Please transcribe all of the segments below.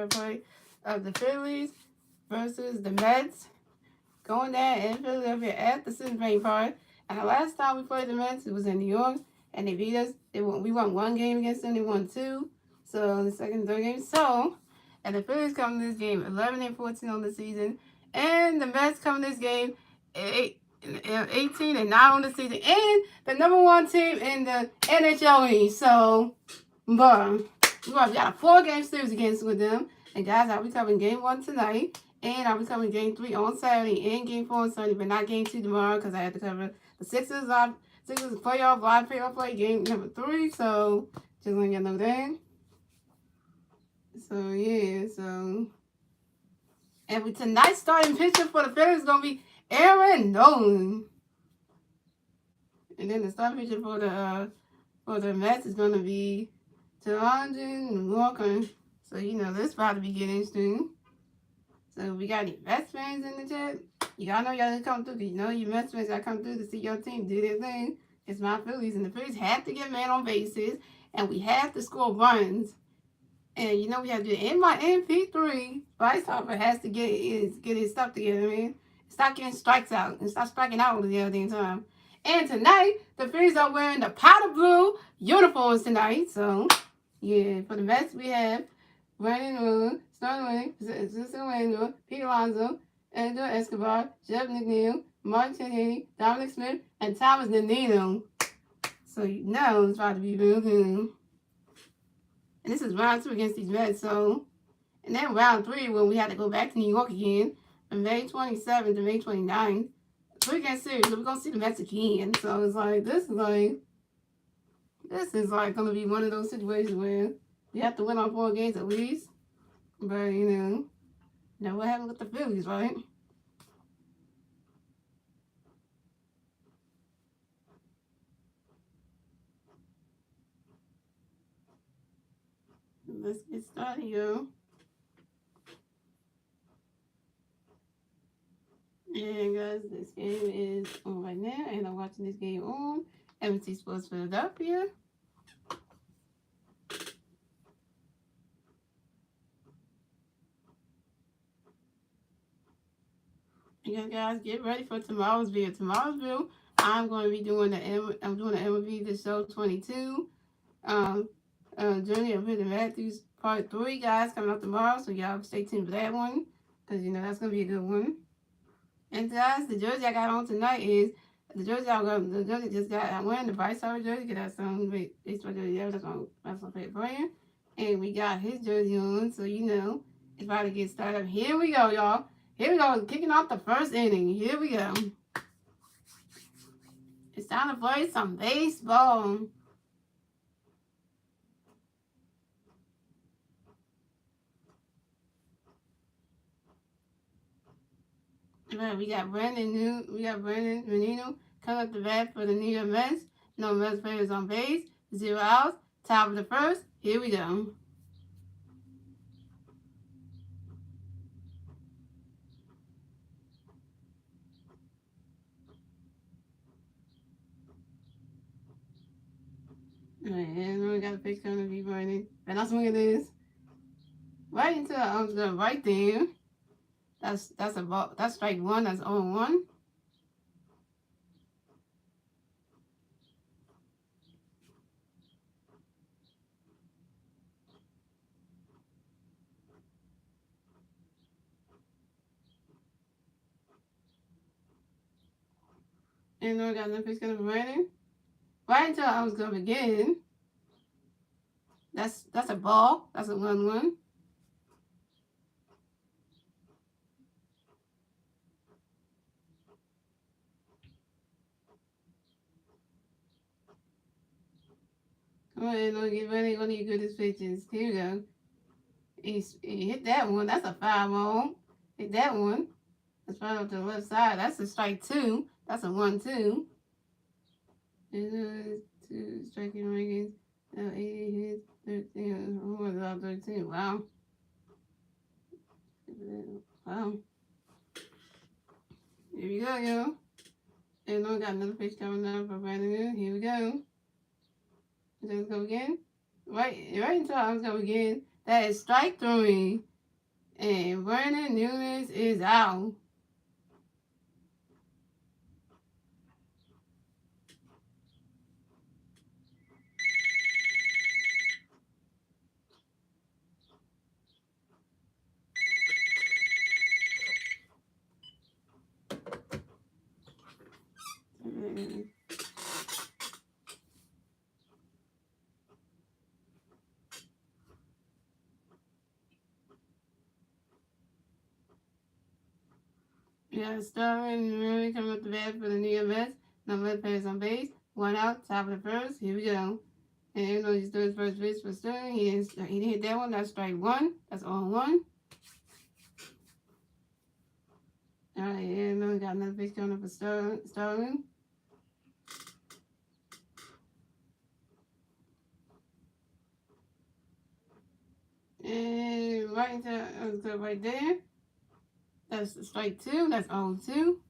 play-by-play of the Phillies versus the Mets. Going there in Philadelphia at the Citibank Park. And the last time we played the Mets, it was in New York, and they beat us. We won one game against them, they won two. So the second and third game. So, and the Phillies come to this game 11-14 on the season, and the Mets come to this game 18-9 on the season, and the number one team in the NHL. So, but we got a 4-game series against with them. And guys, I'll be covering game 1 tonight. And I'll be covering game 3 on Saturday and game 4 on Sunday, but not game 2 tomorrow because I have to cover the Sixers playoff live play game number 3. So just letting y'all know that. So yeah, and tonight's starting pitcher for the Phillies is gonna be Aaron Nolan. And then the starting pitcher for the Mets is gonna be Taranjan Walker. So this is about to be getting interesting. So we got any Mets fans in the chat? Y'all know y'all come through. You know your Mets fans gotta come through to see your team do their thing. It's my Phillies, and the Phillies have to get man on bases, and we have to score runs. And we have to do it in my MP3. Bryce Harper has to get his stuff together, man. Stop getting strikes out and stop striking out all the other damn time. And tonight, the Phillies are wearing the powder blue uniforms tonight. So yeah, for the Mets we have Brandon Miller, Sterling Williams, Pete Alonso, Andrew Escobar, Jeff McNeil, Martin Haney, Dominic Smith, and Thomas Nannino. So it's about to be real good. And this is round 2 against these Mets. So, and then round 3 when we had to go back to New York again from May 27th to May 29th. 3-game series, so we're gonna see the Mets again. So it's like this is like gonna be one of those situations where you have to win on 4 games at least. But know what happened with the Phillies, right? Let's get started, yo. And guys, this game is on right now, and I'm watching this game on MT Sports Philadelphia. Yeah, guys, get ready for tomorrow's video. Tomorrow's video, I'm going to be doing the MLB The Show 22. Journey of Peter Matthews Part 3, guys, coming out tomorrow. So y'all stay tuned for that one, because that's going to be a good one. And guys, the jersey I got on tonight is the jersey I'm wearing the Bryce Harper jersey, because that's baseball jersey. That's my favorite brand. And we got his jersey on, so it's about to get started. Here we go, y'all. Here we go, kicking off the first inning. Here we go. It's time to play some baseball. Right, we got Brandon Menino coming up the bat for the New York Mets. No Mets players on base. 0 outs. Top of the first. Here we go. And we got a pitch coming to be running. And that's what it is. Right into the right there. That's a ball. That's strike 1. That's 0-1. And then we got another pitch coming to be running. Right until I was going to begin. That's a ball. That's a 1-1. Come on, Lord, get ready. Gonna need good pitches. Here we go. He hit that one. That's a foul ball. Hit that one. That's right up to the left side. That's a strike 2. That's a 1-2. And 2 striking rankings. 8 hits. 13. Who was out 13? Wow. Wow. Here we go, yo. And we got another pitch coming up for Brandon. Here we go. Let's go again. Right until I was going again. That is strike 3. And Brandon Nunes is out. Yeah, Sterling really coming up the bat for the New York Mets. Number players on base. One out, top of the first. Here we go. And even though he's doing his first base for Sterling, he didn't hit that one. That's strike one. That's all one. All right, and then we got another pitch coming up for Sterling. And right into right there. That's strike two. That's all two.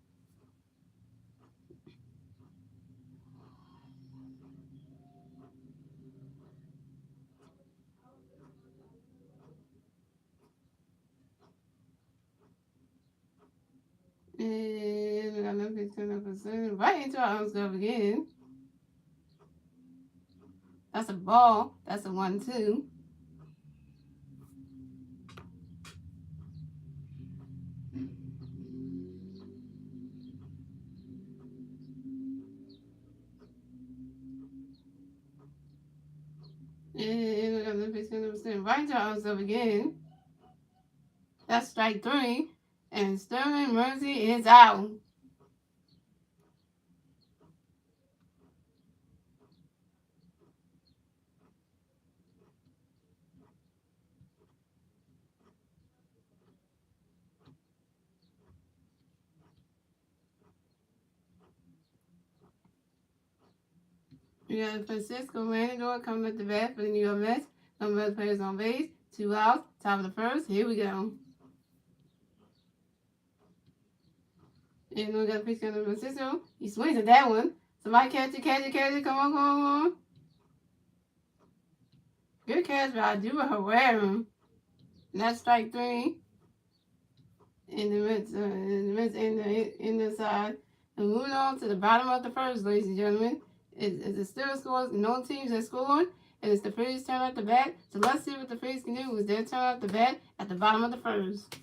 And we got another pitch coming up for Sterling. Right into our arms glove again. That's a ball. That's a 1-2. And we got another pitch coming up for Sterling. Right into our arms glove again. That's strike three. And Sterling Mercy is out. We got Francisco Lindor coming at the bat for the New York Mets. Number of players on base. 2 outs. Top of the first. Here we go. And we got a pitch coming from Francisco. He swings at that one. Somebody catch it, catch it, catch it. Come on, come on, come on. Good catch by Duba Herrera. And that's strike three. In the Mets in the side. And moving on to the bottom of the first, ladies and gentlemen. It's still scores. No teams have scored. And it's the Phillies' turn at the bat. So let's see what the Phillies can do with their turn at the bat at the bottom of the first.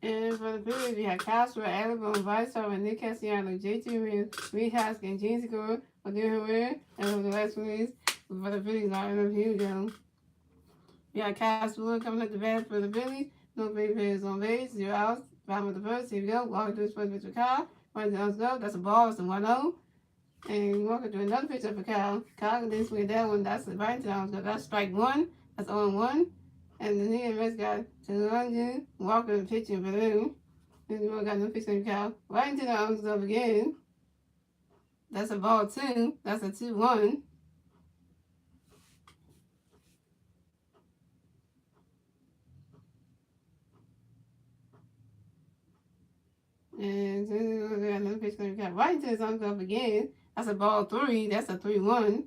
And for the Phillies, we have Castro, Alabama, Viceroy, and Nick Castellanos, JT Reed, Reed Hoskins, Gene Segura, Odell Herrera, and for the last release, for the Phillies, lineup, here we go. We got Castro coming up the bat for the Phillies. No big players on base, 0 outs, bottom of the first, here we go. Walker to his first pitch with Kyle. Right to go. That's a ball. It's a 1-0. And walk into another pitcher for Kyle. Kyle can then swing that one. That's the right to go. That's strike 1. That's 0-1. And then he and Reds got 200. Walker pitching for them. Then you got no pitch for Kyle. Right into the arms up again. That's a ball 2. That's a 2-1. And then we got another pitch for Kyle. Right into his arms up again. That's a ball 3. That's a 3-1.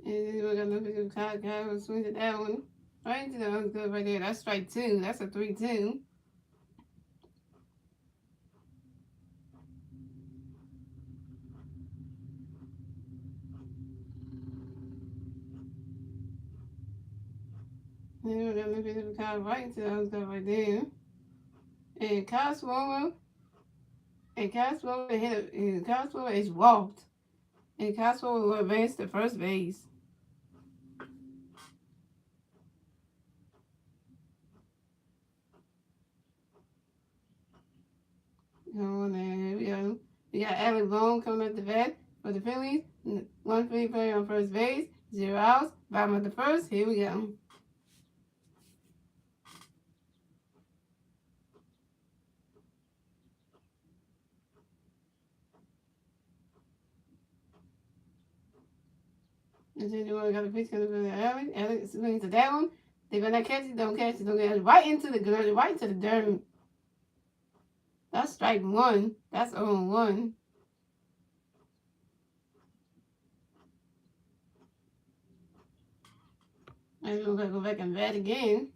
And then we got another pitch for Kyle. Kyle swings at that one. Right into the arms up right there. That's strike 2. That's a 3-2. And then we got a little bit of Kyle right into the other stuff right there. And Kyle Swoller hit and Kyle Swoller is walked. And Kyle Swoller will advance to first base. Oh, and here we go. We got Alec Bohm coming at the bat for the Phillies. 1 Philly player on first base. 0 outs. Bottom of the first. Here we go. And then you got a pitch coming from Alec. Alec swings to that one. They're gonna catch it. Don't catch it. Don't catch it. Right into the ground. Right into the dirt. That's strike 1. That's 0-1. And we're gonna go back and bat again.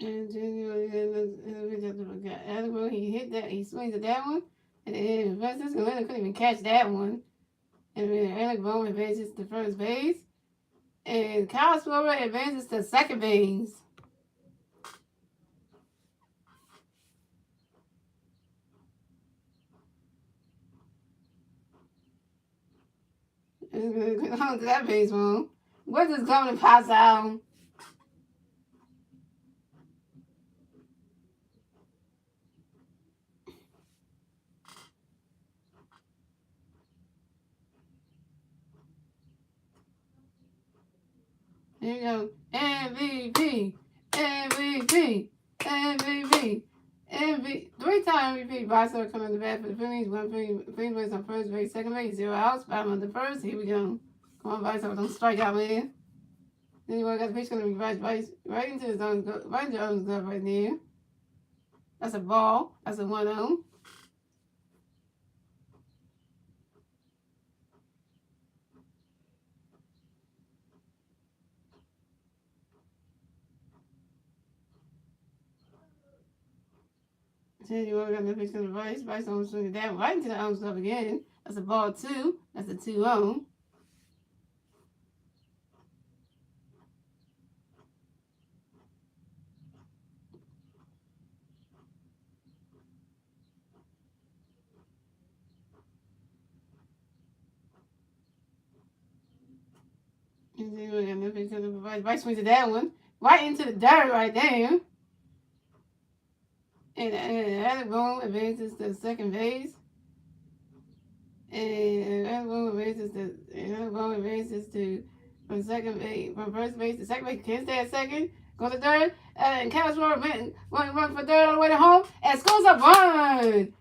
And then Adam, he hit that, he swings at that one. And then Francisco Leonard couldn't even catch that one. And then Alec Bohm advances to first base. And Kyle Swoller advances to second base. On to that baseball. What is coming to pass out? There you go. MVP. MVP. MVP. MVP. 3-time MVP. Boston coming to the bat for the Phillies. 1 Phillies plays on first base, second base, 0 outs. Bottom of the first. Here we go. Come on, Boston. Don't strike out, man. Then you got the pitch going to be right into his own glove right there. That's a ball. That's a 1-0. Then you got the pitch going to Vice. Vice on swing it down right into the arms glove again. That's a ball 2. That's a 2-0. And then we got the pitch going to Vice. Vice swings it that one right into the dirt right there. And Alec Bohm advances to second base. And Alec Bohm advances to from first base to second base. Can't stay at second. Go to third. And Kyle Swoller run for third all the way to home and scores a run.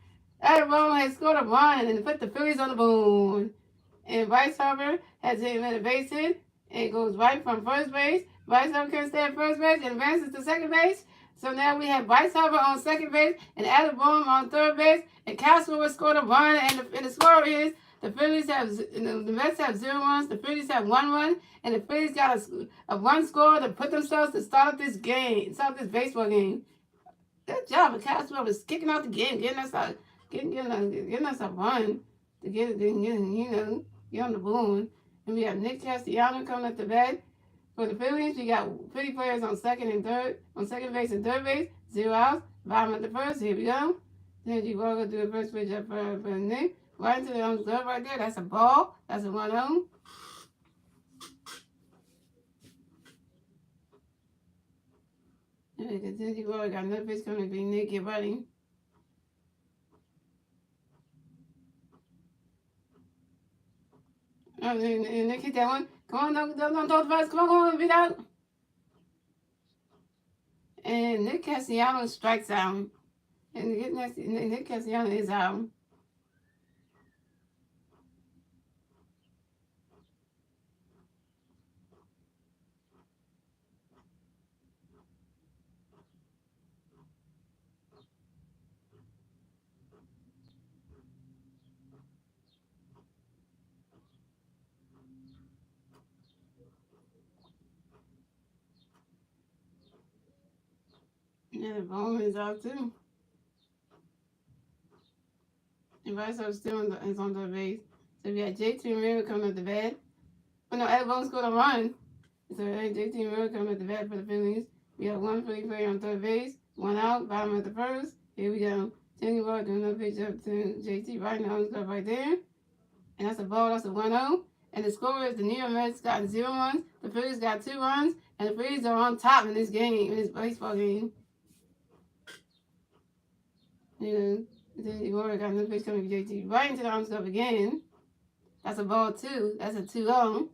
Alec Bohm has scored a run and put the Phillies on the board. And Bryce Harper has hit a base hit and goes right from first base. Bryce Harper can't stay at first base and advances to second base. So now we have Bryce Harper on second base and Alec Bohm on third base. And Kyle Swoller scored a run, and the score is The Phillies have the Mets have 0 runs. The Phillies have 1 run, and the Phillies got a 1 score to put themselves to start this game, start this baseball game. Good job, the Castro was kicking out the game, getting us a run to get on the board. And we have Nick Castellanos coming up the bat. For the Phillies, we got 50 players on second base and third base, 0 outs. Bottom of the first, here we go. Then you go to the first pitch up for Nick. Right into the arms glove right there. That's a ball. That's a 1-0. And we continue to go. We got another pitch coming to be Nick. Get ready. And Nick hit that one. Come on, don't throw the first. Come on, beat out. And Nick Castellanos strikes out. And Nick Castellanos is out. Yeah, the ball is out too. And Rice still is on the base. So we got JT Ramirez coming up the bat. Oh no, Ed Bones scored a run. So JT Ramirez coming up the bat for the Phillies. We got 1 Philly player on third base, 1 out, bottom of the first. Here we go. Tony Ward doing another pitch up to JT right now. It's right there. And that's a ball, that's a 1-0. And the score is the New York Mets got 0 runs, the Phillies got 2 runs, and the Phillies are on top in this game, in this baseball game. Yeah. Then Ward got another pitch coming to JT right into the arms club again. That's a ball 2. That's a 2-0.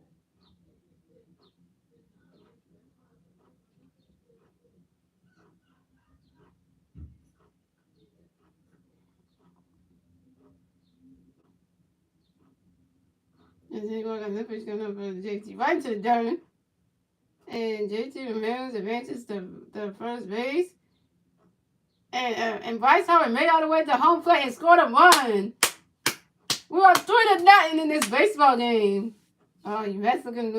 And then Ward got another pitch coming up for JT right into the dirt. And JT Ramirez advances to first base. And Bryce Harper made all the way to home plate and scored a run. We are 3-0 in this baseball game. Oh, you Mets looking,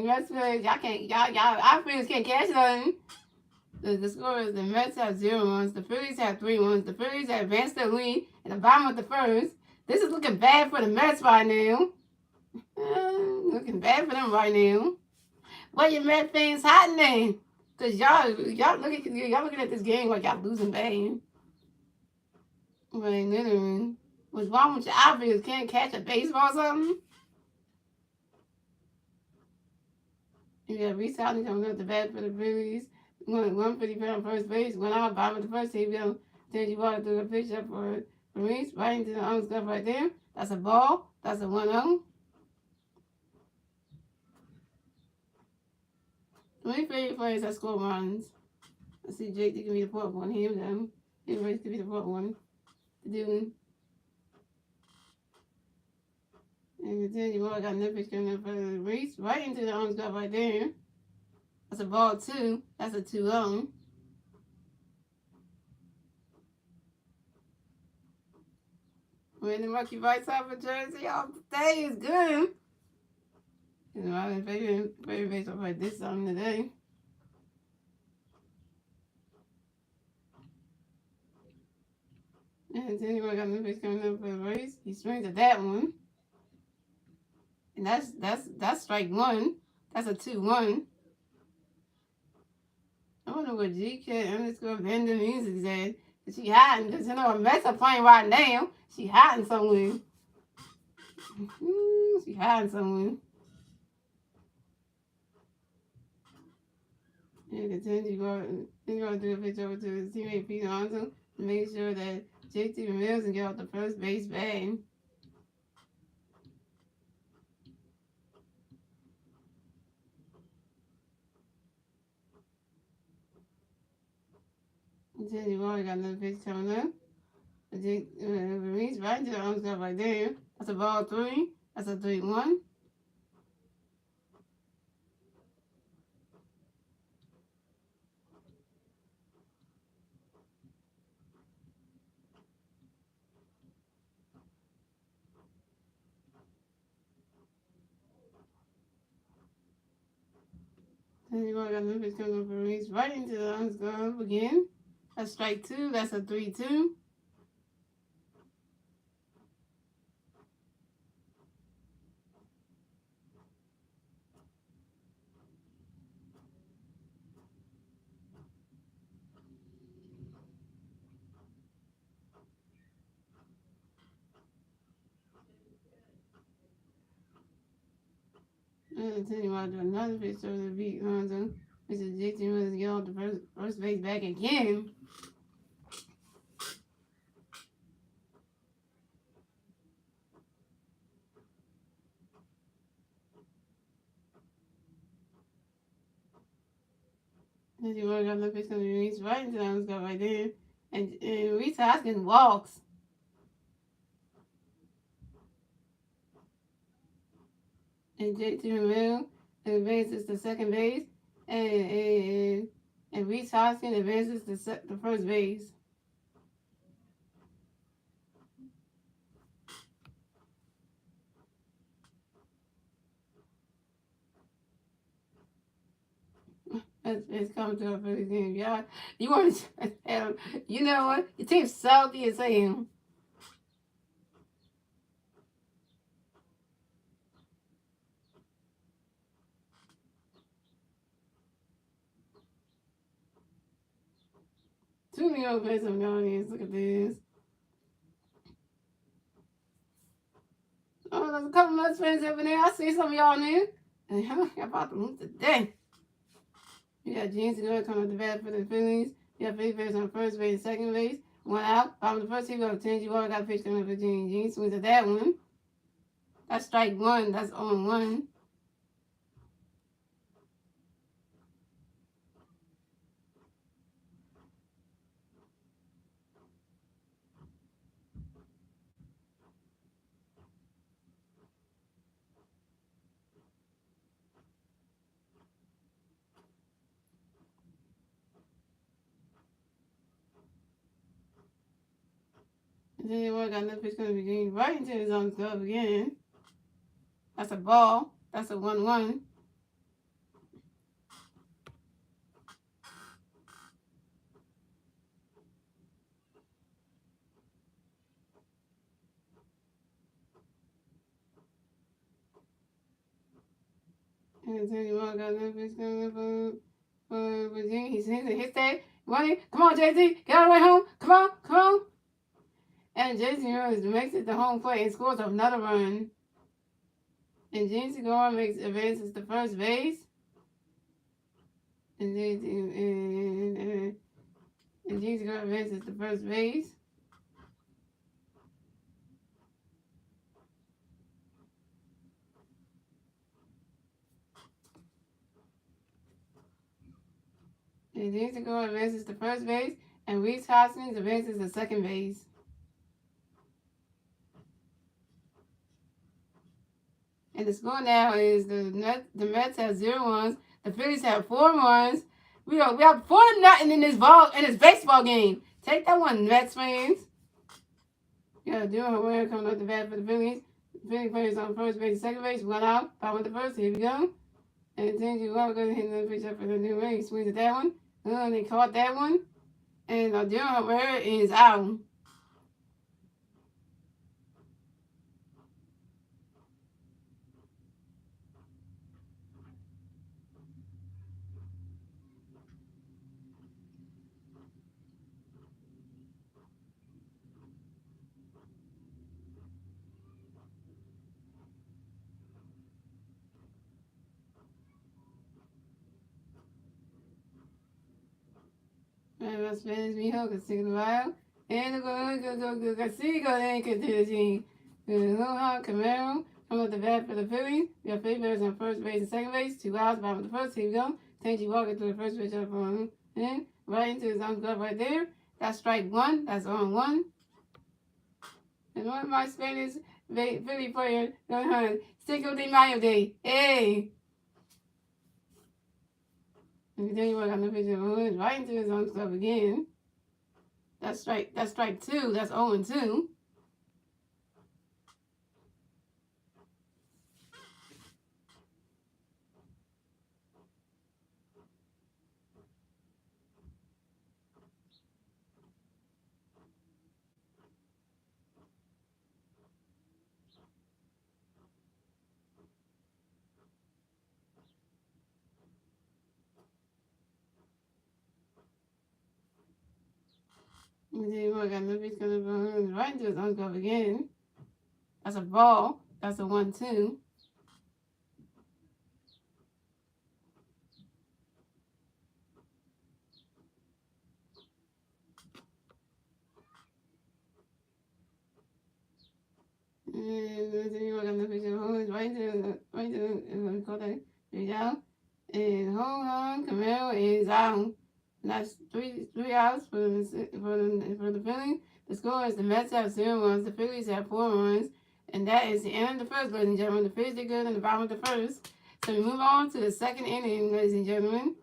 Mets players, our Phillies can't catch nothing. The score is the Mets have 0 runs, the Phillies have 3 runs, the Phillies have advanced their lead at the bottom of the first. This is looking bad for the Mets right now. Looking bad for them right now. What your Mets fans happening? Cause y'all looking at this game like y'all losing bad. Like literally, what's wrong with your outfits? Can't catch a baseball or something? You got Reese Houghton coming up the bat for the Phillies. 150 on first base. 1 out, bottom of the first. Here we go. Then you want to do a pitch up for Reese. Right into the arm stuff right there. That's a ball. That's a 1-0. My favorite players that score runs. Let's see, JT can be the fourth one. Here we go. Reese can be the fourth one. Doing. And then you got another pitch coming up for Reese. Right into the arms glove right there. That's a ball 2. That's a 2-0. When the Rocky White Sox jersey off today is good. You know, my favorite baseball player this song today. And then you got another pitch coming up for the Race. He swings at that one. And that's strike 1. That's a 2-1. I wonder what GK_Vanda is at. She hiding, because you know, Mets are playing right now. She hiding somewhere. She hiding somewhere. And continue to do a pitch over to his teammate Pete Alonso to make sure that JT Ramirez can get off the first base bag. And then you've already got another pitch coming up. Reese right into the arms up right there. That's a ball 3. That's a 3-1. And you got another pitch coming up for release right into the arms glove again. That's strike 2. That's a 3-2. And then you want to do another pitch over the beat Honda. Mr. Jason Willis get off the first base back again. And you want to another pitch coming release right into the arms glove right there. And Reese Hoskins walks. And JT Romero advances to second base. And Reese Hoskins advances to the first base. It's coming to a Phillies game, y'all. You want to, you know what? Your team's salty as hell. Too many offensive in the audience. Look at this. Oh, there's a couple Mets fans over there. I see some of y'all in there. And y'all about to lose today. You got James Good coming up the bat for the Phillies. You got Phillies players on first base and second base. One out. Bottom of the first, he got 10. You already got a pitch coming up for James. Swings at that one. That's strike 1. That's on 1. And then you already got another pitch coming up for James right into his own glove again. That's a ball. That's a 1-1. And then you all got another pitch coming up for Virginia. He hits that. Running. Come on, JT. Get all the way home. Come on. Come on. And Jason Rose makes it to home plate and scores another run. And James Segura advances to first base. And James Segura advances to first base. And James Segura advances to first base. And Reese Hoskins advances to second base. And the score now is the Mets have 0 runs. The Phillies have 4 runs. We have 4-0 in this baseball game. Take that one, Mets fans. You got Dylan Herrera coming up the bat for the Phillies. The Phillies players on first base, second base, 1 out. Power with the first. Here we go. And then you are going to hit another pitch up for the new way. He swings at that one. And they caught that one. And Dylan Herrera is out. And my Spanish me home, because taking a while. And go Casino then continue. Lohan Camaro coming up the bat for the Phillies. We have Phillies on first base and second base. 2 outs, bottom of the first. Here we go. Tangy Walker to the first pitch up on him. Right into his own glove right there. That's strike 1. That's on 1. And one of my Spanish Philly players going on Cinco de Mayo Day. Hey! And then you work on the pitch of right into his own glove again. That's strike 2. That's 0-2. Let me see what I got. No pitch coming from right into his own glove again. That's a ball. That's a 1-2. And let's see what I got. No pitch coming right into what we call that. 3 down. And home run. Camaro is out. And that's three outs for the Phillies. The score is the Mets have 0 runs. The Phillies have 4 runs. And that is the end of the first, ladies and gentlemen. The Phillies did good in the bottom of the first. So we move on to the second inning, ladies and gentlemen.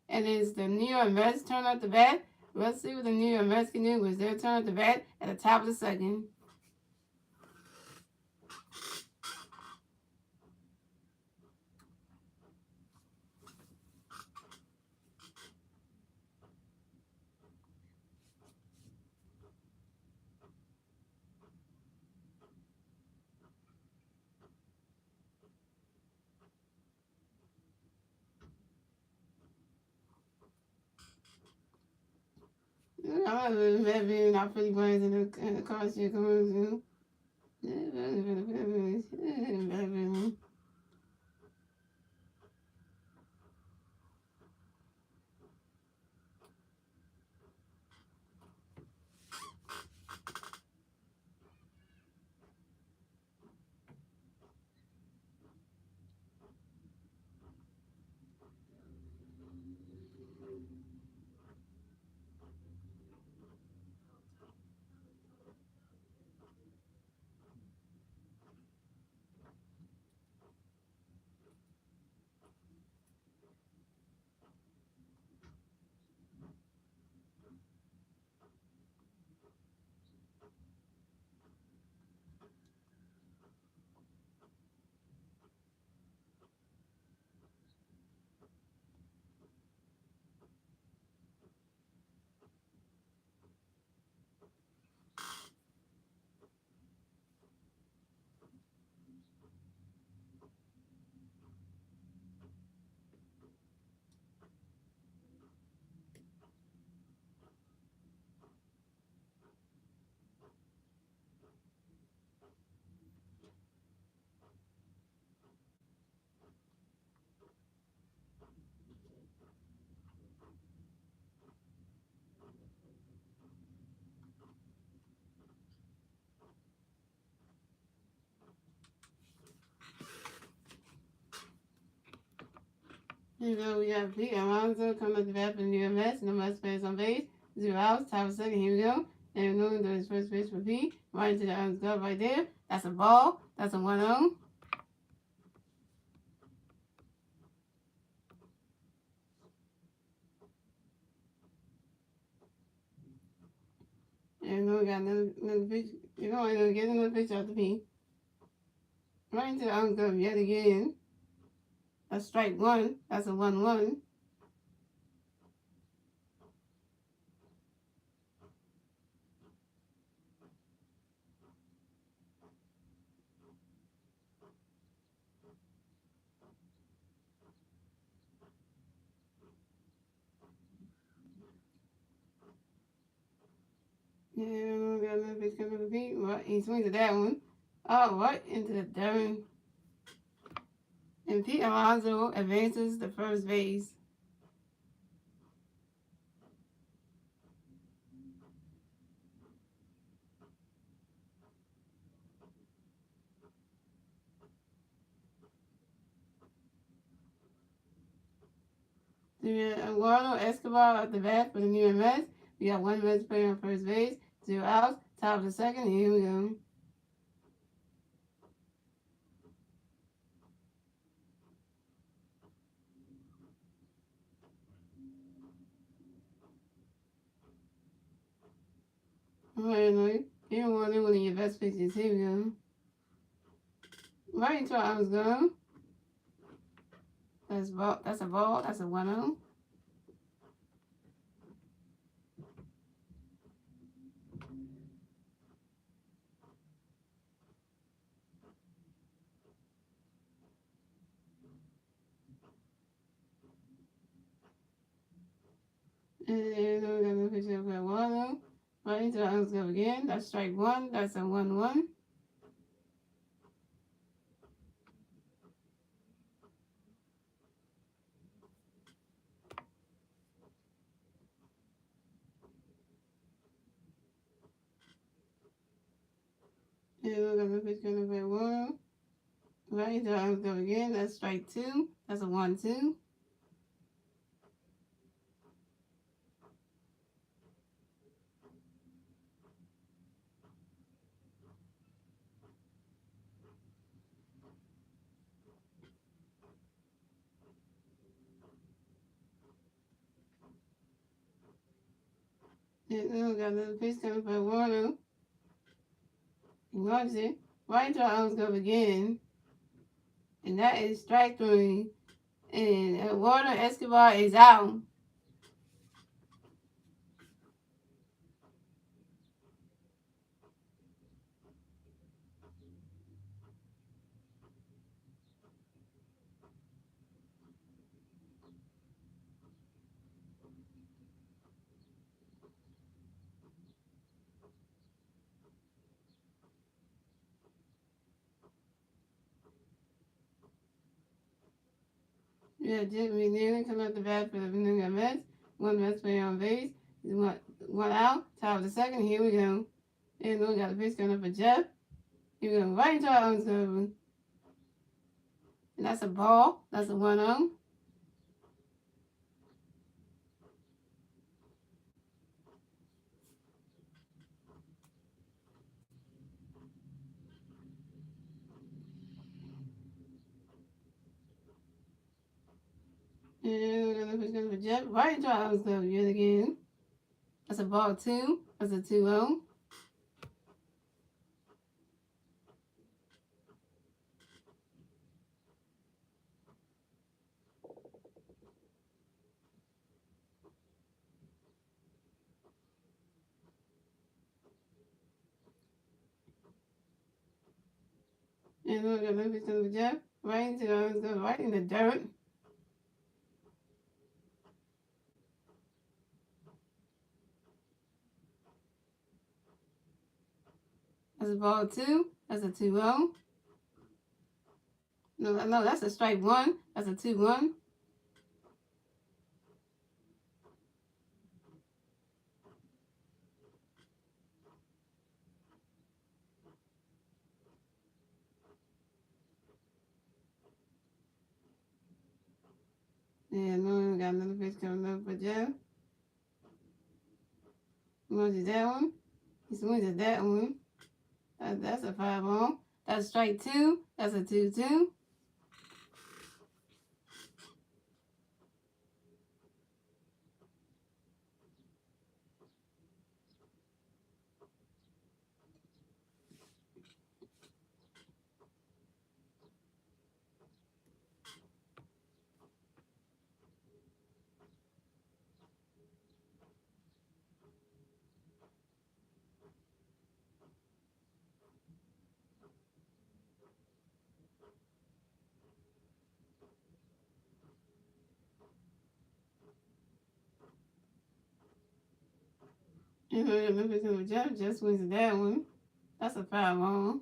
And it's the New York Mets turn up the bat. Let's see what the New York Mets can do with their turn up the bat at the top of the second. I'm not being not pretty boys in the car shit coming through. You know, we got Pete Alonso coming up the bat for the New York Mets. No Mets players on base. 0 outs, top of second. Here we go. And we're going to his first pitch for Pete. Right into the glove right there. That's a ball. That's a 1-0. And we got another pitch. You know, we're going to get another pitch out the Pete. Right into the glove yet again. That's strike 1. That's a 1-1. And we got another pitch coming for Pete. Right, he swings at that one. Oh, right into the dirt. And Pete Alonso advances to first base. Eduardo Escobar at the bat for the New York Mets. We got 1 Mets player on first base. 0 outs. Top of the second. Here we go. Finally, here one of your best pitches. Here we go. Right into our arms go. That's ball. That's a ball. That's a 1-0. And then we got the pitch up at 1-0. Right Right into the ump's glove again. That's strike one. That's a 1-1. And we're going to pitch going to be 1. Right into the ump's glove again. That's strike two. That's a 1-2. And then we got another pitch coming by Warner. He wants it. Right into the ump's glove again. And that is strike three. And Warner Escobar is out. Yeah, Jimmy Nealon come up the bat for the New York Mets. One Mets player on base. One out. Top of the second. Here we go. And we got a pitch coming up for Jeff. Here we go. Right into our own cover. And that's a ball. That's a 1-0. And we got a pitch coming for Jeff. Right into our own cover yet again. That's a ball 2. That's a 2-0. And we got a pitch coming for Jeff. Right into our own cover. Right in the dirt. That's a ball 2. That's a 2-0. No, that's a strike 1. That's a 2-1. And we got another pitch coming up for Jeff. Swings at that one. He swings at that one. That's a 5-0. That's strike 2. That's a 2-2. And then Memphis and Jeff just wins that one. That's a 5-0.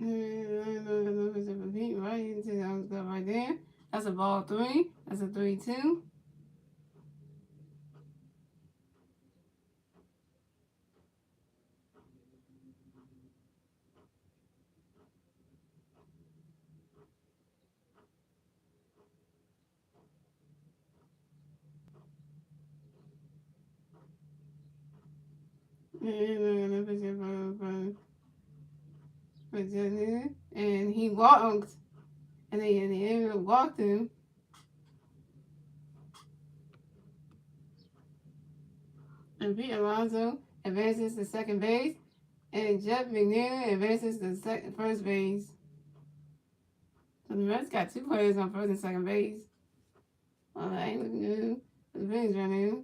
And then Memphis and Pete right into the stuff right there. That's a ball 3. That's a 3-2. And then Memphis for Jenny. And he walked. And they walked him. And Pete Alonso advances to second base. And Jeff McNeil advances to first base. So the Mets got 2 players on first and second base. Well, that ain't looking good. The Phillies right now.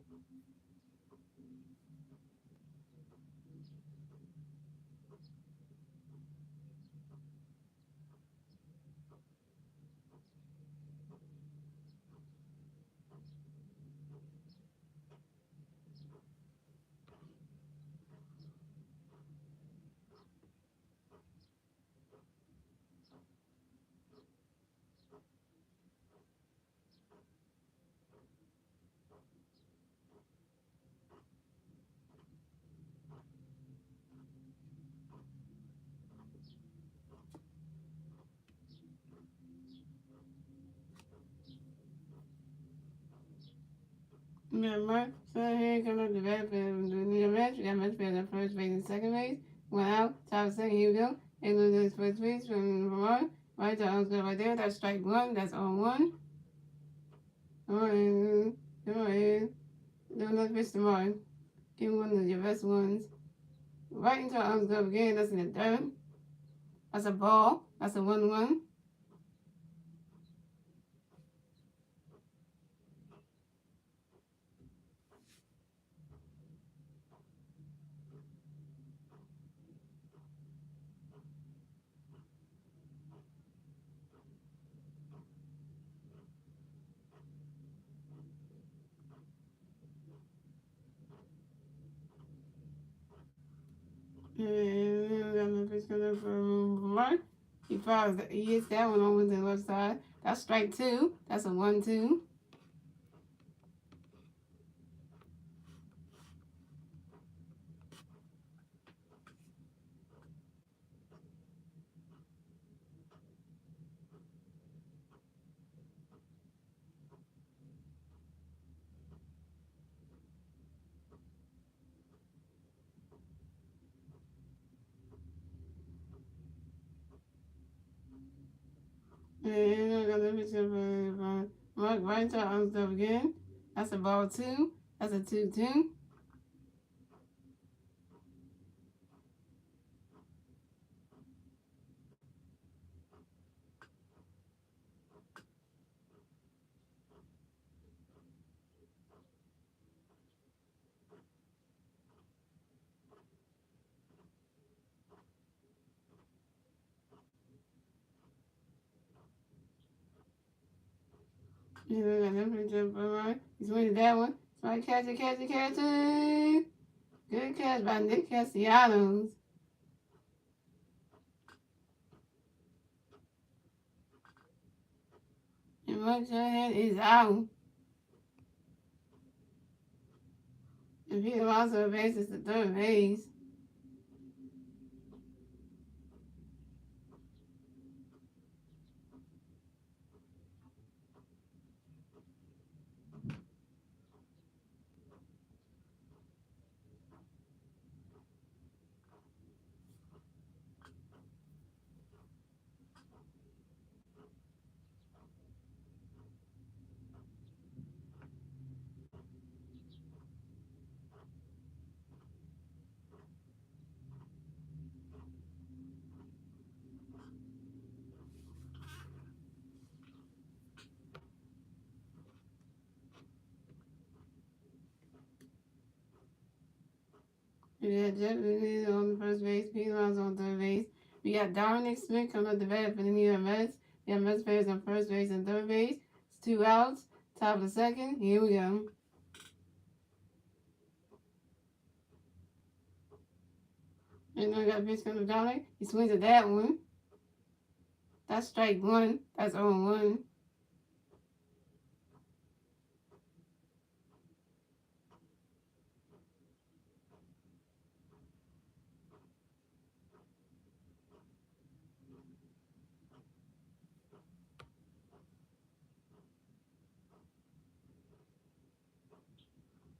Yeah, Mark, so here coming up the bat for the New York Mets. We got Mets players on first base and second base. One out, top of second, here we go. And loses first base from Vermont. Right to Oscar right there. That's strike one. That's on one. Go ahead. Do another pitch tomorrow. Give one of your best ones. Right into our arms go again. That's in the dirt. That's a ball. That's a 1-1. And I'm pitch coming up from Vermont. He hits that one over to the left side. That's strike two. That's a 1-2. And I'm gonna pitch from Mark right to our arms up again. That's a ball two. That's a 2-2. And I'm gonna pitch from Mark. He's winning that one. Somebody catch it. Good catch by Nick Castellanos. And Mark Shanahan is out. And Peter also advances to third base. We got Jeff Williams on the first base, Pete Alonso on third base. We got Dominic Smith coming up the bat for the New York Mets. We got Mets players on first base and third base. It's 2 outs. Top of the second. Here we go. And then we got a pitch coming to Dominic. He swings at that one. That's strike one. That's 0-1.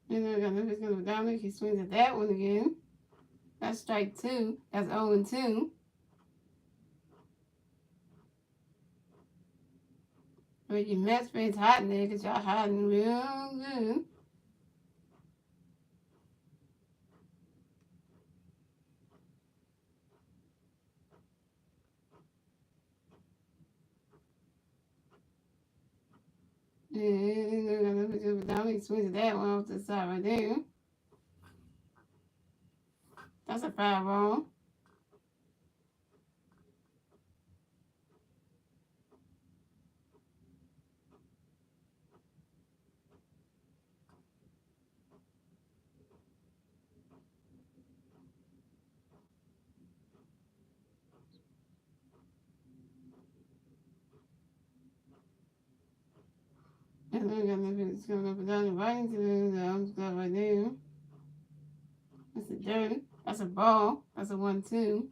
And then we got another pitch coming to Dominic. He swings at that one again. That's strike two. That's 0-2. But your Mets fans hiding there because y'all hiding real good. And down, he swings that one off to the side right there. That's a foul ball. And then we got the pitch coming up and down, right into the arms right there. That's a dirt. That's a ball. That's a 1-2.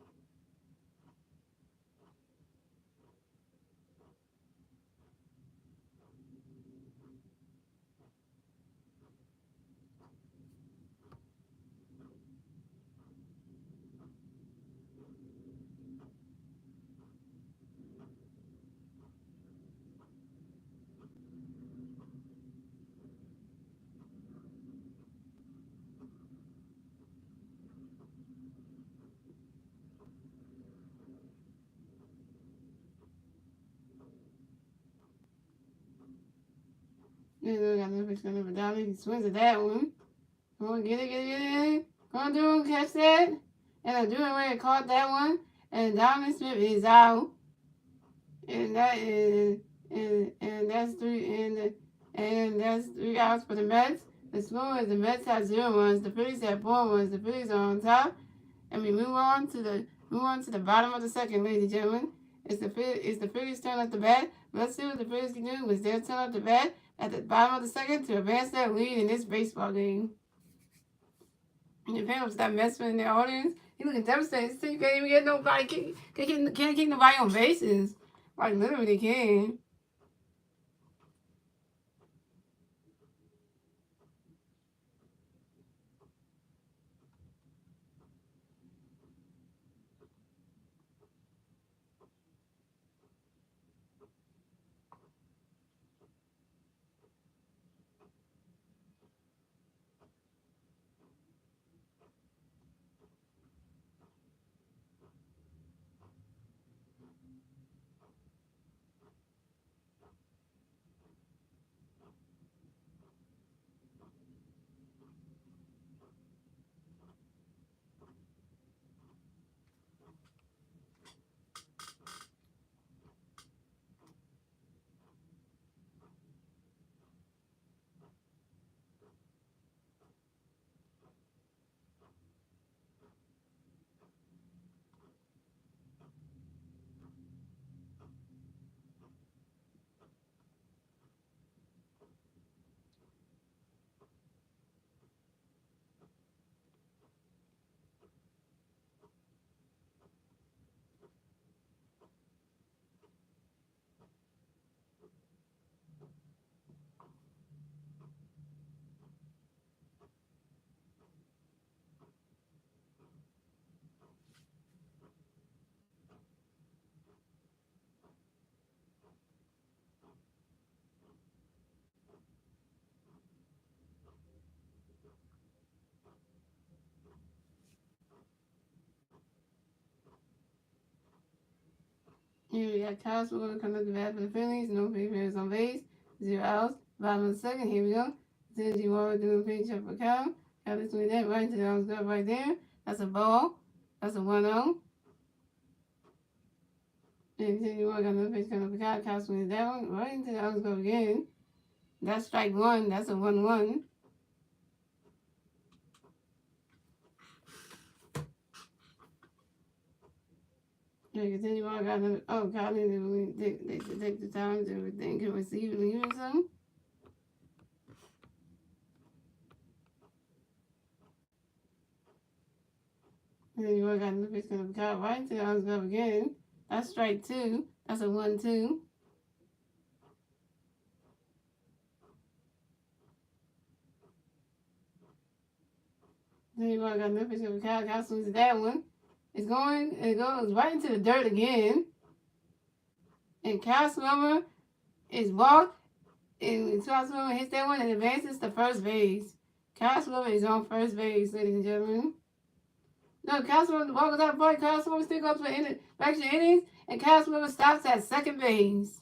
And then we got the pitch coming up and down. He swings at that one. Come on, get it. Come on, do catch that. And I do it where it caught that one. And Dominic Smith is out. And that is and that's three outs for the Mets. The score is the Mets have 0 runs, the Phillies have 4 runs. The Phillies are on top. And we move on to the bottom of the second, ladies and gentlemen. It's the Phillies' turn at the bat. Let's see what the Phillies can do. It's their turn at the bat at the bottom of the second to advance that lead in this baseball game. And the fans stop messing in their audience. He looking devastated. You can't even get nobody. Can't keep nobody on bases. Like literally can. Here we got Kyle Smoker coming up the bat for the Phillies. No players on base. 0 outs. Bottom of the second. Here we go. Tennessee Walker doing a pitch up for Kyle. Kyle is doing that right to the arms up right there. That's a ball. That's a 1-0. And Tennessee Walker got another pitch coming up for Kyle. Kyle swings that one right into the arms up again. That's strike 1. That's a 1-1. Yeah, continue on. Got another. Oh, God, they take the time to think and receive and leave or something. And then you got another pitch coming up God right into the arms up again. That's strike 2. That's a 1-2. Then you got another pitch coming up God swings that one. It goes right into the dirt again. And Kyle Swimmer is walked. And Kyle Swimmer hits that one and advances to first base. Kyle Swimmer is on first base, ladies and gentlemen. No, Kyle Swimmer, the ball goes out of play. Kyle Swimmer still goes for extra innings. And Kyle Swimmer stops at second base.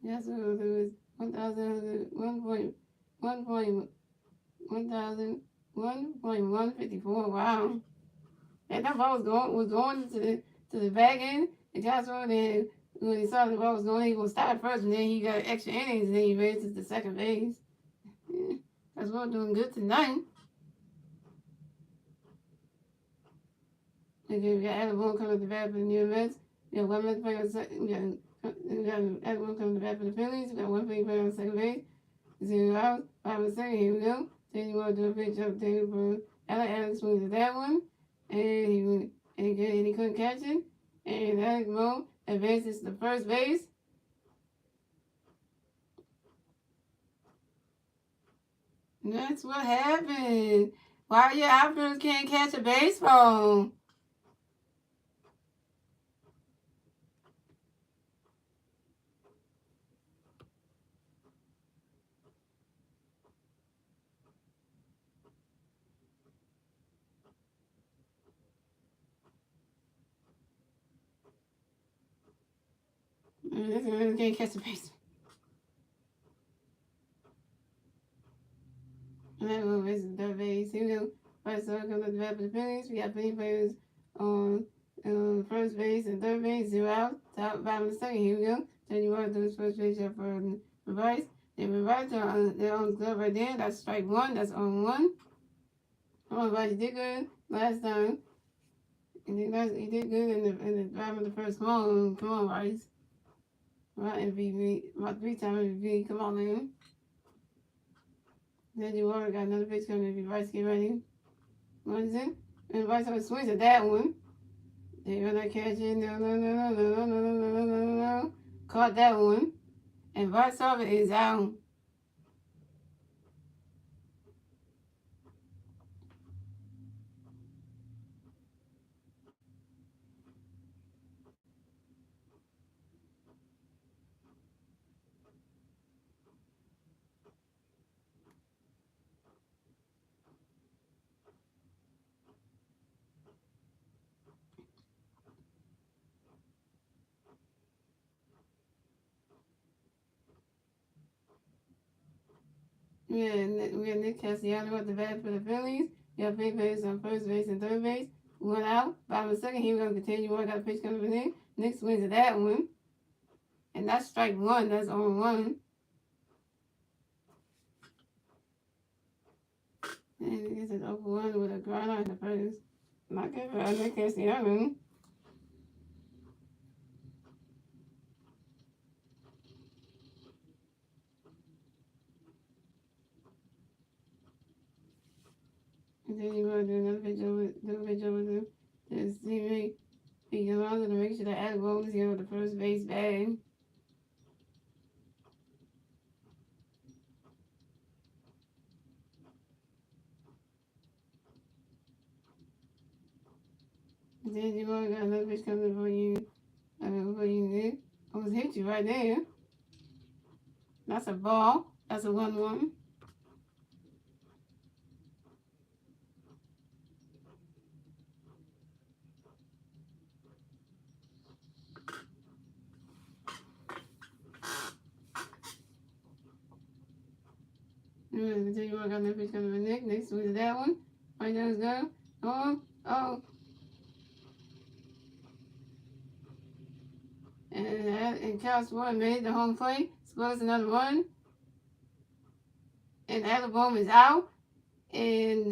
Yes, it was 1,154. Wow. And that ball was going to the back end. And Joshua then when he saw the ball was going, he was start first, and then he got extra innings, and then he raised it to second base. Yeah. That's what doing good tonight. And then we got Adam coming to the bat for the New Mets. We got one Mets player on second. We got Adam coming to the bat for the Phillies. We got one player on second base. 0 out. 5 and second. Here we go. Then you want to do a pitch up there for Alex swings at that one, and he couldn't catch it. And Alex Moe advances to first base. And that's what happened. Why your outfielders can't catch a baseball? They can't catch a baseball. And that one is the third base. Here we go. First up comes the bat for the Phillies. We got three players on first base and third base. 0 out. Top, bottom, and second. Here we go. Then you want to do his first base up for Rice. Then Rice, they're on the glove right there. That's strike one. That's on one. Oh, Rice did good last time. He did good in the bottom of the first. Come on, Rice. Right, MVP. About 3-time MVP. Come on, man. Then you already got another pitch coming if you Rice get ready. What is it? And Rice always swings at that one. They're gonna catch it. No. Caught that one. And Rice off it is out. We had Nick Castellanos at the bat for the Phillies. We got big base on first base and third base. One out. Bottom of second. He was going to continue. One got a pitch coming from Nick. Nick swings at that one. And that's strike one. That's on one. And it's an open one with a grinder in the first. Not good for Nick Castellanos. And then you want to do another pitch over to his teammate. He goes on to make sure that Adam Bowles is with the first base bag. And then you want to got another pitch coming for you. Nick. Almost hit you right there. That's a ball. That's a 1-1. And then you want to got another pitch coming for Nick. Nick swings that one. Right there is go. Oh. And Cal Sport made the home plate. Scores another run. And Alabama is out. And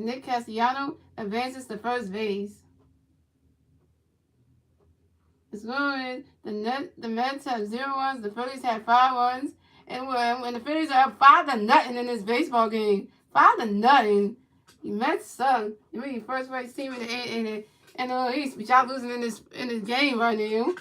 Nick Castellanos advances to first base. The score is the Mets have 0 runs, the Phillies have 5 runs. And when the Phillies are up 5-0 in this baseball game, 5-0. The Mets suck. You're the first place team in the East, but y'all losing in this game right now.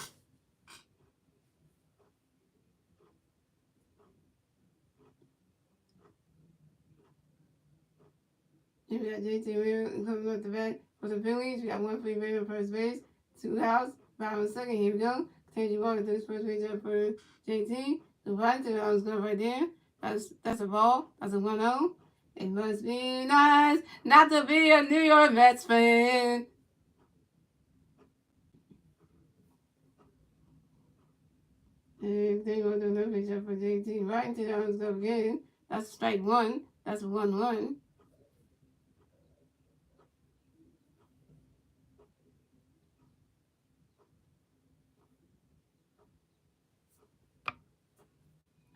We got JT Real coming up the bat for the Phillies. We got one free man on first base, 2 outs, bottom of second. Here we go. Tangy Walker through his first base up for JT. The right to the out's good right there. That's a ball. That's a 1-0. It must be nice not to be a New York Mets fan. And they go to another picture for JT. Right into the underscore again. That's strike one. That's 1-1.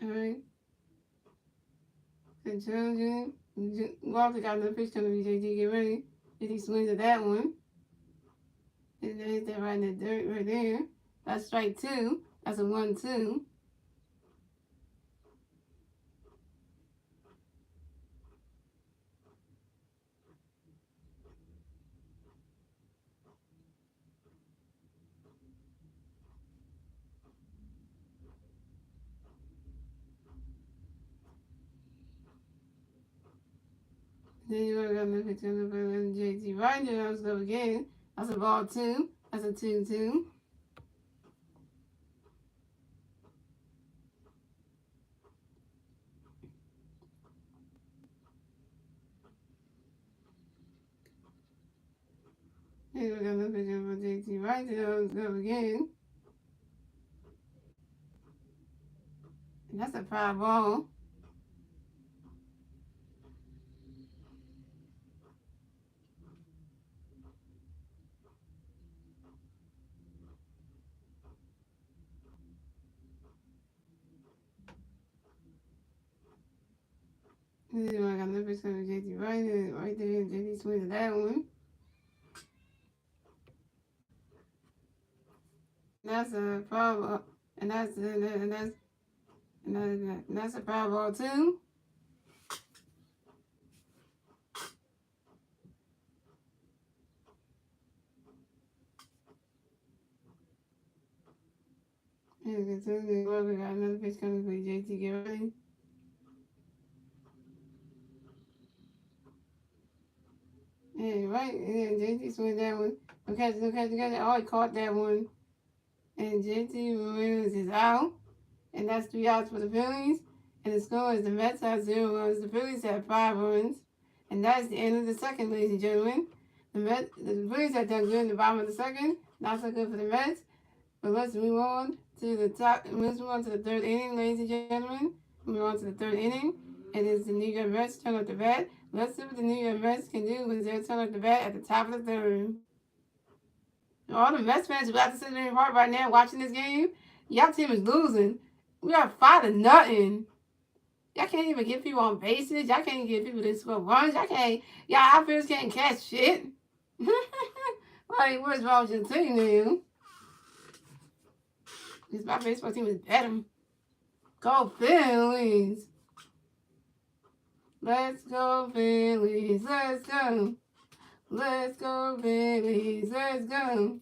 Alright. And children. Walter got another pitch coming to JT. Get ready. JT swings at that one. And they hit that right in the dirt right there. That's strike two. That's a 1-2. Then you got another pitch coming for JT. Right into the underscore again. That's a ball two. That's a 2-2. Then you got another pitch coming for JT. Right into the underscore again. And that's a foul ball. Then you got another pitch coming for JT. Right there. JT swings at that one. That's a foul ball. And that's a foul ball too. And continue. Well, we got another pitch coming for JT. Get ready. And right, and JT swings that one. Okay, oh, he caught that one. And JT Williams is out. And that's 3 outs for the Phillies. And the score is the Mets have 0 runs. The Phillies have 5 runs. And that's the end of the second, ladies and gentlemen. The Phillies have done good in the bottom of the second. Not so good for the Mets. But let's move on to the top. Let's move on to the third inning, ladies and gentlemen. Move on to the third inning. It is the New York Mets turn up the bat. Let's see what the New York Mets can do with their turn up the bat at the top of the third. All the Mets fans who have to sit in their heart right now watching this game, y'all team is losing. We are 5-0. Y'all can't even get people on bases. Y'all can't get people to score runs. Y'all outfielders can't catch shit. Like, what's wrong with your team now? Because my baseball team is better. Go Phillies. Let's go Phillies. Let's go. Let's go Phillies. Let's go.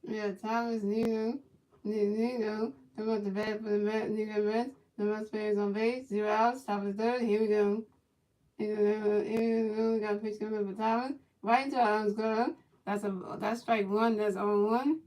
Yeah, Thomas, Nino, come up the bat for the Nino Mets. The Mets players on base, 0 outs, top of the third. Here we go. Here we got a pitch coming up for Thomas. Right into our arms glove. That's strike one. That's on one.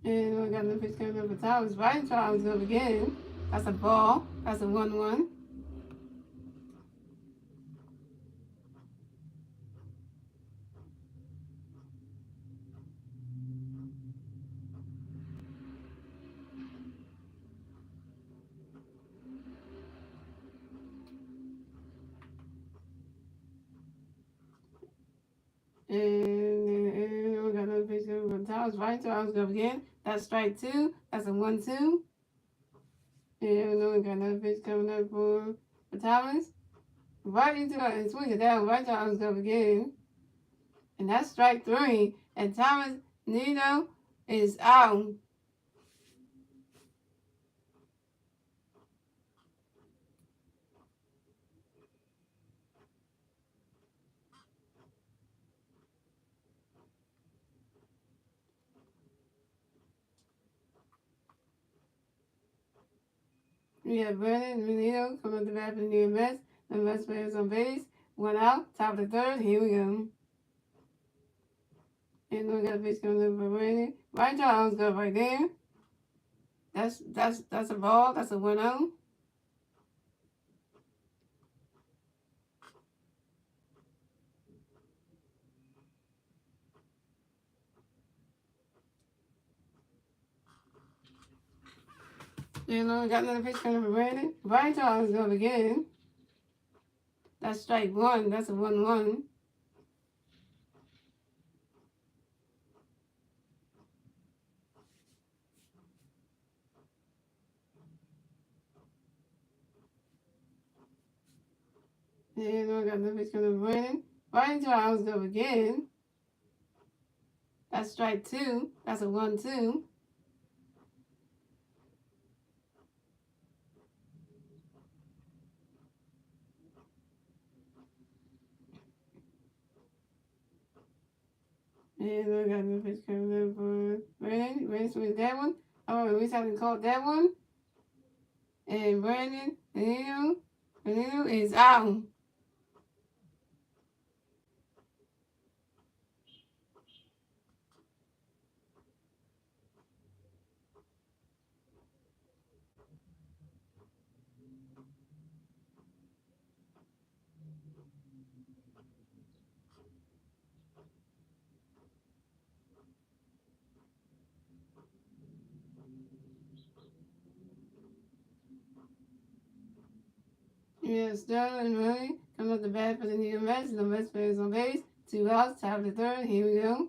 And we got the pitch coming up for Thomas. Right into our arms glove again. That's a ball. That's a 1-1. And we got another pitch coming for Thomas. Right into our arms glove again. That's strike two. That's a 1-2. And we got another pitch coming up for Thomas. Right into it and swing it down. Right into our arms glove again. And that's strike three. And Thomas Nino is out. We have Brandon Menino coming up the bat for the New Mets. The Mets players on base. 1 out. Top of the third. Here we go. And we got a pitch coming up for Brandon. Right to our arms go right there. That's a ball. That's a 1-0. And we got another pitch coming up for Brandon. Right to our arms go again. That's strike one. That's a 1-1. And we got another pitch coming up for Brandon. Right into our arms go again. That's strike two. That's a 1-2. And we got another pitch coming up for Brandon. Brandon swings that one. Oh, we haven't caught that one. And Brandon Danilo is out. Yeah, Sterling and Murray come up the bat for the New York Mets. The Mets players on base. 2 outs, top of the third. Here we go.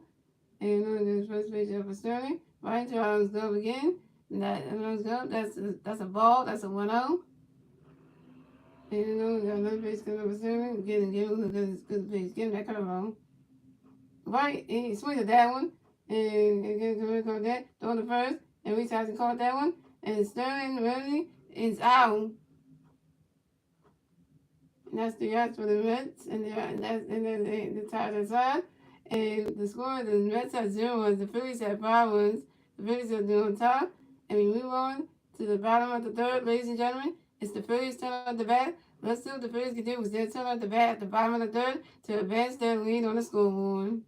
And on the first pitch up for Sterling. Right to Arms Glove again. Arms Glove, that's a ball. That's a 1-0. And we got another pitch coming up for Sterling. Get him a good pitch. Get him that curveball. Right, and he swings at that one. And again, go that. Throw the first. And we hasn't caught that one. And Sterling really is out. And that's the yards for the Mets, and then the tied inside. And the score, the Mets had 0 runs, the Phillies had 5 runs. The Phillies are doing on top. And we move on to the bottom of the third, ladies and gentlemen. It's the Phillies turn at the bat. Let's see what the Phillies can do with their turn at the bat at the bottom of the third to advance their lead on the scoreboard.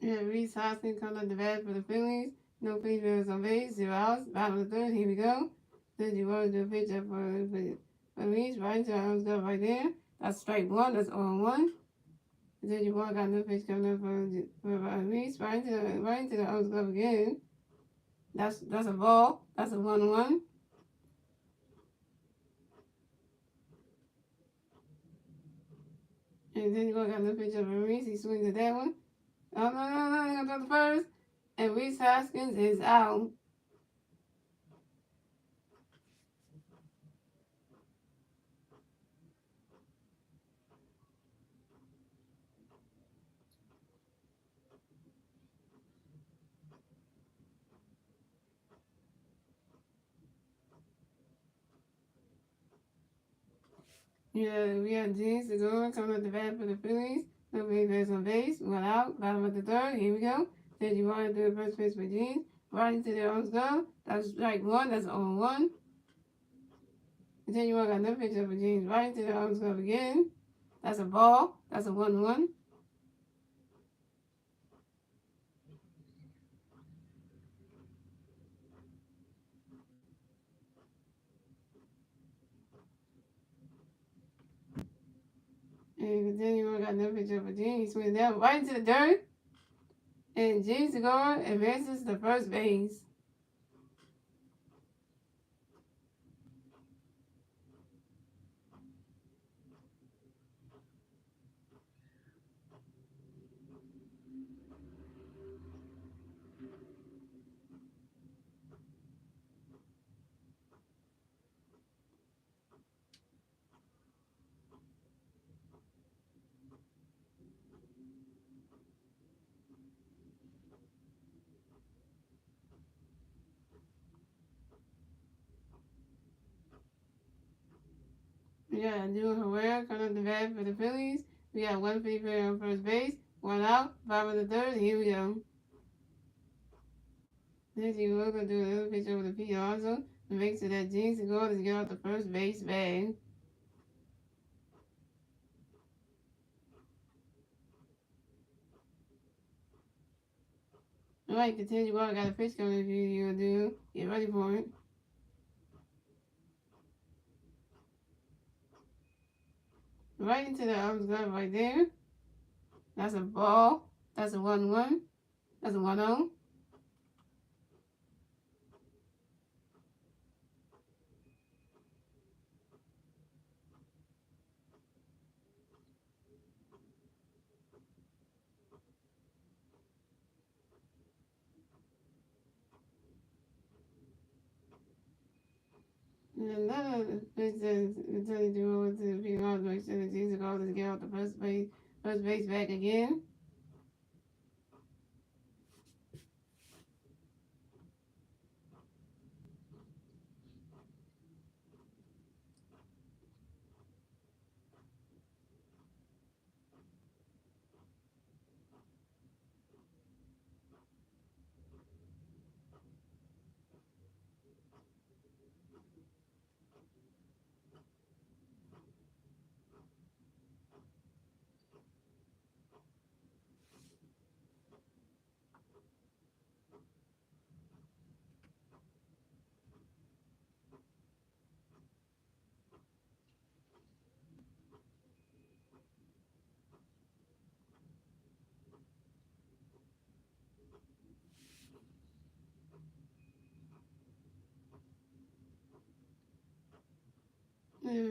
Yeah, Reese Hoskins comes up the bat for the Phillies. No Phillies on base, 0 outs. Bottom of the third, here we go. Then you want to do a pitch up for Reese, right? So I was go right there. That's strike one, that's 0-1. Then you walk out, no pitch coming up for Reese, right into the O's glove again. That's a ball. That's a 1-1. And then you walk out, no pitch up for Reese. He swings at that one. Oh, no, he goes on the first. And Reese Hoskins is out. Yeah, we had James Segura coming up the bat for the Phillies. Nobody base on base. One out. Bottom of the third. Here we go. Then you want to do the first pitch for James. Right into the arms go. That's strike one. That's 0-1. And then you want to got another pitch up for James. Right into the arms go again. That's a ball. That's a 1-1. And then you want to got another pitch up for James. He swings down right into the dirt. And James Segura advances to first base. We got June Herrera coming up the bat for the Phillies. We got one free player on first base. One out. Bottom of the third. Here we go. Then you will go do a little pitch over the P also to make sure that James Segura to get off the first base bag. Alright, continue on. Got a pitch coming if you're gonna do. Get ready for it. Right into the arms glove right there. That's a ball. That's a 1-1. That's a 1-0. And another pitch that continue to go to the P to make sure that James Segura to get off the first base back again.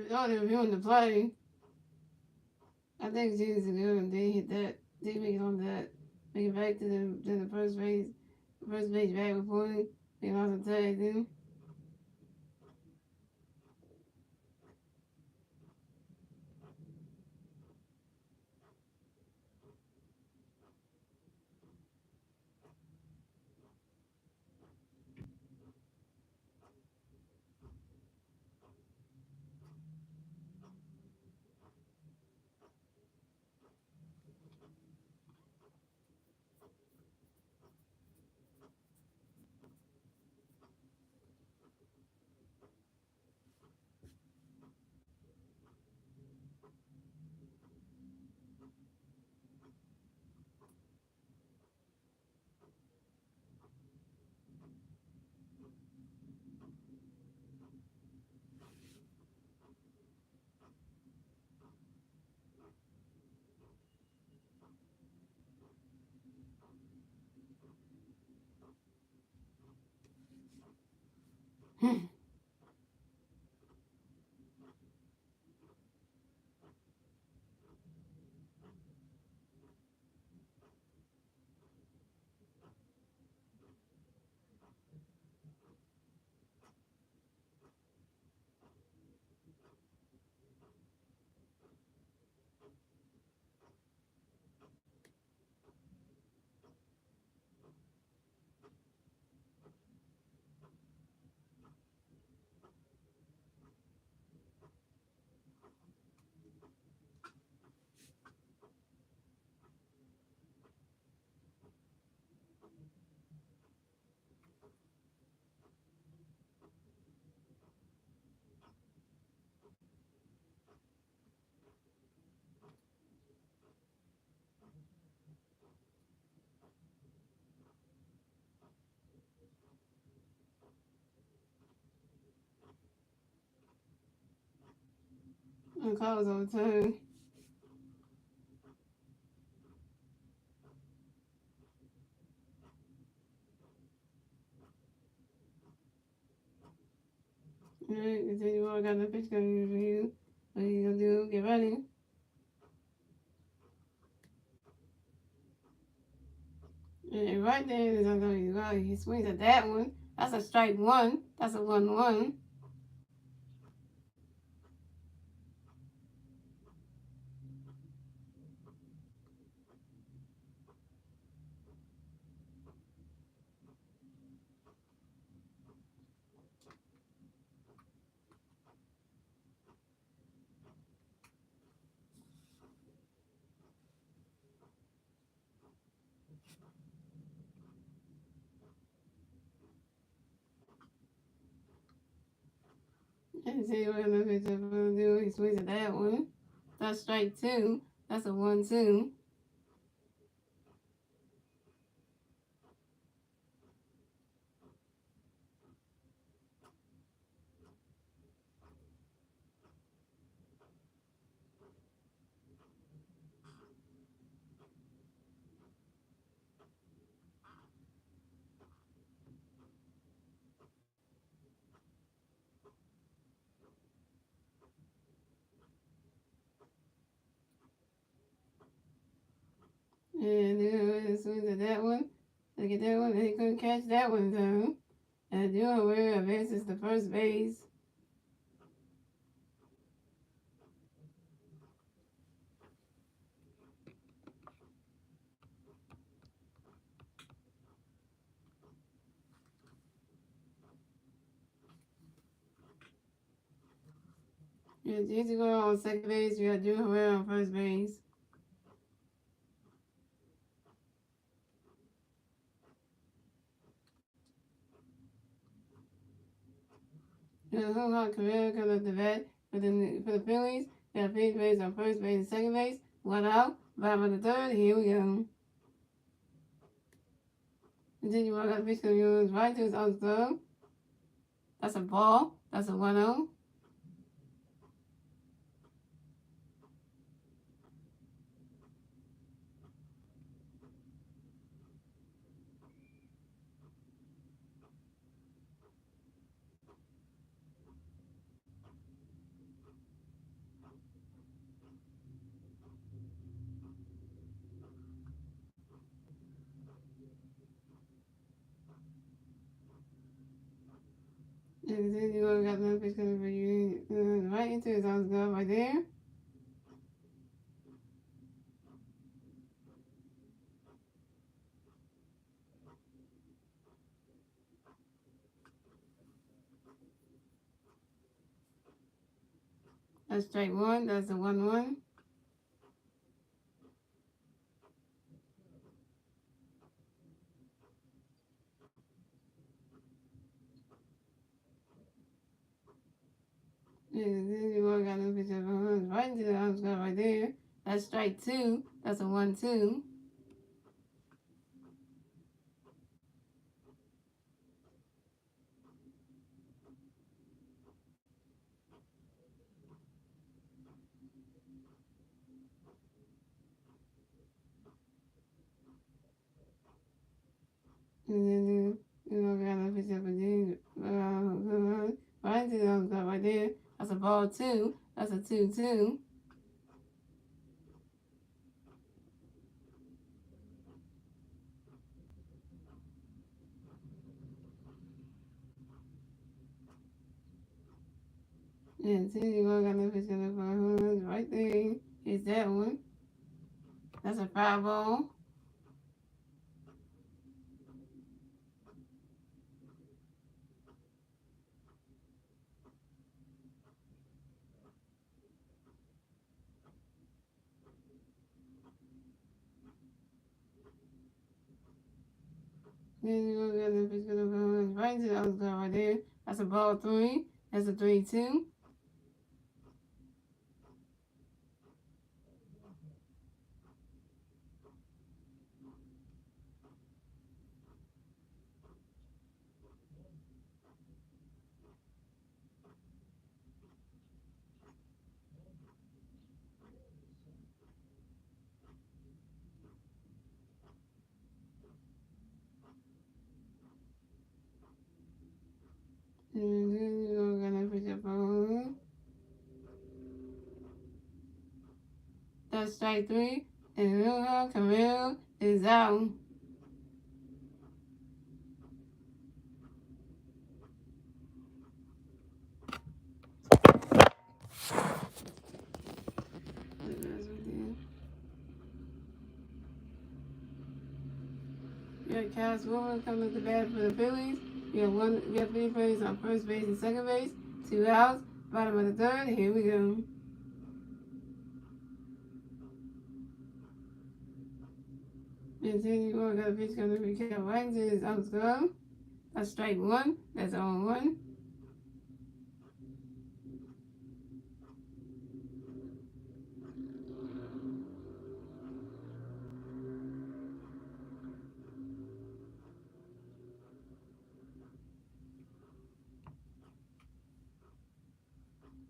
Oh, they're reviewing the play. I think James Segura did hit that. Did make it on that. Make it back to the first base. First base back before they lost the tag then. And calls over time. Alright, continue on. Got the pitch coming for you. What are you gonna do? Get ready. And right there is gonna go. He swings at that one. That's a strike one. That's a 1-1. And see what the pitch is gonna do. He swings at that one. That's strike two. That's a 1-2. And then swings at that one. Look at that one. And he couldn't catch that one though. And doing where advances to first base. Yeah, Jason going on second base. You got Junior Herrera on first base. You got Hung Career coming up the bat for the Phillies. You got Pete Base on first base and second base. One out. Bottom of the third. Here we go. Continue on. Got pitch coming right to his own glove. That's a ball. That's a 1-0. And continue on. Got another pitch coming for you. Right into his own glove right there. That's strike one. That's a 1-1. And then you all got a picture of him right into the arms glove right there. That's strike two. That's a 1-2. And then You know, got a picture of a dude. Right there, right there. That's a ball 2. That's a 2-2. And 2, you know, got a picture of a right there. Here's that one. That's a 5 ball. Then you go get the picture of a right to the other guy right there. That's a ball 3. That's a 3-2. And then you go get the picture of a that's strike 3. And Luna Camille is out. You got Cass Woman coming to bat for the Phillies. We have 3 players on first base and second base. 2 outs. Bottom of the third. Here we go. And then you go got a pitch coming to Cal right into his ump's glove. That's strike 1. That's on 1.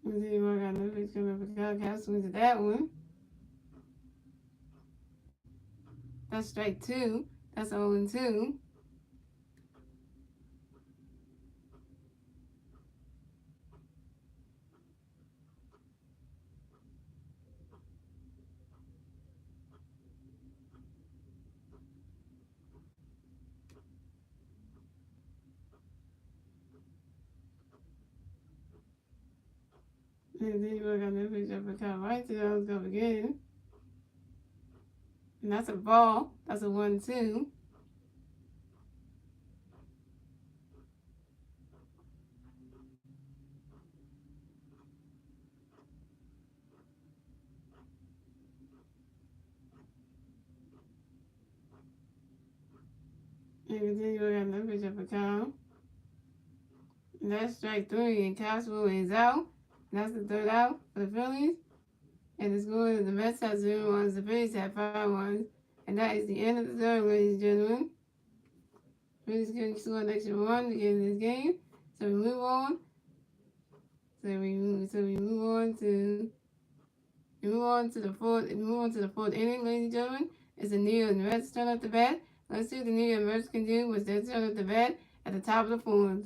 And then you got a pitch coming for Cal. Cal swings at that one. That's strike 2. That's 0-2. And then you got a pitch up for Cal right to the ump's glove again. And that's a ball. That's a 1-2. And continue got another pitch up for Cal. And that's strike 3. And Cashville is out. And that's the third out for the Phillies. And the score is the Mets have 0 runs, the Phillies have 5 runs. And that is the end of the third, ladies and gentlemen. Phillies can score an extra 1 to get in this game. So we move on. So we move on to the fourth inning, ladies and gentlemen. It's the New York Mets turn up the bat. Let's see what the New York Mets can do with their turn up the bat at the top of the fourth.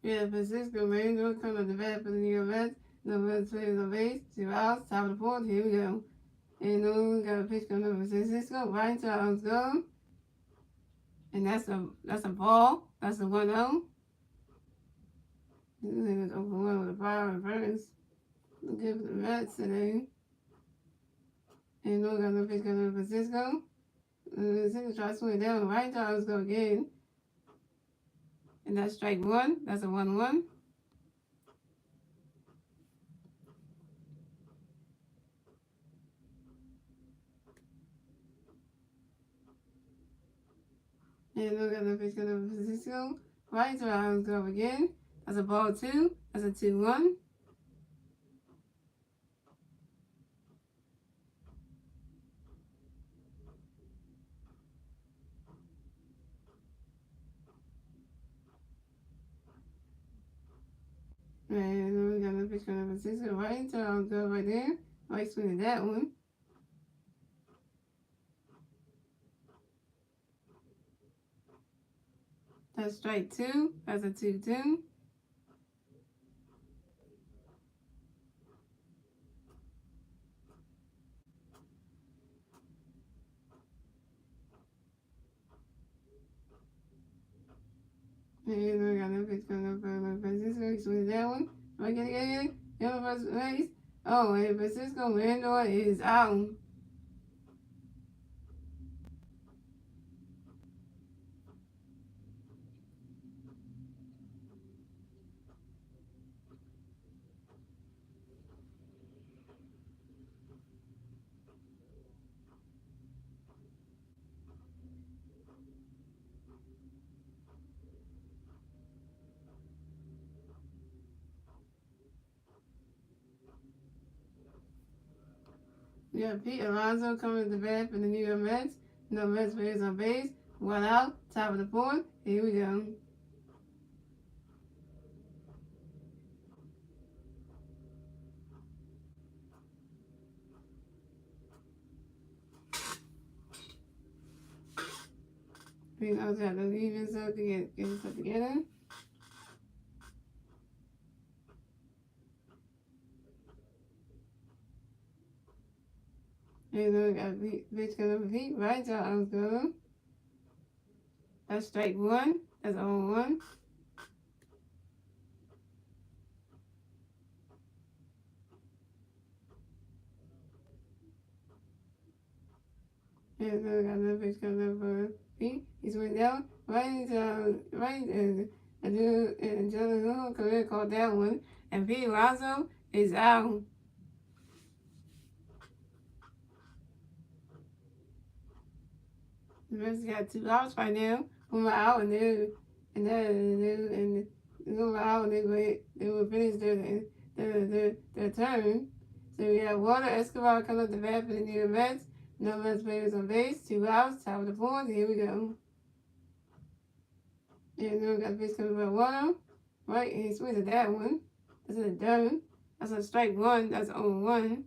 Yeah, Francisco Rangel coming up the bat for the New York Mets. No Mets players on base. 2 outs. Top of the fourth. Here we go. And we got a pitch coming up from Francisco. Right to our go. And that's a ball. That's a 1-0. This is over one with a fire and first. Good for the Mets today. And we got no pitch coming up from Francisco. Francisco tries to swing it down. Right to our go again. And that's strike one. That's a 1-1. And look at the pitch coming up from Francisco. Right to our go again. That's a ball 2. That's a 2-1. And we got another pitch coming up from Francisco. Right to our go right there. Right swing at that one. That's strike 2. That's a 2-2. And we got another pitch coming up from Francisco. He swings that one. Right, get it. Yellow first base. Oh, and Francisco Lindor is out. Yeah, Pete Alonso coming to the bat for the New York Mets. No Mets players on base. 1 out. Top of the fourth. Here we go. Pete also had to leave himself to get himself together. And then we got a pitch coming up from Pete. Right to Alonso. That's strike 1. That's 0-1. And then we got another pitch coming up for Pete. He's went down. Right and Angelico career called that one. And Pete Alonso is out. The Mets got 2 outs right now. 1 out and they will finish their turn. So we have Walter Escobar coming up the bat for the New York Mets. No Mets players on base. 2 outs. Top of the fourth. Here we go. And then we got a pitch coming by Walter. Right, and he swings at that one. That's a dirt. That's a strike 1. That's 0-1.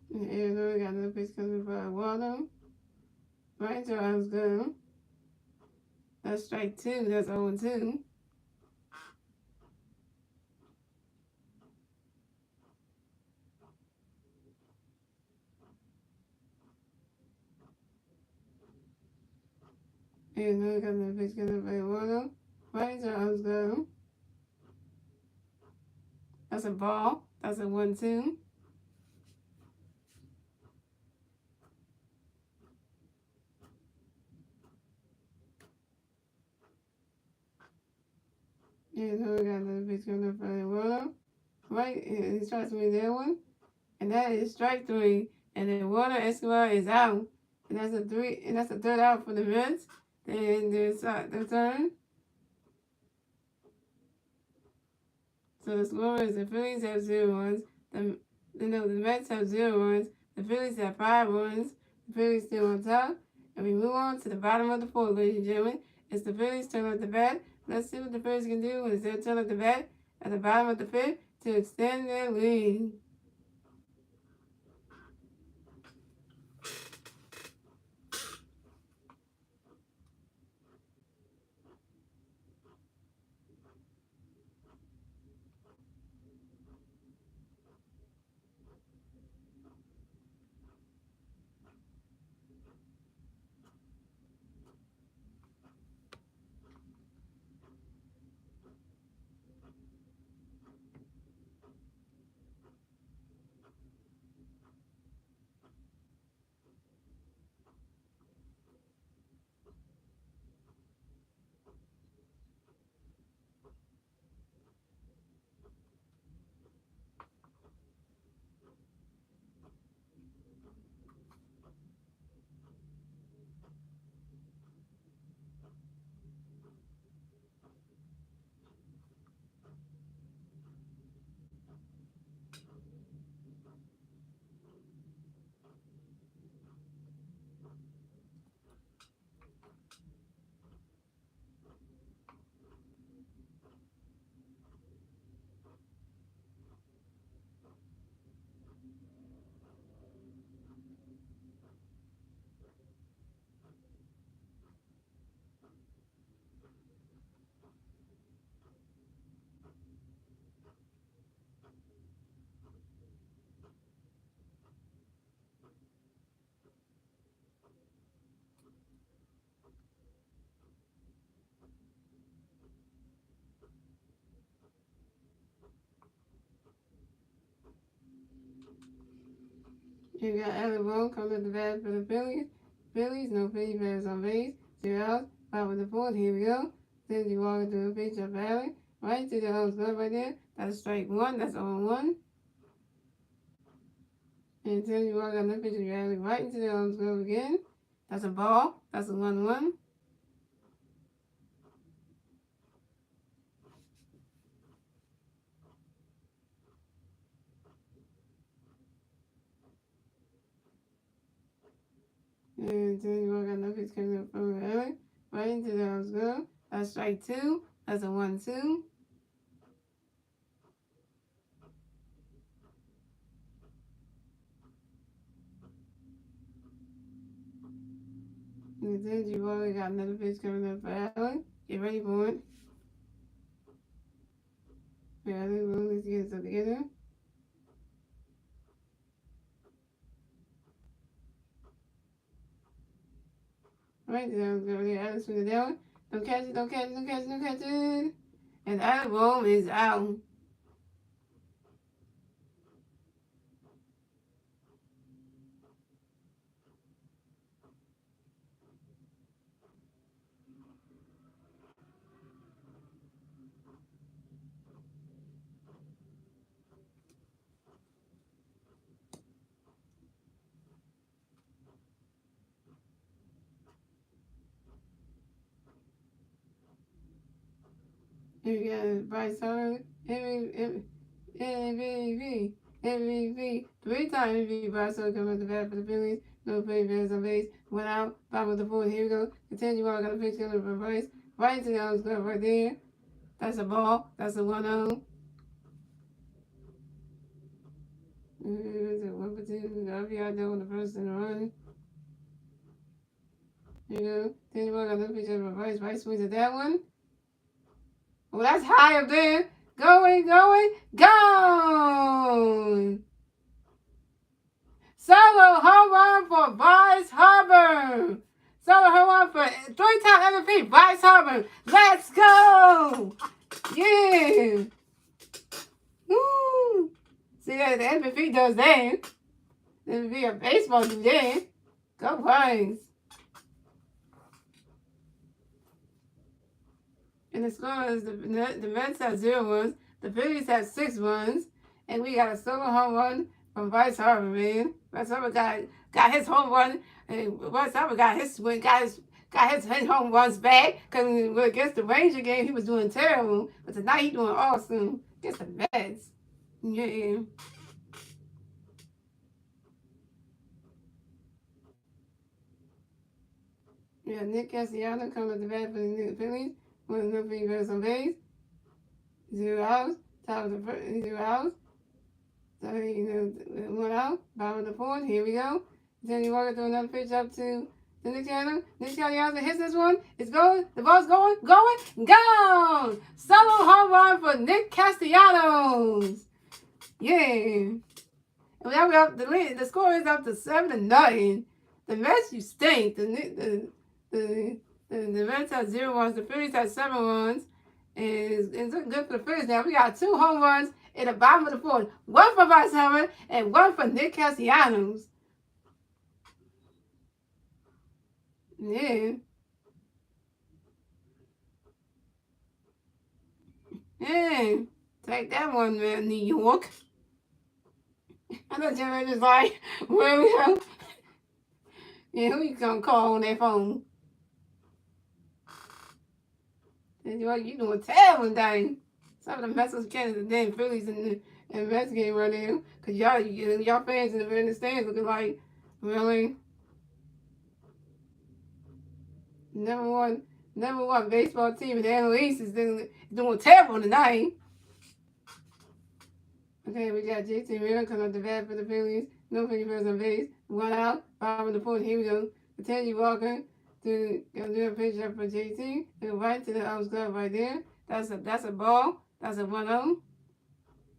And then we got another pitch coming by Walter. Right to I was good. That's strike 2. That's 0-2. And then we got another pitch coming by Walter. Right to I was good. That's a ball. That's a 1-2. And then we got another pitch coming up by Walter. Right, and he tries to win that one. And that is strike 3. And then Walter Escobar is out. And that's a 3. And that's the third out for the Mets. Then there's their turn. So the score is the Phillies have 0 runs. The Mets have 0 runs. The Phillies have 5 runs. The Phillies still on top. And we move on to the bottom of the fourth, ladies and gentlemen. It's the Phillies turn at the bat. Let's see what the Phillies can do when it's their turn at the bat at the bottom of the fifth to extend their lead. You got Alec Bohm coming at the bat for the Phillies. Phillies, no Philly players on base. 0 outs. 5 with the fourth. Here we go. Then you walk into the pitch of Alec. Right to the home glove right there. That's strike one. That's on 1. And then you walk on the pitch of Alec right into the home glove again. That's a ball. That's a 1-1. And then you walk on the pitch coming up from Alec. Right into the home glove. That's strike 2. That's a 1-2. And then you already got another pitch coming up for Allen. Get ready for it. Yeah, I think we'll need to get it together. Right there, go Alex from the down. Don't catch it, don't catch it, don't catch it, don't catch it. And Alec Bohm is out. You got Bryce Harper, MVP. 3-time MVP. Bryce Harper coming up the bat for the Phillies. No play, bears on base. Went out. 5 with the fourth. Here we go. Continue walk on the pitch coming from Bryce. Right into the house glove right there. That's a ball. That's a 1-0. 1 for 2. RBI double the first and the run. Here you go. Then you walk on the pitch of Bryce. Bryce swings at that one. Oh, that's high up there. Going, gone! Solo home run for Bryce Harper. Solo home run for 3-time MVP, Bryce Harper. Let's go! Yeah! Woo! See, the MVP does that. The MVP of baseball do that. Go Bryce. And the score is the Mets have 0 runs, the Phillies have 6 runs, and we got a solo home run from Bryce Harper, man. Bryce Harper got his home run, and Bryce Harper got his swing, got his home runs back, because against the Ranger game, he was doing terrible, but tonight he's doing awesome against the Mets. Yeah. Yeah, Nick Castellanos coming at the bat for the Phillies. 1 0 for on base. 0 outs. top of the first, 2 outs. So, one out, bottom of the fourth. Here we go. Then you walk through another pitch up to the next channel. Next channel hits this one. It's going. The ball's going, gone. Solo home run for Nick Castellanos. Yeah. And now we're up. The score is up to 7-0. The Mets, you stink. The Mets have 0 runs. The Phillies have 7 runs. And it's looking good for the Phillies now. We got 2 home runs in the bottom of the fourth. 1 for Bryce Harper and 1 for Nick Castellanos. Yeah. Yeah. Take that one, man, New York. I thought you were just like, where we go? Yeah, who you gonna call on that phone? And you doing terrible thing. Some of the Mets catching the damn Phillies and the Mets game right now. Cause y'all fans in the stands looking like, really? Number one baseball team in the NL East is doing terrible tonight. Okay, we got JT Miller coming up the bat for the Phillies. No Phillies on base. 1 out. Bottom of the fourth. Here we go. Continue walking to go do a pitch up for JT. Go right to the house glove right there. That's a ball. That's a 1-0.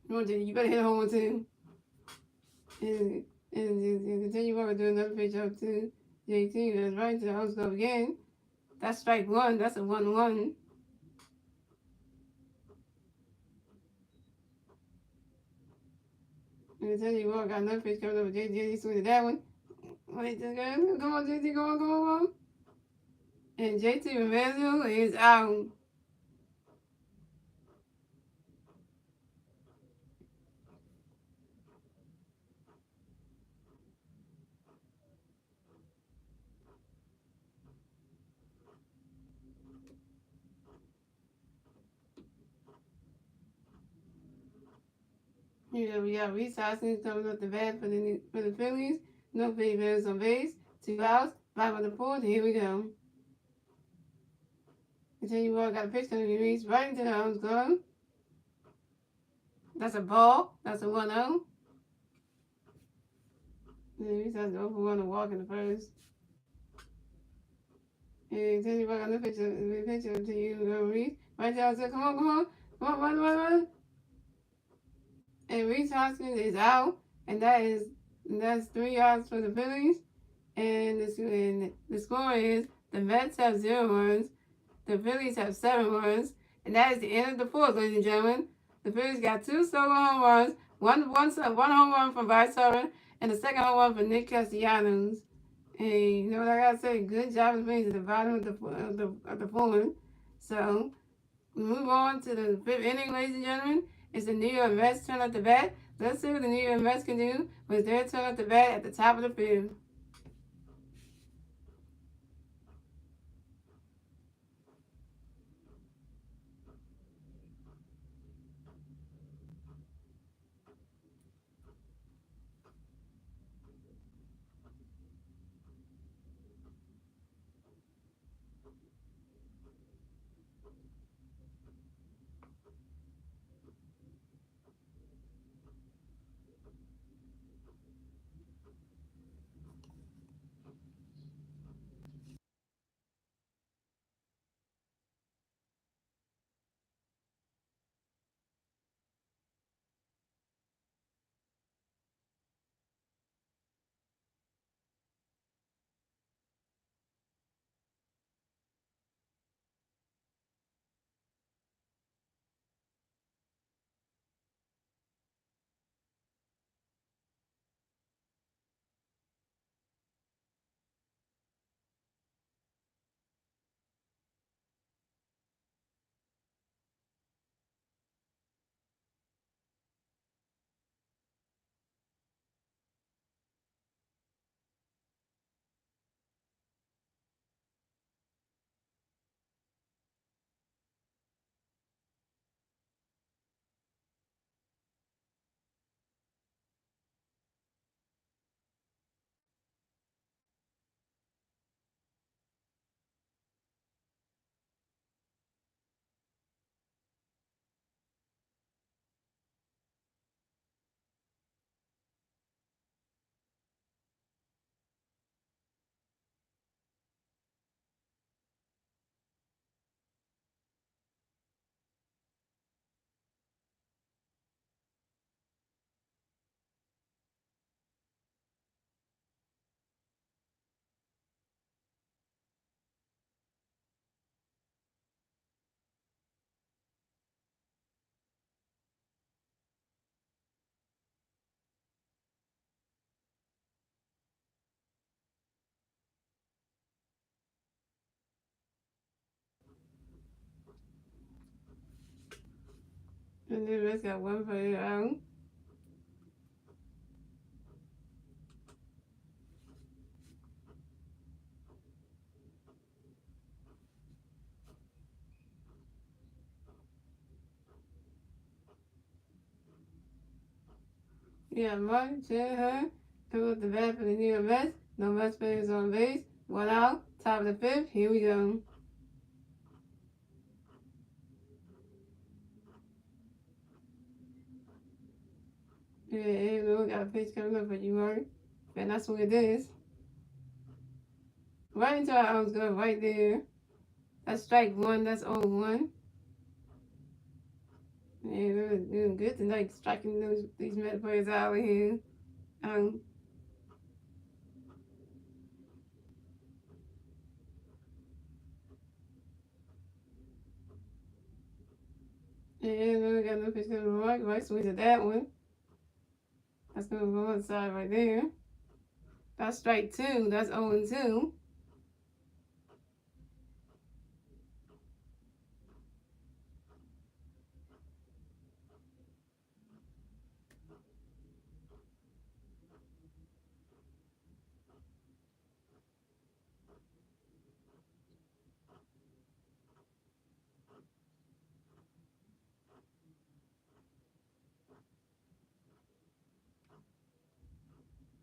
You better hit a home run too. And continue walking do another pitch up to JT. That's right to the house glove again. That's strike 1. That's a 1-1. And continue walking. Got another pitch coming up with JT. Swing to that one. Wait, come on, JT, go on. And JT Ramirez is out. We got Reese Hoskins coming up the bat for the Phillies. No Phillies on base. 2 outs. 5 on the fourth. Here we go. Continue ball. Got a pitch coming to Reese right into the house glove. That's a ball. That's a 1-0. And Reese has to over 1 to walk in the first. And continue ball. Got no pitch to you, Reese. Right there. Come on. Run. And Reese Hoskins is out. And that's 3 yards for the Phillies. And the score is the Mets have 0 runs, the Phillies have 7 runs, and that is the end of the fourth, ladies and gentlemen. The Phillies got 2 solo home runs, one home run from Bryce Harper, and the second home run from Nick Castellanos. And you know what I gotta say? Good job of the Phillies at the bottom of the fourth. So we move on to the 5th inning, ladies and gentlemen. It's the New York Mets turn up the bat. Let's see what the New York Mets can do with their turn up the bat at the top of the 5th. And then let's got one for your own. Yeah, Mark, Shanahan, come up the bat for the New York Mets. No Mets players on base. One out. Top of the fifth. Here we go. Yeah, we got a pitch coming up for you, Mark. And that's what it is. Right into our arms go right there. That's strike one. That's 0-1. Yeah, we're doing good tonight, striking these Met players out of here. Um, and we got no pitch coming right. Right swing to that one. That's going to go on the side right there. That's strike two. That's 0-2.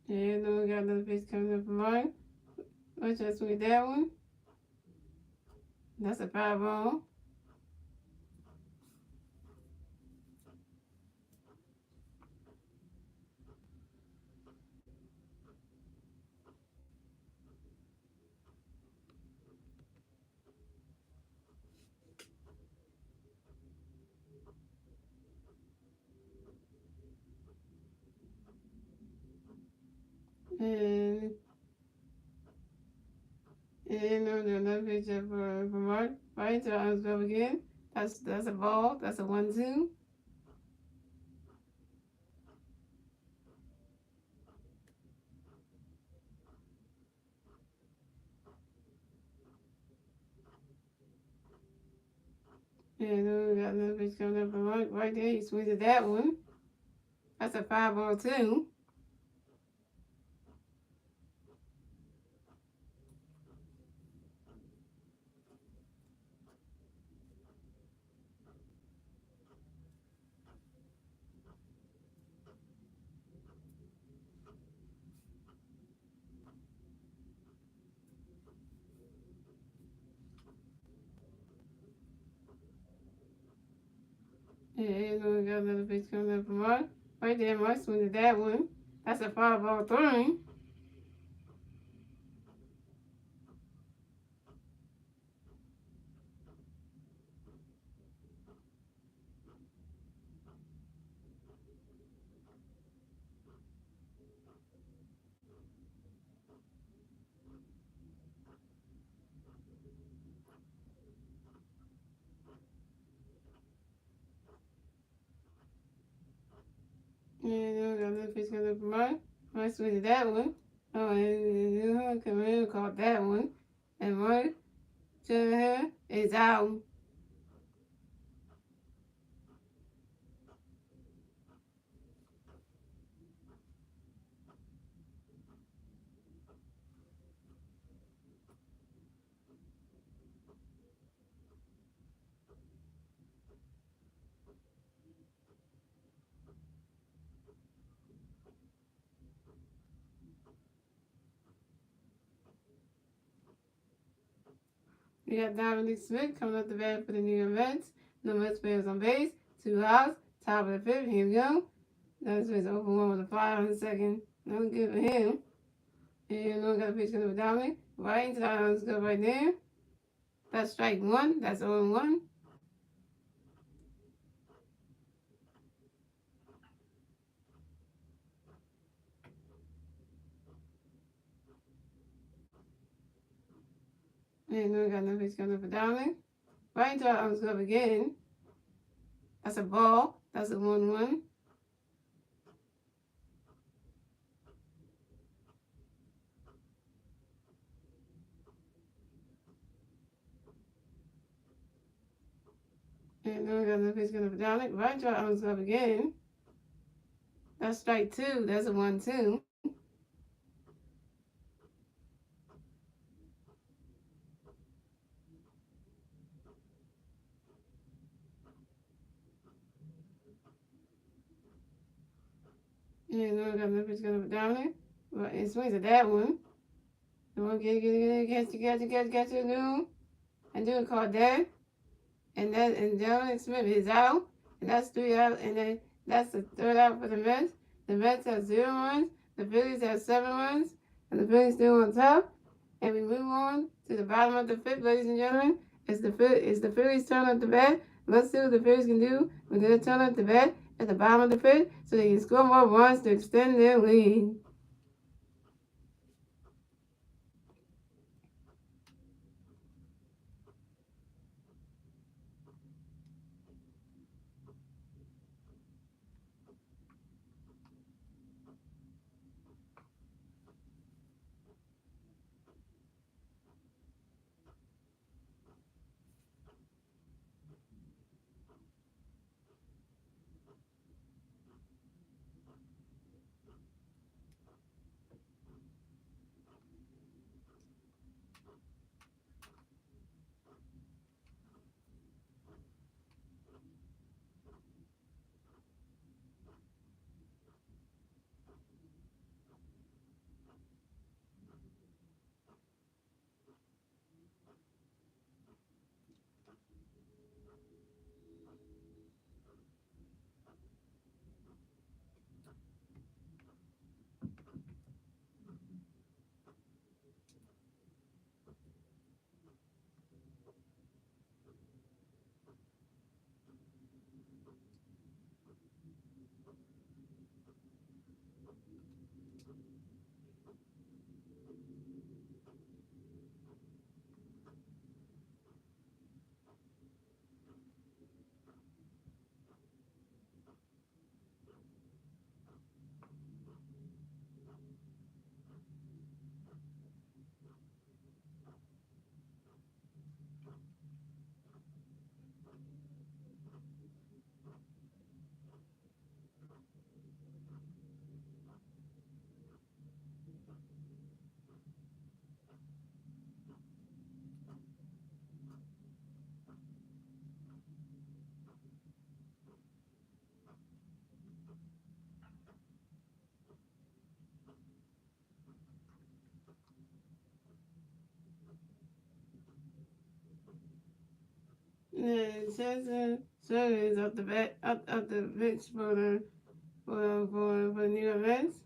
And then we got another pitch coming up from mine. Let's just swing that one. That's a foul ball. And another pitch up for Mark. Right to arms go again. That's a ball. That's a 1-2. And then we got another pitch coming up from Mark. Right there, he swings at that one. That's a 5-ball too. And then we got another pitch coming up from Mark. Right there, Mark swings at that one. That's a 5-ball throwing. And then we got another pitch coming up from Mark. Mark swings at that one. Oh, and come in caught that one. And Mark Shanahan is out. We got Dominic Smith coming up the bat for the New York Mets. No Mets players on base. 2 outs. Top of the fifth. Here we go. That was open one with a fly on the second. Nothing good for him. And we got a pitch coming up Dominic. Right into the arms go right there. That's strike one. That's 0-1. And we got another pitch coming up for Dominic. Right into our arms go again. That's a ball. That's a 1-1. And then we got another pitch coming up down it. Right into our own club again. That's strike two. That's a 1-2. And then we got another pitch coming up down it. But it swings at that one. The one get catch it, noon. And do it called dead. And John Smith is out. And that's 3 out. And then that's the third out for the Mets. The Mets have 0 runs. The Phillies have 7 runs. And the Phillies still on top. And we move on to the bottom of the fifth, ladies and gentlemen. It's the Phillies' turn at the bat. Let's see what the Phillies can do when they turn at the bat at the bottom of the fifth so they can score more runs to extend their lead. And Chester is up the back, up the bench for the New York Mets.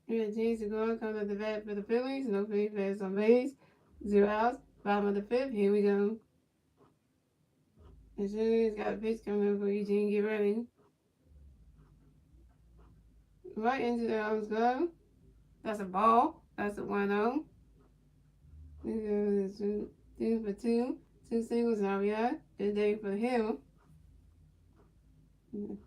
We got James Segura comes up the bat for the Phillies. No free pass on base. 0 outs. Bottom of the fifth. Here we go. And Phillies got a pitch coming up for Eugene. Get ready. Right into the arms glove. That's a ball. That's a 1-0. Two for two. 2 singles and RBI. Good day for him. And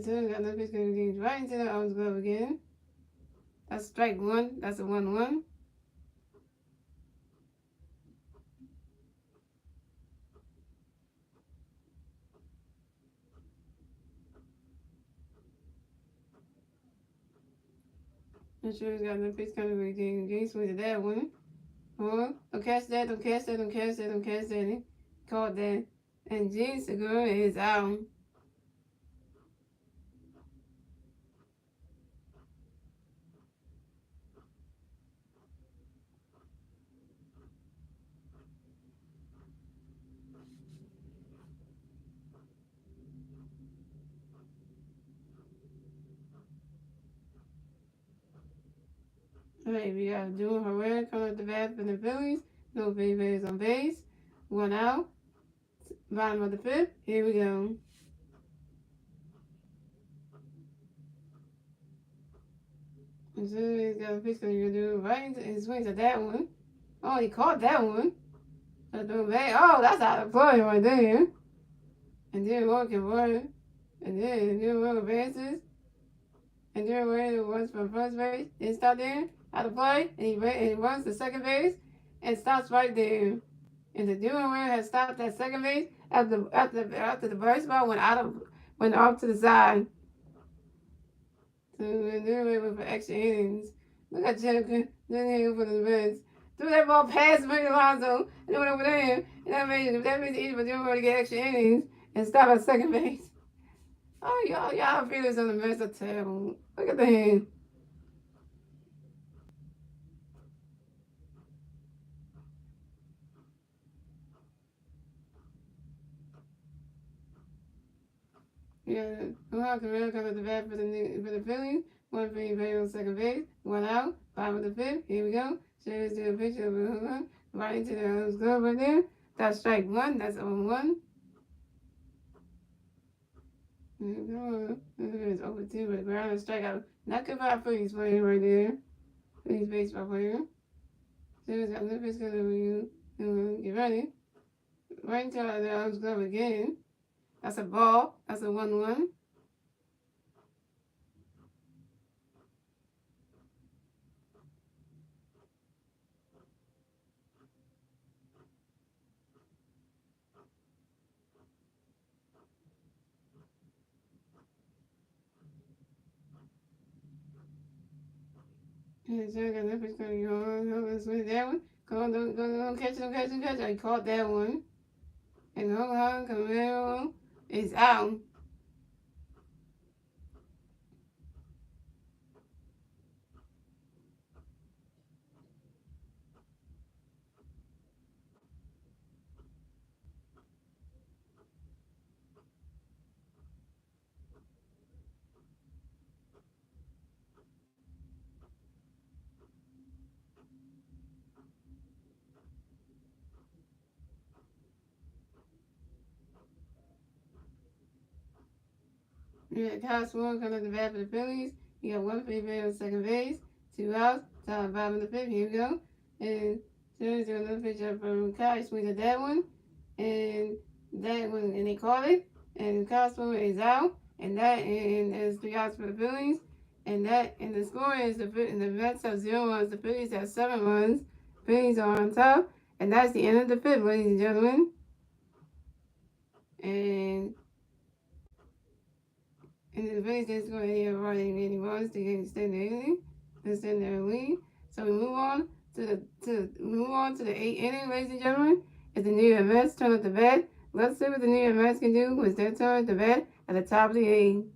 so got no pitch coming right into the arms glove again. That's strike one. That's a 1-1. And sure he's got no pitch coming again. Game swing to that one. Oh, don't catch that, don't catch that, don't catch that, don't catch that. He caught that. And Gene Segura is out. Alright, we got June Herrera coming up the bat for the Phillies. No base on base. 1 out. Bottom of the fifth. Here we go. And so he's got a pitch coming to do right into his swings at that one. Oh, he caught that one. Oh, that's out of play right there. And then one converted. And then one advances. And then when it runs from first base, then stop there, out of play, and he runs to second base and stops right there. And the doing runner has stopped at second base after the baseball went off to the side. So the doing went for extra innings. Look at Jennifer doing here for the Reds. Threw that ball past Manny Alonso and it went over there. And that means easy for doing to get extra innings and stop at second base. Oh, y'all feelings on the Mets are terrible. Look at the hand. Yeah, Juan Correa comes at the bat for the Phillies. One for play on second base. One out. Bottom of the fifth. Here we go. Shows to a picture of a home run. Right into the glove right there. That's strike one. That's 0-1. It's over two, but ground strikeout. Not good for our Phillies player right there. Phillies baseball player. So it's got Memphis going to get ready. Right into the glove again. That's a ball. That's a 1-1. Yeah, so I got Memphis going to go on. Swing that one. Don't catch it. I caught that one. And Juan Camaro is out. Yeah, Kyle Swan coming at the bat for the Phillies. You got one free base on second base, two outs, top and bottom of the fifth. Here we go. And there's another pitch up from Kyle. He swings at that one. And that one, and they call it. And Kyle Swan is out. And there's three outs for the Phillies. And the score is the Mets have 0 runs. The Phillies have 7 runs. Phillies are on top. And that's the end of the fifth, ladies and gentlemen. And the Phillies didn't score any runs to extend their lead. So we move on to the 8th inning, ladies and gentlemen. As the New York Mets turn up the bat, let's see what the New York Mets can do with their turn to bat at the top of the 8th.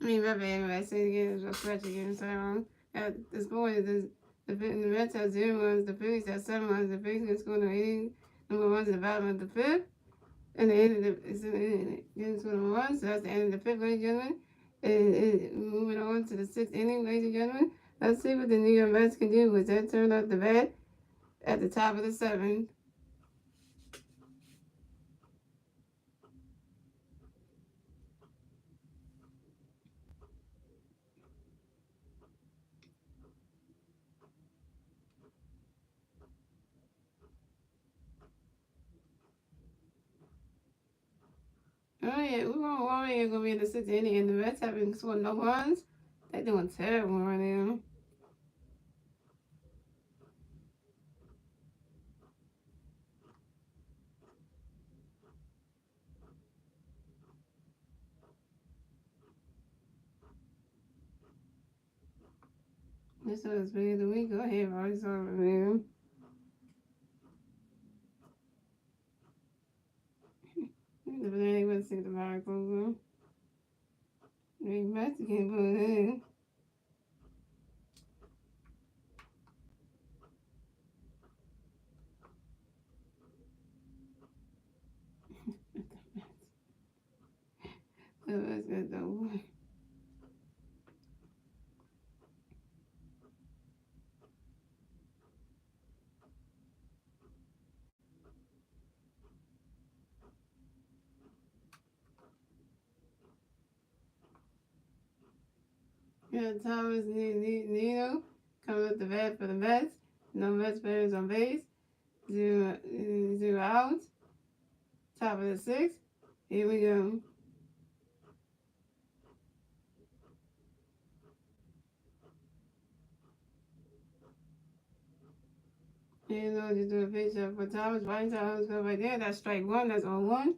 My bad, I say it again, it's a scratch again, so the score is the Mets have 0 runs, the Phillies have 7 runs, the Phillies can score no 8 number ones at the bottom of the fifth. And the end of it's going to run. So that's the end of the fifth, ladies and gentlemen. And moving on to the 6th inning, ladies and gentlemen. Let's see what the New York Mets can do with their turn up the bat at the top of the 7th. Oh yeah, Warrior gonna be in the 6th inning, and the Mets haven't scored no runs. They're doing terrible right now. This was video of the week. Go ahead, Roy. It's over, man. The banana went to see the bar closer. The Mexican put it in. Let's get the one. Yeah, Thomas Nino coming up the bat for the Mets. No Mets players on base. Zero outs. Top of the sixth. Here we go. You know, just do a pitch up for Thomas. Right Thomas go right there. That's strike one. That's on one.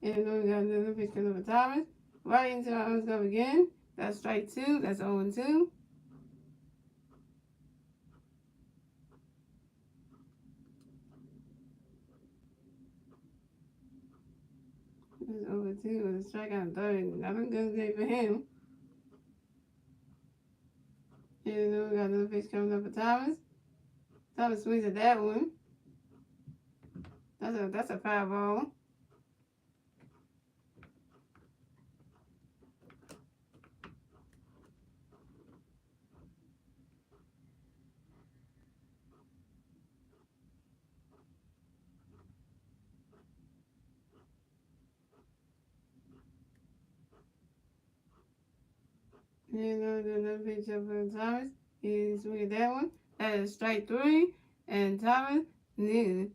And then we got another pitch coming for Thomas. Right into our arms go again. That's strike two. That's 0-2. It's over two with a strikeout third. Nothing good day for him. And then we got another pitch coming up for Thomas. Thomas swings at that one. That's a foul ball. You know, another pitch up for Thomas. He swings at that one. That is strike three. And Thomas Nino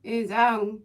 is out.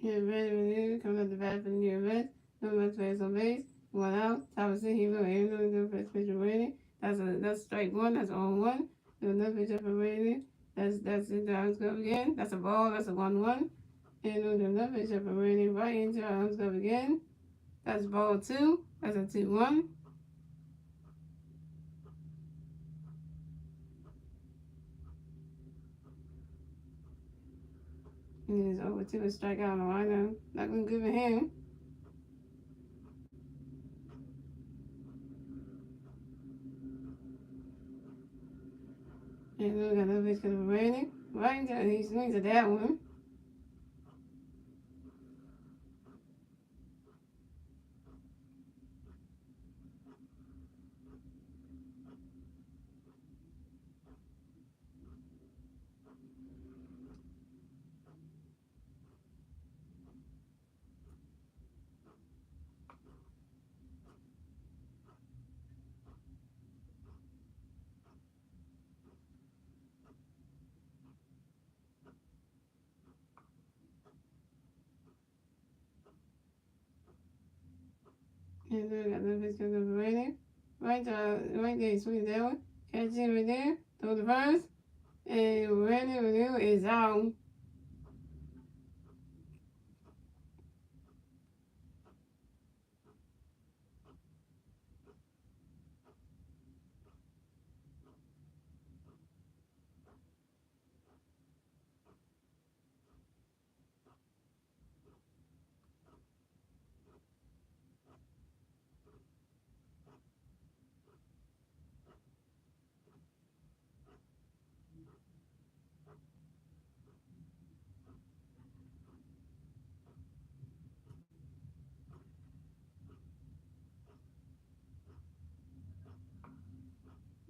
Yeah, Brandon comes up the bat for the New York Mets. No Mets players on base. One out. Thomas he will aim the first pitch for Brandon. That's strike one. That's on one. Another pitch up for Brandon. That's into arms go again. That's a ball. That's a 1-1. And another pitch up for Brandon right into arms go again. That's ball two. That's a 2-1. And it's over to a strikeout on the lineup. Not gonna give it him. And we got another pitch coming for Brandon. Right into he swings at that one. And then we got another pitch coming for Brandon. Right there, he swings that one. Catch him right there. Throw the first. And Brandon is out.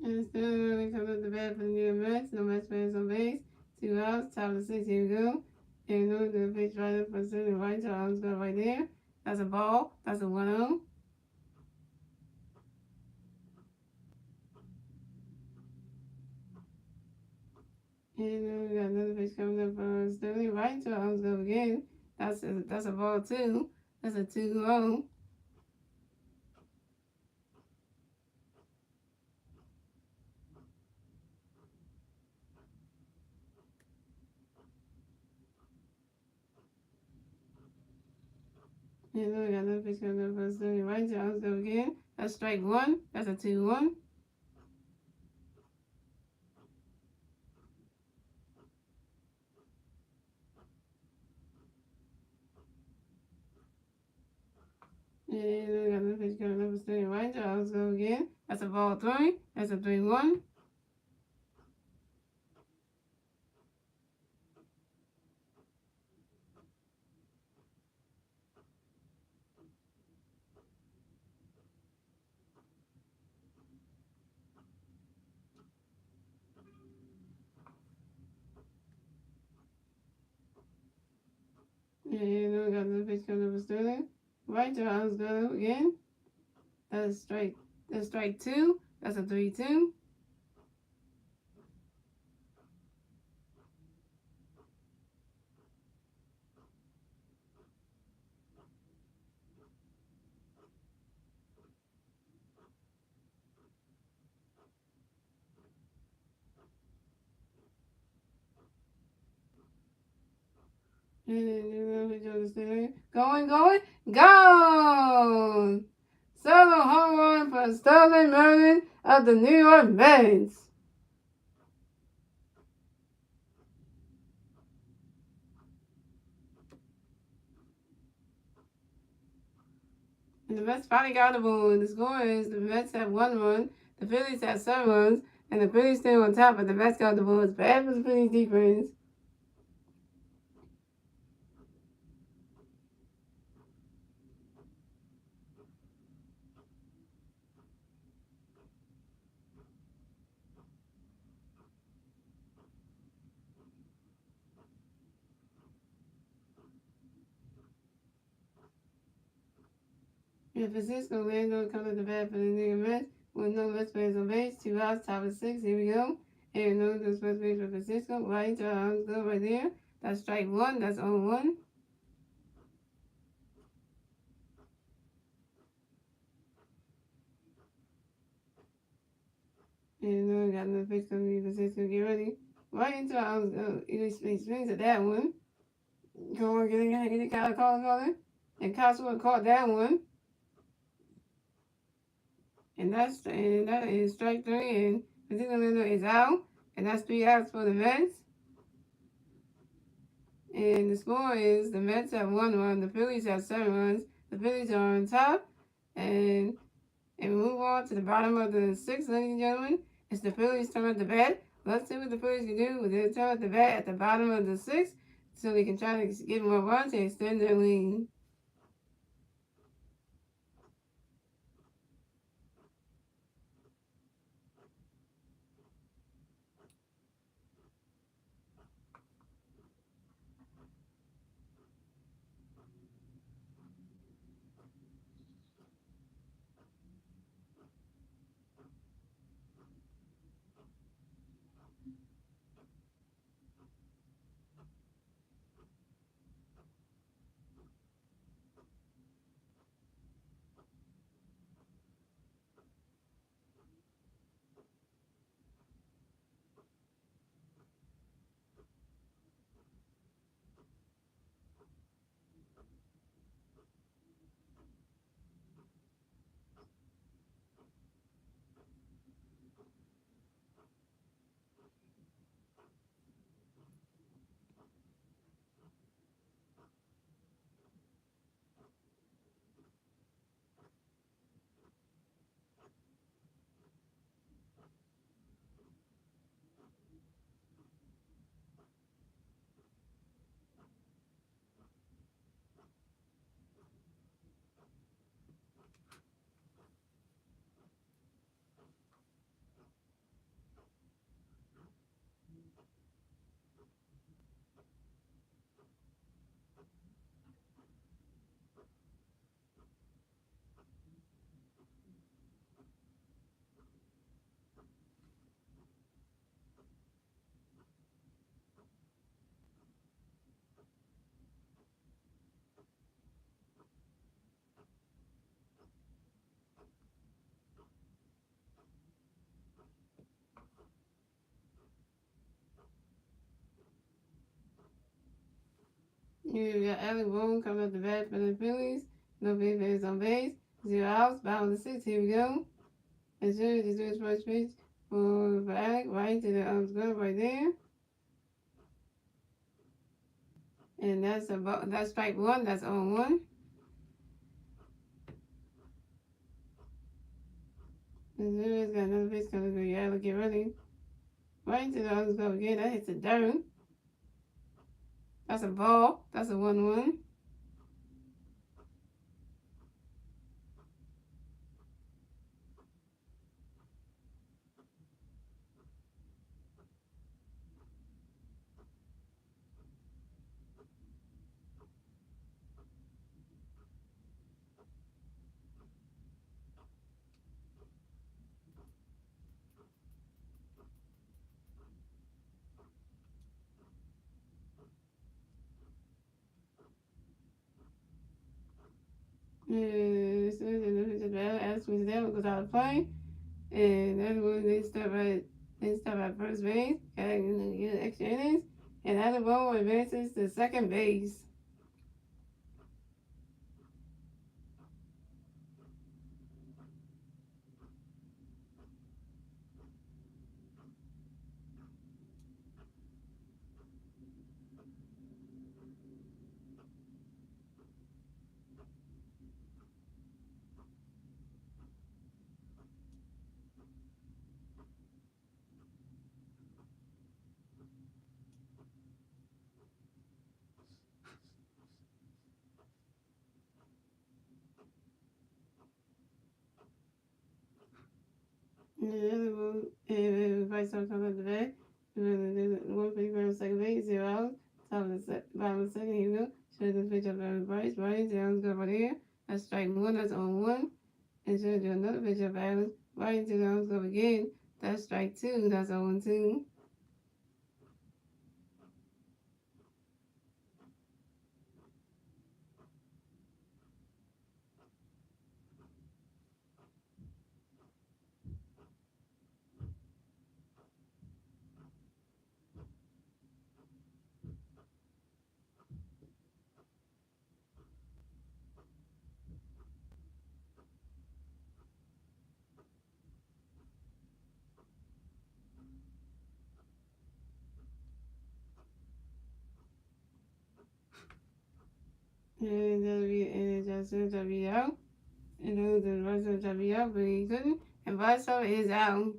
And still when it comes up the bat for the New York Mets, no Mets players on base. 2 outs, top of the sixth, here we go. And the pitch right up for center right, so arms go right there. That's a ball. That's a 1-0. And we got another pitch coming up for Sterling. Right into our arms go again. That's a ball 2. That's a 2-0. And then we got another pitch coming up for Sterling. Right into our arms go again. That's strike 1. That's a 2-1. And then we got another pitch coming up for Sterling. Right into our arms go again. That's a ball 3. That's a 3-1. And then we got another pitch coming up for Sterling. Right to our arms go again. That's strike 2. That's a 3-2. Going, gone! Solo home run for Sterling Merlin of the New York Mets. And the Mets finally got the ball. And the score is the Mets have 1 run, the Phillies have 7 runs, and the Phillies still on top, but the Mets got the ball. It's bad for the Phillies defense. And Francisco Lando comes to the bat for the New York Mets with no Mets players on base. 2 outs, top of 6. Here we go. And no first base for Francisco. Right to our arms go right there. That's strike 1. That's 0-1. And we got another pitch coming in. Francisco, get ready. Right into our arms go. He swings at that one. Come on, get it, call. And Cosmo caught that one. And that is strike 3. And Francisco Lando is out. And that's 3 outs for the Mets. And the score is the Mets have 1 run, the Phillies have 7 runs. The Phillies are on top. And we move on to the bottom of the 6th, ladies and gentlemen. It's the Phillies' turn at the bat. Let's see what the Phillies can do with their turn at the bat at the bottom of the 6th so they can try to get more runs and extend their lead. You got Alec Boone coming up the bat for the Phillies. No big base on base. 0 outs. Bottom of the 6. Here we go. And Jerry just doing his first pitch for Alec. Right to the glove right there. And that's strike 1. That's on 1. And Jerry's got another pitch coming through. Yeah, look, get ready. Right to the glove again. That hits the dirt. That's a ball. That's a 1-1. And Alex was there goes out of play. And then when they stop at first base, and get extra innings. And Alec Boone advances to second base. And Vice comes up the back. One big round second base, 0 out. Top of the bottom of the second, here we go. Should the pitch up to Bryce. Bryce down, go right here. That's strike 1. That's on 1. And should do another pitch up Alex. Right to the go again. That's strike 2. That's 0-2. And that'll be out. And the rest of the be out, but he couldn't. And Vice is out.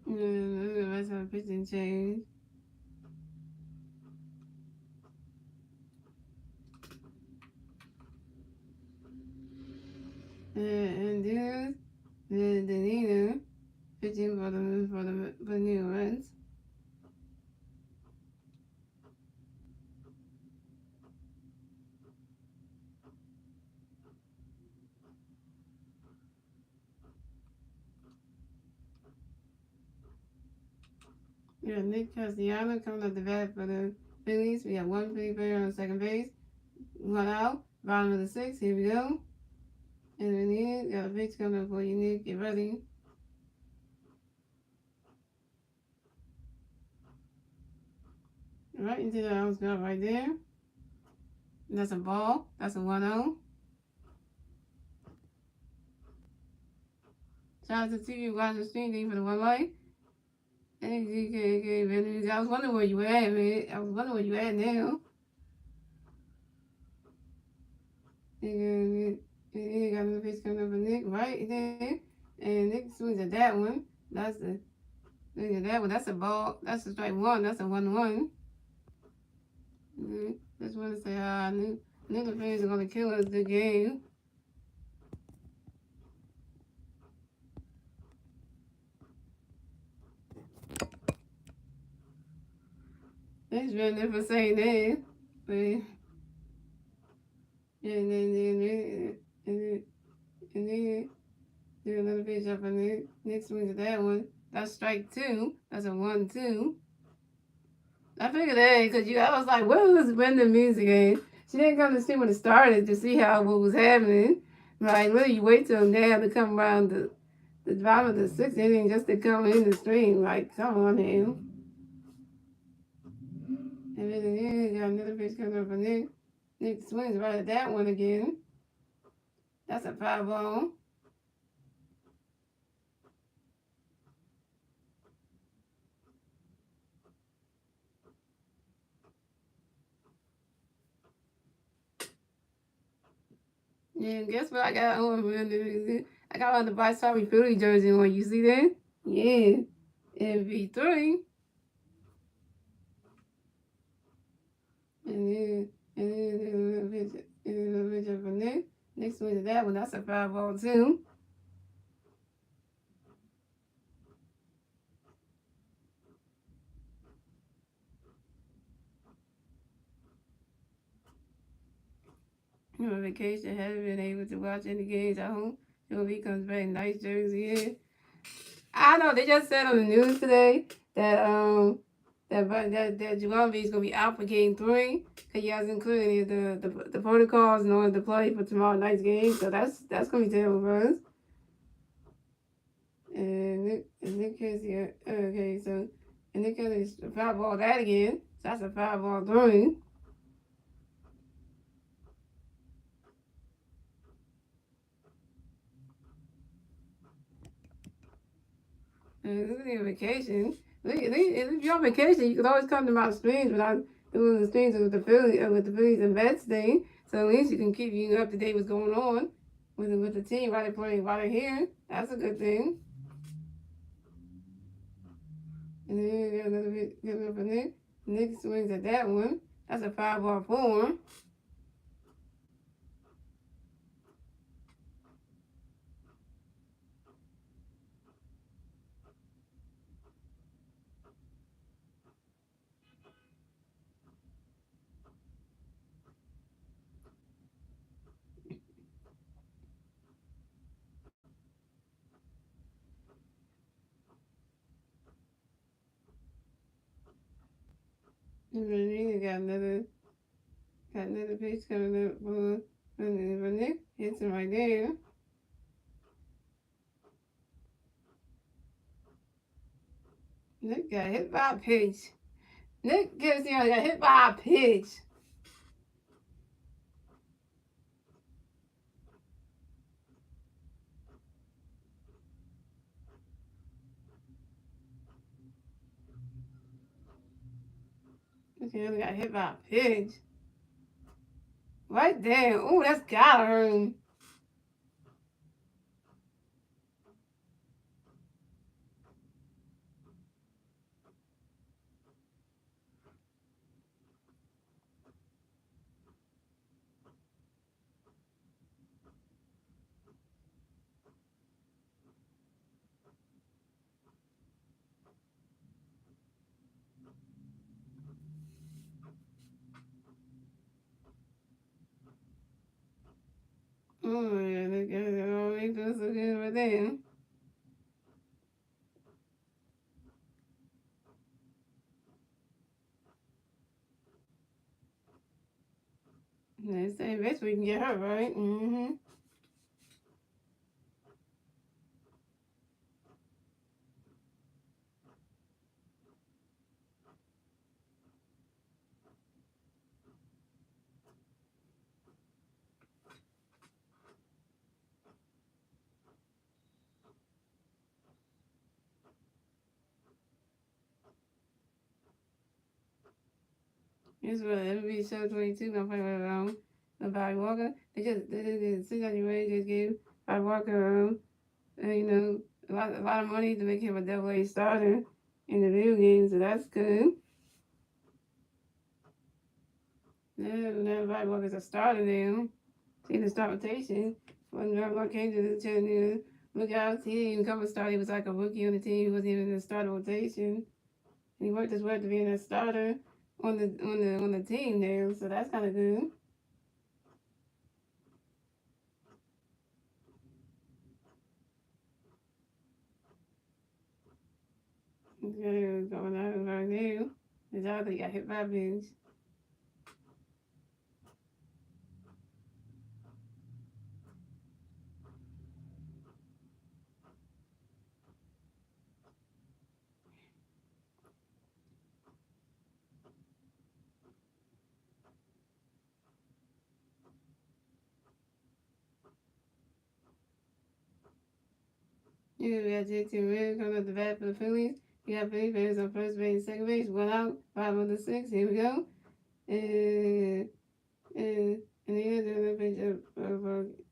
The rest of the picture change. And then the Nina pitching for the new ones. Yeah, Nick Castellanos coming up the bat for the Phillies. We got one Philly player on second base. One out. Bottom of the sixth. Here we go. And then Nick got a pitch coming up for you, Nick. Get ready. Right into the arms glove right there. And that's a ball. That's a 1-0. Shout out to TV watching the stream for the one light. Hey, I was wondering where you at, man. I was wondering where you at now. And he got another pitch coming up for Nick right there. And Nick swings at that one. That's the look at that one. That's a ball. That's a strike one. That's a 1-1. Just want to say Nick fans are gonna kill us the game. Thanks Brandon for saying that. But and then do another pitch up on Nick. Nick swings at that one. That's strike two. That's a 1-2. I figured that because I was like, what was Brenda music? And she didn't come to see when it started to see what was happening. Like, literally, you wait till now to come around the bottom of the sixth inning just to come in the stream. Like, come on, man. And then got another pitch coming up for Nick. Nick swings right at that one again. That's a foul ball. Yeah, guess what I got on? I got on the Masteryhi Philly jersey on. You see that? Yeah. MV3. And then a picture for Nick. Next one to that one. That's a foul ball too. You're on vacation, haven't been able to watch any games at home. Till he comes back, nice jersey in. I know they just said on the news today that that Giovanni is gonna be out for Game 3 because he hasn't included any of the protocols in order to play for tomorrow night's game. So that's gonna be terrible for us. And Nick Casey, okay, so and Nick Casey foul ball that again. So that's a foul ball 3. This is your vacation. If you're on vacation, you can always come to my streams without doing the streams with the Phillies and Mets thing. So at least you can keep you up to date what's going on with the team while they're playing, while they're here. That's a good thing. And then you got another bit coming up for Nick. Nick swings at that one. That's a foul ball 4. And then you got another pitch coming up for Nick. Hits him right there. Nick got hit by a pitch. Nick gives got hit by a pitch. Okay, I got hit by a pitch. Right there. Ooh, that's gotta hurt. Oh, yeah, they got it all right. That's so good right there. They say best we can get her, right? Mm-hmm. This was MLB Show 22. Gonna play with Bobby Walker. They see that you ready just gave Bobby Walker a lot of money to make him a double A starter in the video game, so that's good. Now Bobby Walker's a starter now. See the start rotation. When Bobby Walker came to the team, look out, he didn't even come a start. He was like a rookie on the team. He wasn't even in the starter rotation. He worked his way up to being a starter on the team now, so that's kind of good. Okay, going on right now. His other got hit by a bench. You got JT Red coming up the bat for the Phillies. You got Phillies fans on first base, second base, one out, 5 under 6. Here we go. And the other pitch of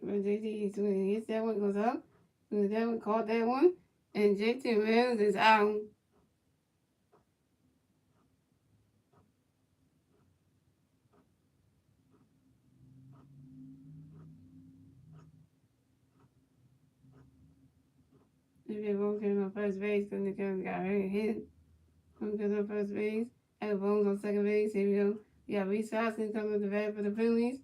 JT. So when he hits that one, goes up. So that one caught that one. And JT Red is out. If you both came on first base, then the guy got hit. One goes on first base. Evan Bones on second base. Here we go. You got Reese Hoskins coming up the bat for the Phillies.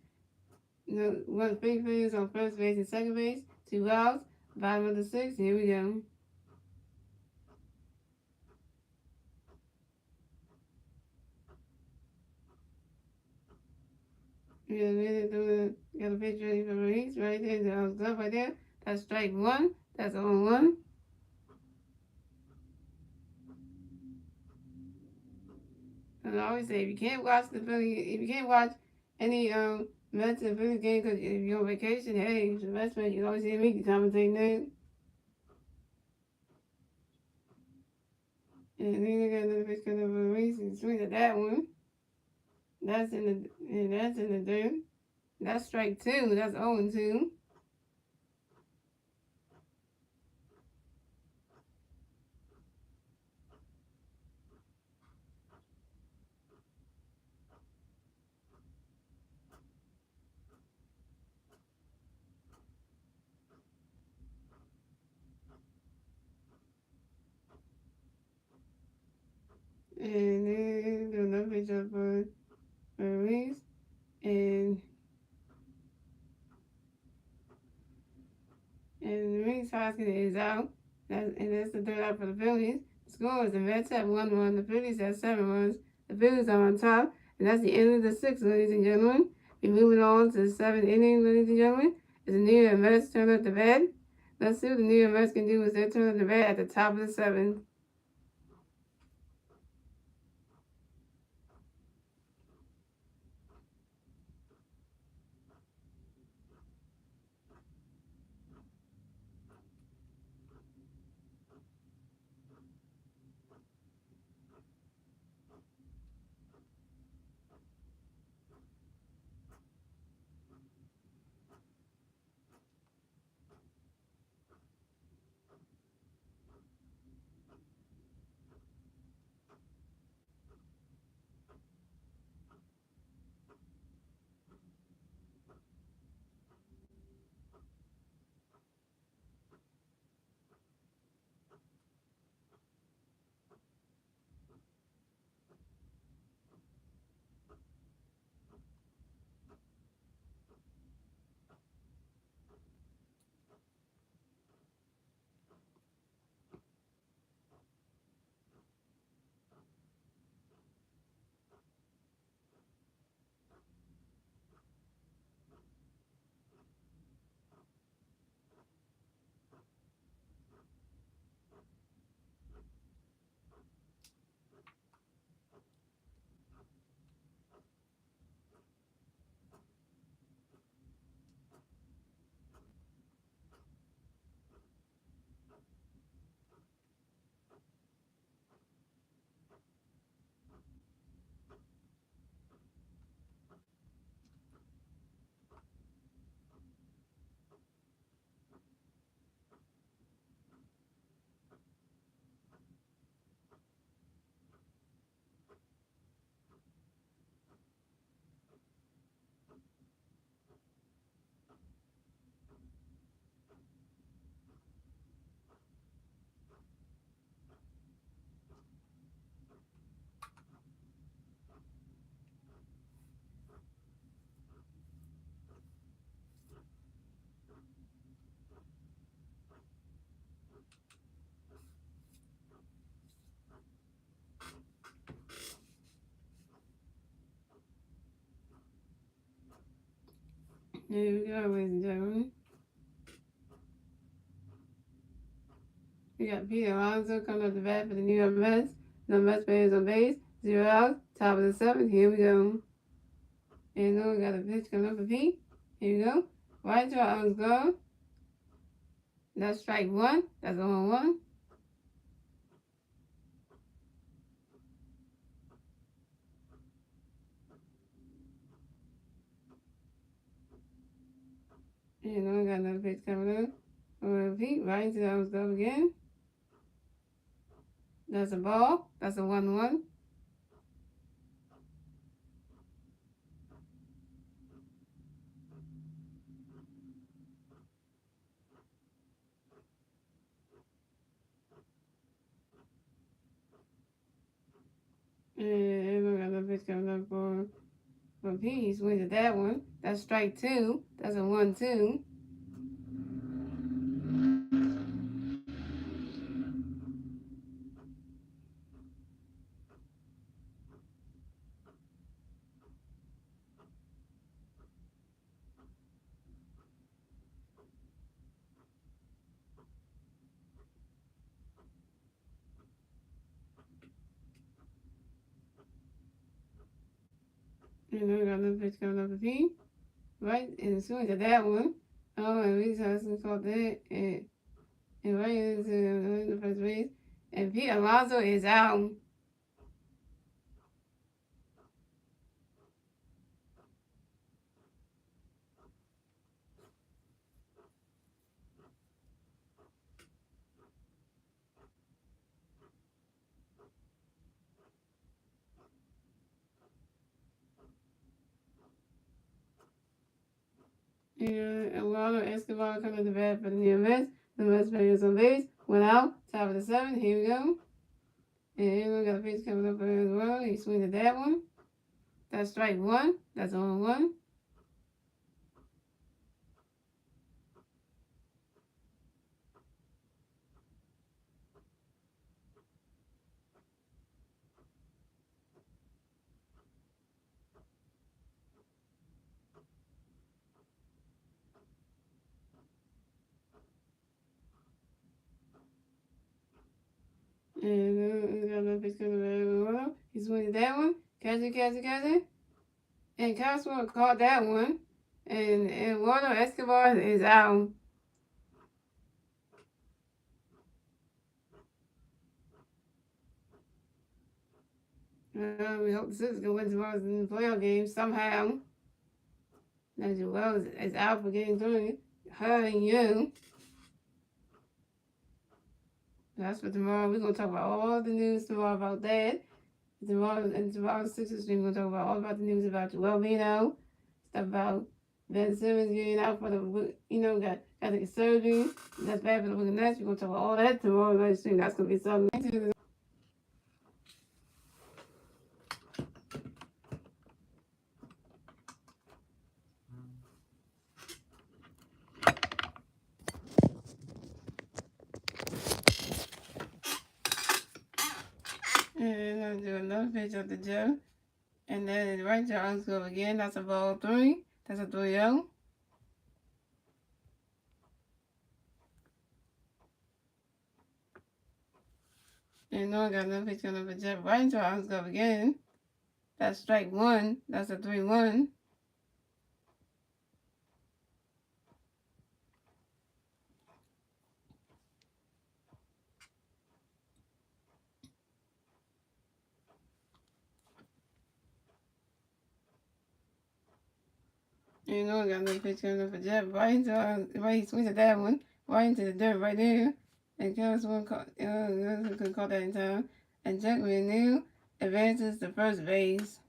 One big Phillies on first base and second base. 2 outs. 5 under 6. Here we go. Got a pitch ready for Reese right there. The glove right there. That's strike one. That's on one. And I always say, if you can't watch if you can't watch any Mets and Phillies game because if you're on vacation, hey, it's a Mets fan, you can always hear me commentating that. And then they got another pitch coming up for Reese and swings at that one. That's in the dirt. That's strike two. That's 0-2. And then do another pitch up for Reese. And Reese Hoskins is out. That's the third out for the Phillies. The score is the Mets have 1-1. The Phillies have 7 runs. The Phillies are on top. And that's the end of the sixth, ladies and gentlemen. We're moving on to the seventh inning, ladies and gentlemen. As the New York Mets turn up the bat. Let's see what the New York Mets can do as they turn up the bat at the top of the seventh. Here we go, ladies and gentlemen. We got Pete Alonso coming up the bat for the New York Mets. No Mets players on base. 0 out. Top of the seventh. Here we go. And then we got a pitch coming up for Pete. Here we go. Right to our arms go. That's strike one. That's 0-1. And then we got another pitch coming up. Over Pete. Right into the arms go again. That's a ball. That's a 1-1. And we got another pitch coming up for Pete. He swings at that one. That's strike two. That's a 1-2. And then we got another pitch coming up for Pete. Right, and as soon as that one, and we saw some called that, and right into the first base, and Pete Alonso is out. And Eduardo Escobar coming to bat for the New Mets. The Mets players on base, went out, top of the seventh. Here we go. And we got a pitch coming up for him as well. He swings at that one. That's strike one. That's 0-1. And we got another pitch coming up as well. He swings at that one. Catch it. And Castro caught that one. And Eduardo Escobar is out. We hope the Sixers can win tomorrow's playoff game somehow. As well as out for getting through, hurting you. That's for tomorrow. We're going to talk about all the news tomorrow about that. Tomorrow's Sixers stream, we're going to talk about all about the news about Joel Bino, stuff about Ben Simmons getting out for the, got to get surgery. That's bad for the Brooklyn Nets. We're going to talk about all that tomorrow night stream. That's going to be something. And I'm doing another pitch of the Joe. And then right to arms go again. That's a ball three. That's a 3-0. And no one got another pitch coming up for Jeff right into arms go again. That's strike one. That's a 3-1. You know, I got another pitch coming up for Jeff right, he swings at that one, right into the dirt right there. And Kevin Swan couldn't call that in time. And Jack Renew advances to first base.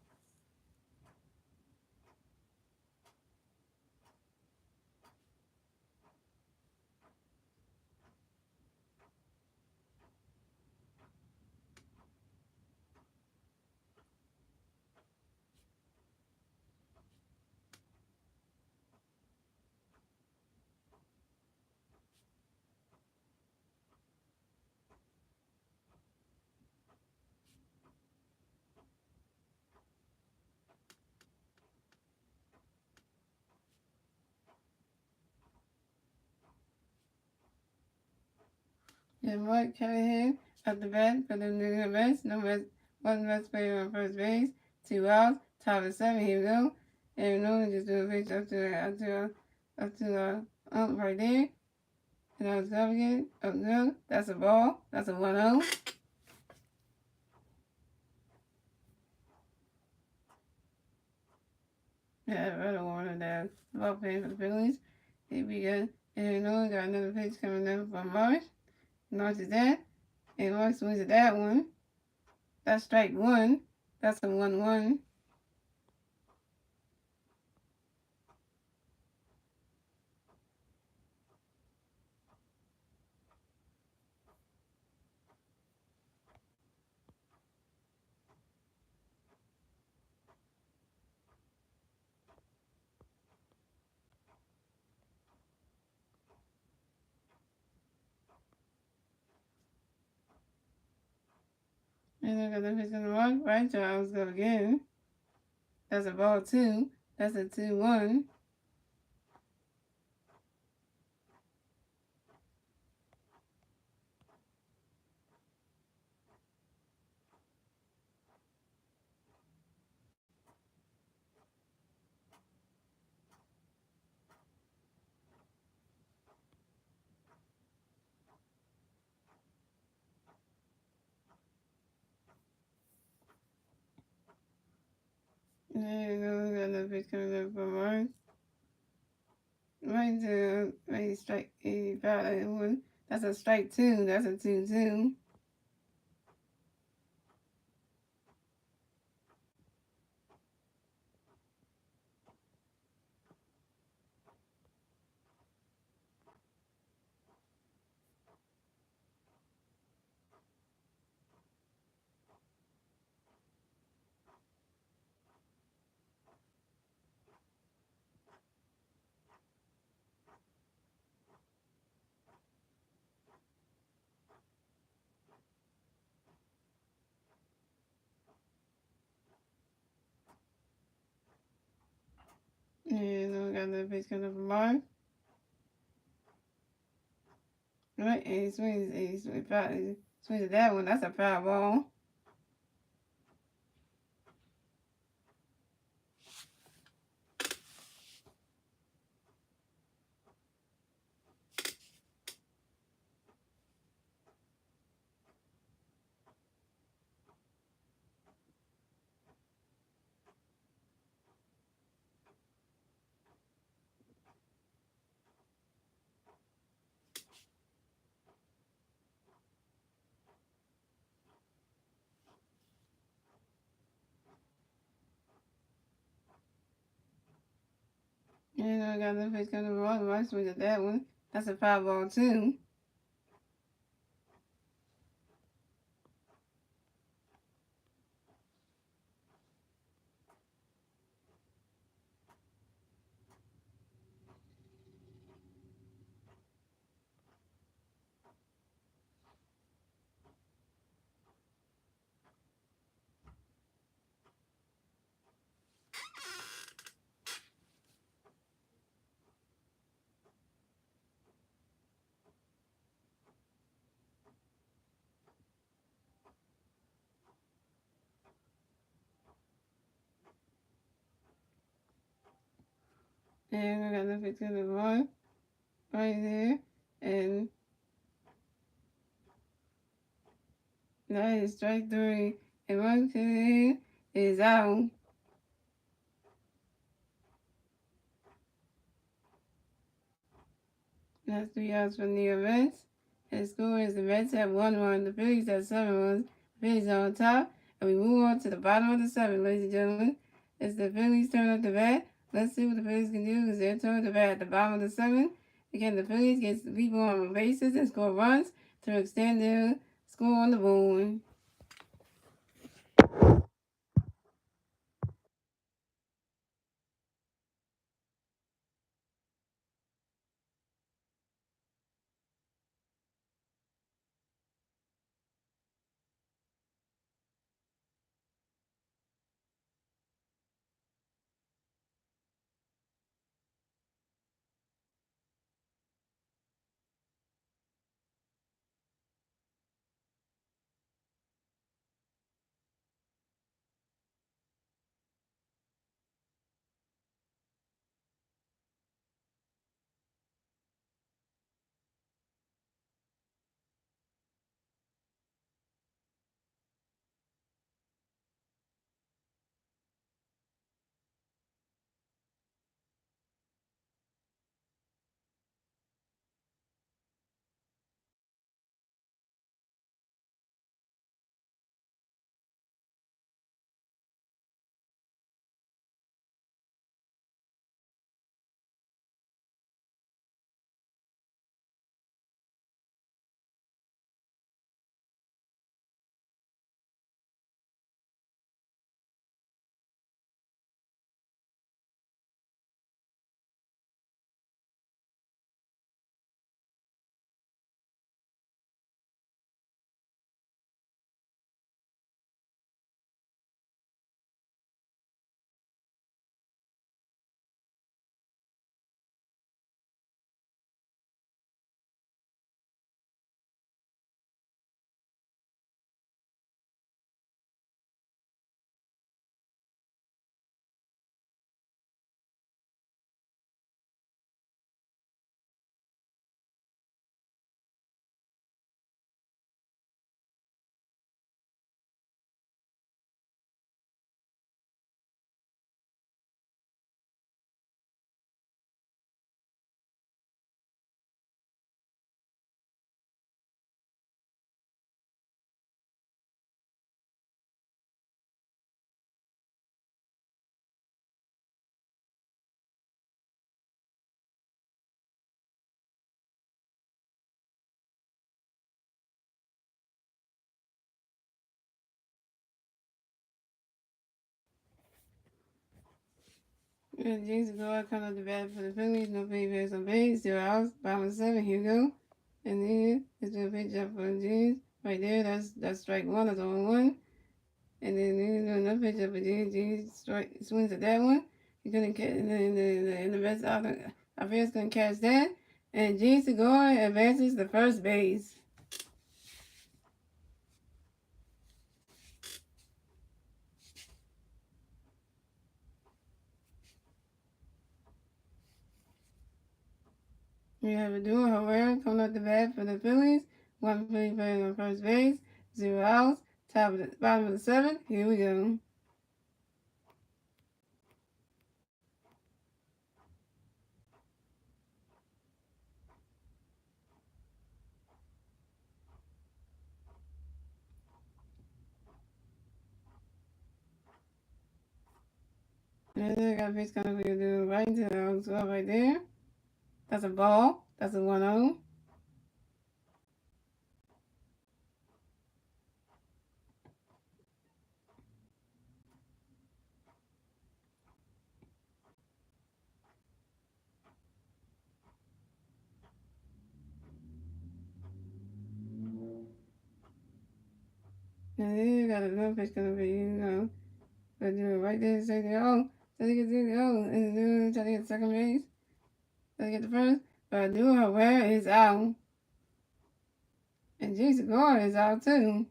And Mark Callahan at the bat for the New York Mets. No Mets, one Mets player on first base. 2 outs. Top of 7. Here we go. And Nolan just do a pitch up to ump right there. And I was up again. Up good. That's a ball. That's a 1-0. Yeah, I don't want that ball playing for the Phillies. Here we go. And Nolan got another pitch coming up from Marsh. Launches that. And Mark swings at that one. That's strike 1. That's a 1-1. And then got the pitch on the mark. Right, Charles go again. That's a ball 2. That's a 2-1. And then got the pitch coming up from Mark. Right to right strike 85. That's a strike 2. That's a 2-2. And then got the pitch coming up from Mark. Right, and he swings at that one. That's a foul ball. And then got the pitch coming up from Mark. Swings at that one. That's a foul ball 2. And we got the pitch coming up from Mark. Right there. And that is strike 3. And Mark Callahan is out. That's 3 outs for the Mets. And the score is the Mets have 1-1. The Phillies have 7 runs. The Phillies are on top. And we move on to the bottom of the 7, ladies and gentlemen. It's the Phillies' turn up to bat. Let's see what the Phillies can do. It's their turn to bat at the bottom of the 7. Again, the Phillies get people on bases and score runs to extend their score on the board. Jesus go come up the bat for the Phillies, no Phillies on base, 0 outs, bottom of 7, here we go. And then it's a pitch up for James. Right there, that's strike one, that's on one. And then he's doing another pitch up for James. James swings at that one. He's gonna catch, and then the best out is gonna catch that. And James Segura advances to first base. We have a dual Herrera coming up the bat for the Phillies. One Philly player on first base. 0 outs. Bottom of the 7. Here we go. And then I got a pitch coming up to right into the outs right there. That's a ball. That's a 1-0. And then you got another pitch coming up, but do it right there, say the oh, so they get the oh, and then try to get second base, try to get the first, but do Herrera is out, and Jason Gore is out too.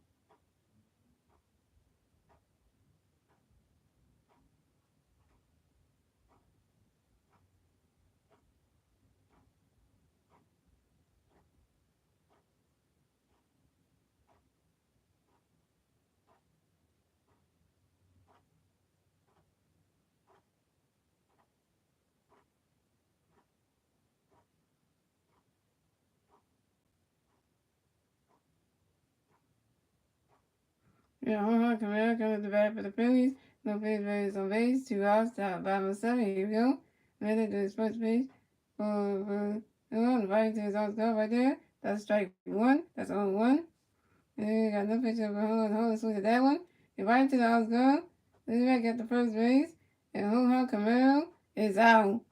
Yeah, Camaro coming at the bat for the Phillies. No Phillies on base. 2 outs. Bottom of 7. Here we go. Ready to his first base. Right to his outs go right there. That's strike one. That's on one. And then you got no picture of Hold swing at that one. And right to the outs go. Then you got the first base. And Camaro is out.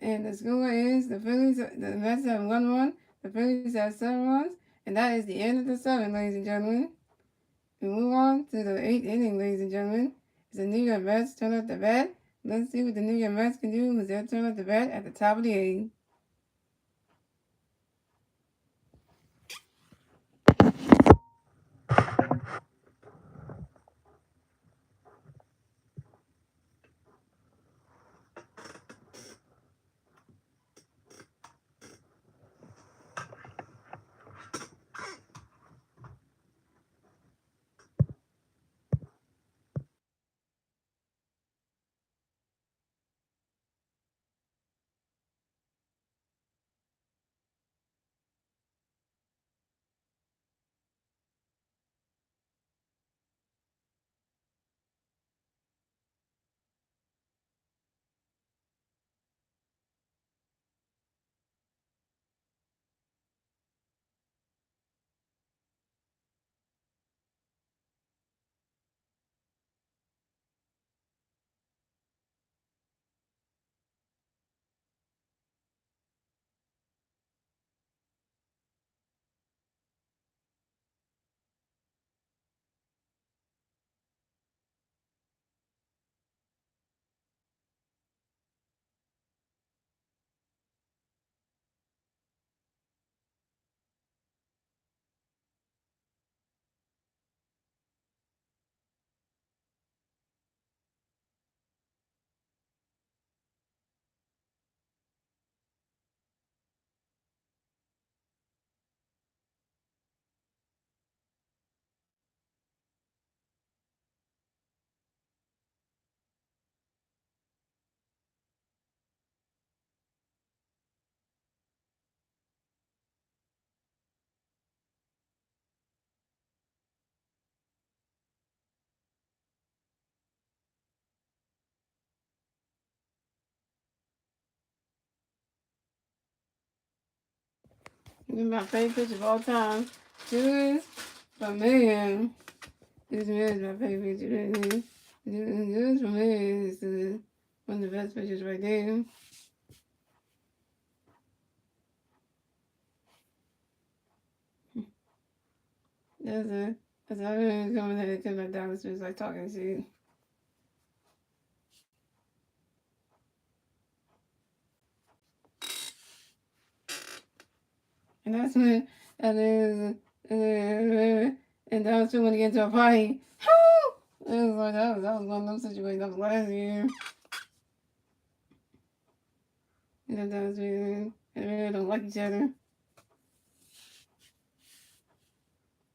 And the score is the Phillies. The Mets have 1-1. The Phillies have 7 runs. And that is the end of the 7, ladies and gentlemen. We move on to the 8th inning, ladies and gentlemen. It's the New York Mets turn up the bat. Let's see what the New York Mets can do with their turn up the bat at the top of the 8th. This is my favorite pitch of all time. Julius This is my favorite pitch. Julius Julius One of the best pictures right there. That's everyone coming in because my dad was like talking shit. And that's when, and that was when we get to a party. It was like, that was one of those situations that was last year. And that was really, they really don't like each other.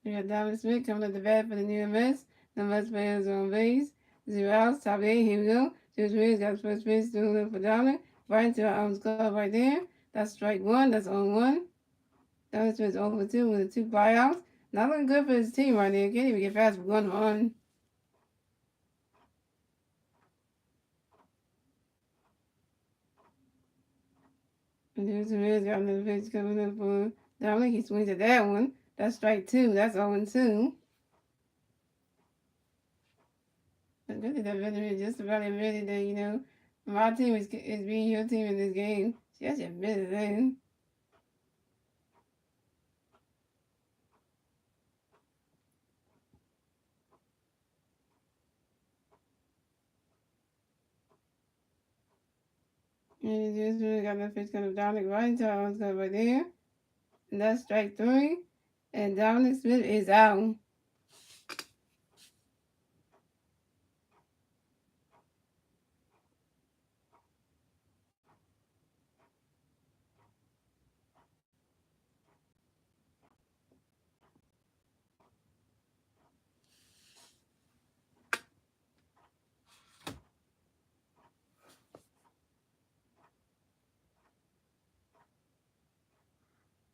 We got Dominic Smith coming up the bat for the New Mets. The Mets players on base. 0 outs, top 8, here we go. Joe Smith got his first pitch through for Dominic. Right into our arms club right there. That's strike one, that's on one. Dominic Smith's over 2 with the 2 buyouts. Not looking good for his team right there. Can't even get past 1-1. And Joe Smith got another pitch coming up for Dominic. He swings at that one. That's strike 2, that's 0-2. I think that veteran just about admitted that, my team is beating your team in this game. She actually admitted that. And he just really got that pitch kind of Dominic right into our club right there. And that's strike 3. And Dominic Smith is out.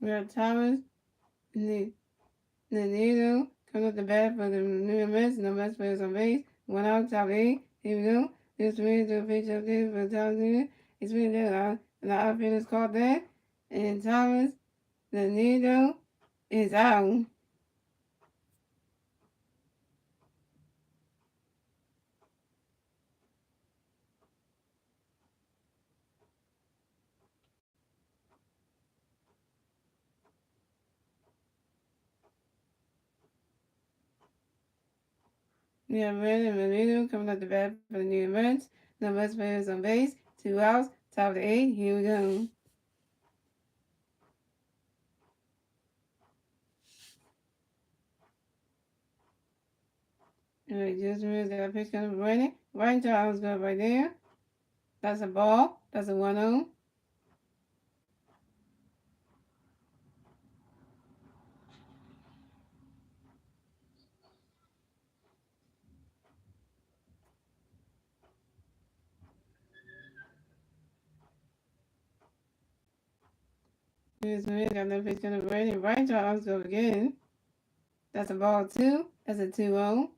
We got Thomas Nino coming up the bat for the New York Mets. No Mets players on base. 1 out, top 8. Here we go. This way to a pitch up there for Thomas Nino. It's been there. The outfielders caught that. And Thomas Nino is out. We have Red and Manito coming up the bat for the New York Mets. No Mets players on base. 2 outs, top of the 8. Here we go. Alright, just missed that pitch coming from Brandon. Right into our glove right there. That's a ball. That's a 1-0. Just missed got that pitch coming from Brandon. Right into our glove again. That's a ball 2. That's a 2-0.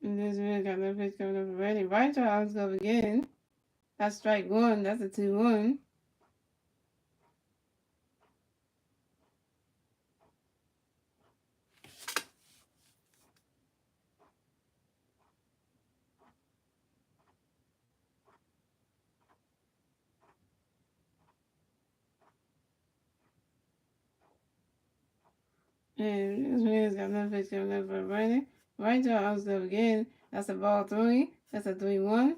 And just missed got that pitch coming up from Brandon. Right into our glove again. That's strike 1. That's a 2-1. And this man's got another pitch coming up for Brandon. Right to our glove again. That's a ball 3. That's a 3-1.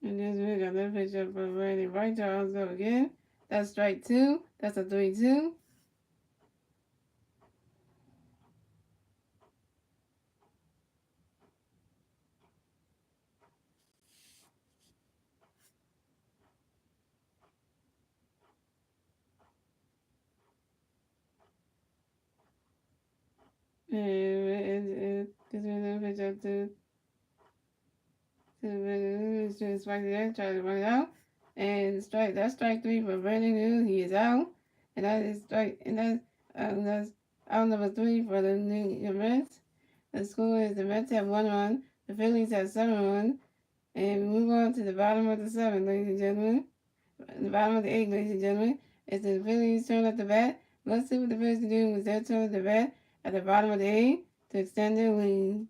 And this we got that pitch up for Brandon. Right to our glove again. That's strike 2. That's a 3-2. And this is a pitch up to to strike there, try to run it out. And that's strike three for Brandon New. He is out. And that is that's out number three for the New York Mets. The score is the Mets have 1 run, the Phillies have 7 runs, and we move on to the bottom of the seventh, ladies and gentlemen. The bottom of the eighth, ladies and gentlemen. It's the Phillies' turn at the bat. Let's see what the Phillies can do with their turn at the bat at the bottom of the eighth to extend their lead.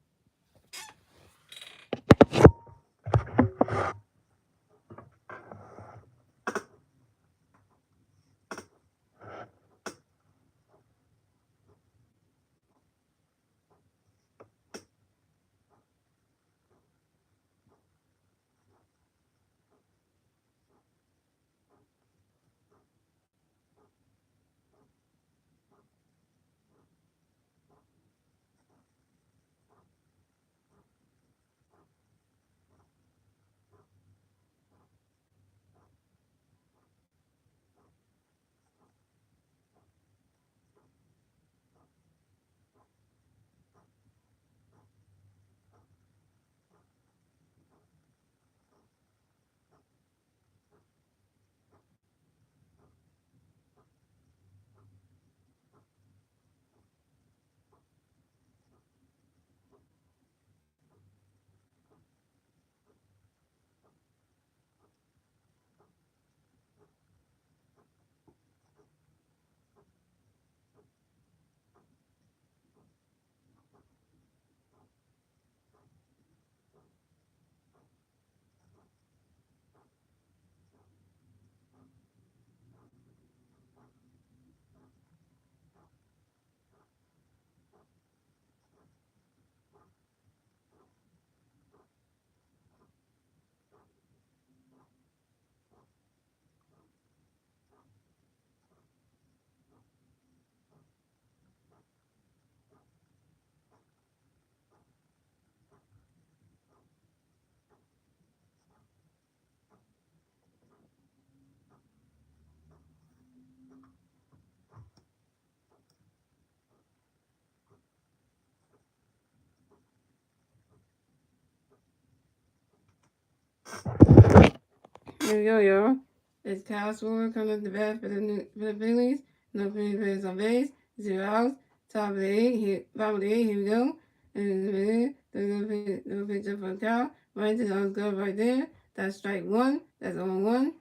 Here we go, y'all. It's Kyle Swarm coming up the bat for the Phillies. No Phillies on base. 0 outs. Top of the eighth. Bottom of the eighth. Here we go. And the pitch up for Kyle. Right to the glove right there. That's strike one. That's 0-1.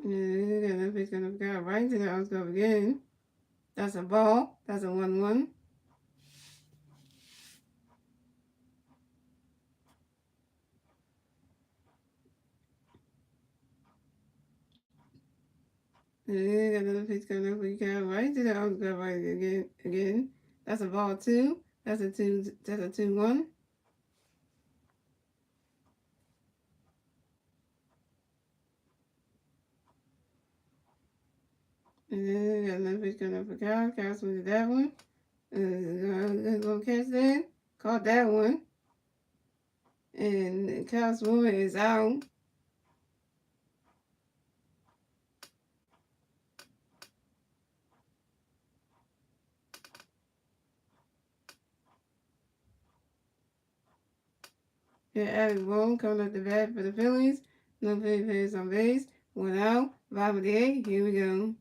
And the pitch gonna go right to the outfield again. That's a ball. That's a 1-1. And another pitch coming up for Kyle right to the outfield right again. That's a ball two. That's a 2-1. And then got another pitch coming up for Kyle. Kyle swings that one. Gonna catch that. Caught that one. And Kyle Swarm is out. Here, Alex Boone coming up the bat for the Phillies. No Phillies on base. 1 out. Bottom of the eighth. Here we go.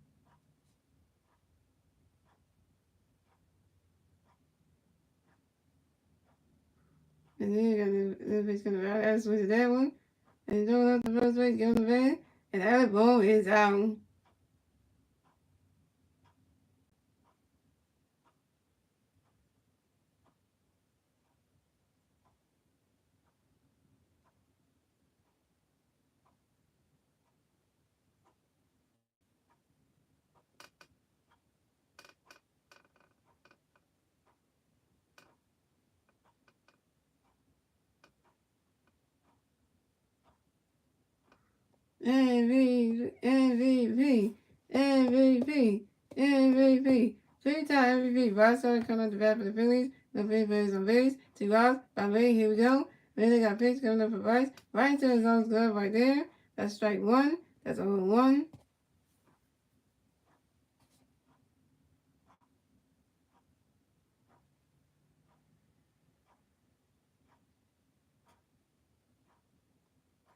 And then you got the pitch coming out. Alex swings that one. And throwing up the first base, get on the bat. And Alex Boone is out. MVP, MVP, MVP, MVP. Three-time MVP. Bryce Harper coming up the bat for the Phillies. No Phillies on base. 2 outs. By May, here we go. Then they got pitch coming up for Bryce. Right to his own glove right there. That's strike one. That's a 1.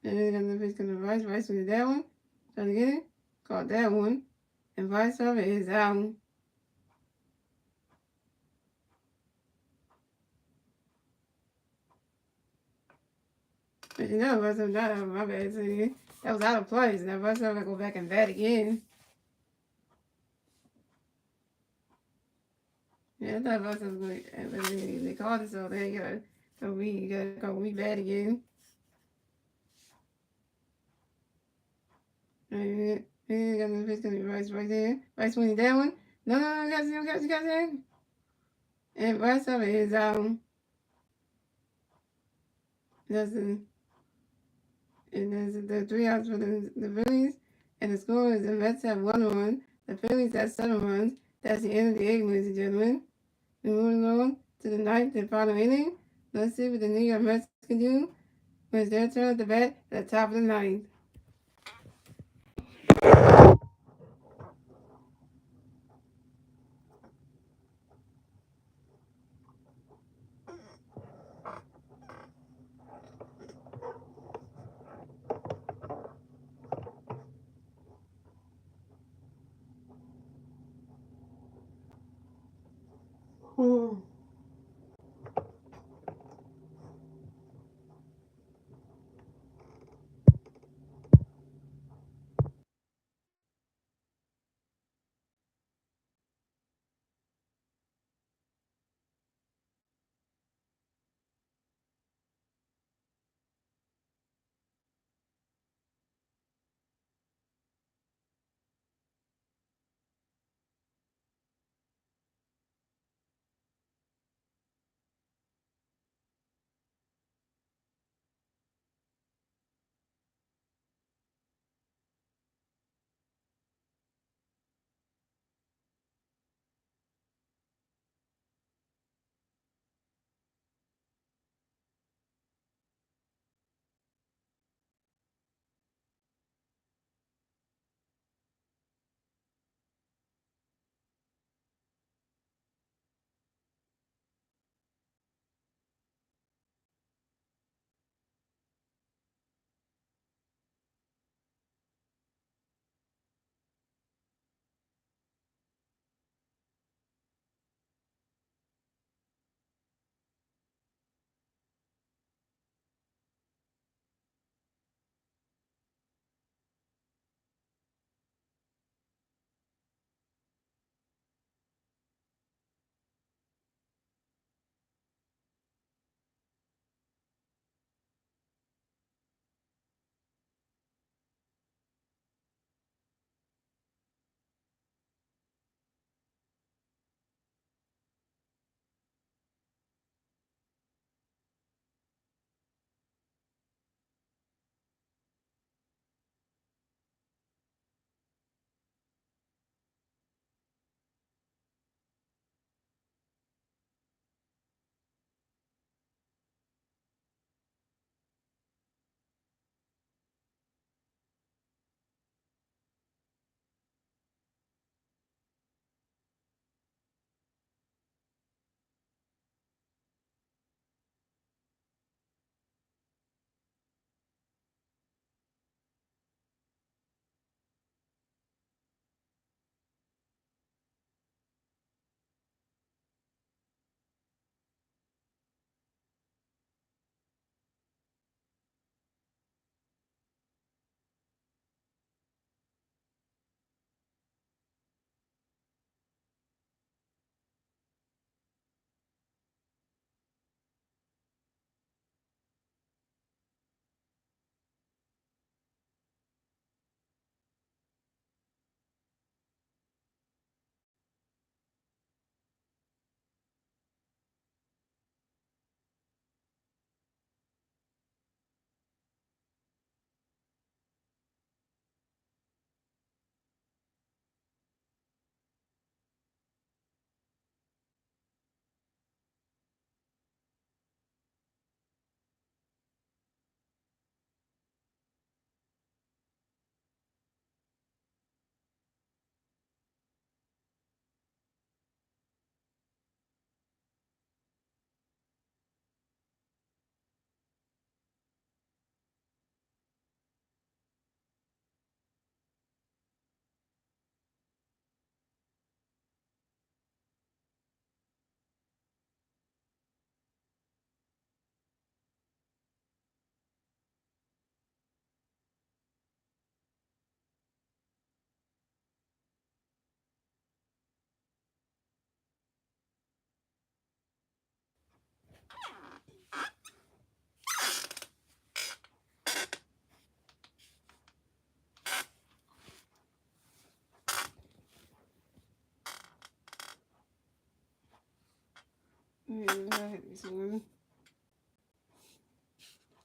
And then it's gonna vice. Vice with that one. Try to get it. Caught that one. And vice of it is that one. But you know, vice of that, my bad. See, that was out of place. Now vice of I go back and bat again. Yeah, I thought vice of was going to, they called it, so they gotta go we bat again. And it's gonna be vice right there. Vice winning that one. No, you got that. And vice of it is that's the and there's the 3 outs for the Phillies, and the score is the Mets have 1 run, the Phillies have 7 runs. That's the end of the 8th, ladies and gentlemen. We're moving on to the 9th and final inning. Let's see what the New York Mets can do when it's their turn at the bat at the top of the 9th.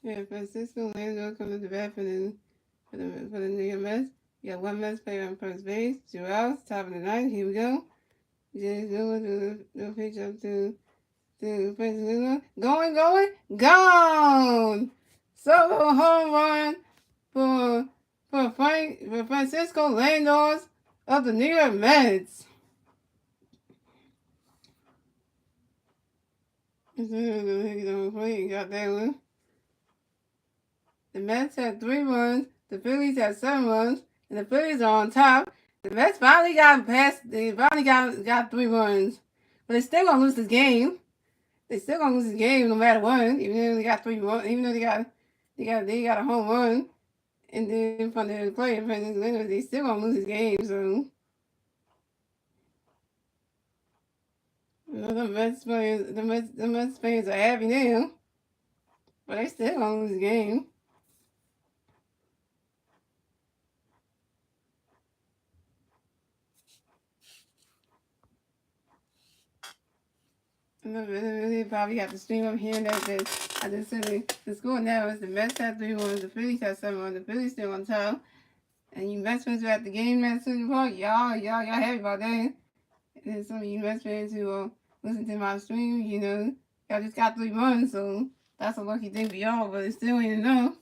Yeah, Francisco Lando comes to the bat for the New York Mets. You got one Mets player on first base. 2 outs, top of the ninth. Here we go. James Miller to the pitch up to Francisco. Gone! Solo home run for Francisco Lindor of the New York Mets. Got that one. The Mets had 3 runs. The Phillies had 7 runs, and the Phillies are on top. The Mets finally got past. They finally got 3 runs, but they're still gonna lose this game. They're still gonna lose this game no matter what. Even though they got 3 runs, even though they got a home run, and then from the player, they still gonna lose this game. So the Mets fans are happy now, but they still gonna lose the game. They probably have to stream up here that I just said the score now is the Mets have 3 runs, the Phillies have 7 runs, the Phillies still on top. And you Mets fans who are at the game at City Park, y'all happy about that. And some of you Mets fans who listen to my stream, y'all just got 3 runs, so that's a lucky thing for y'all, but it still ain't enough.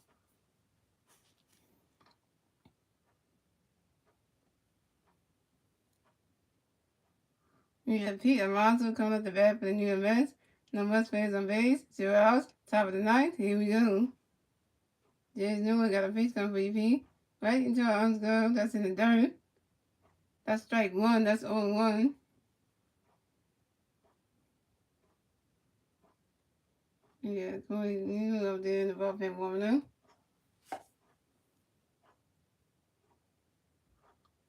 You have Pete Alonso coming up the bat for the New York Mets. No Mets fans on base, 0 outs, top of the ninth. Here we go. James Newell got a face coming for you, Pete. Right into our arms go. That's in the dirt. That's strike 1. That's 0-1. Yeah, Corey Newell up there in the bullpen warming up.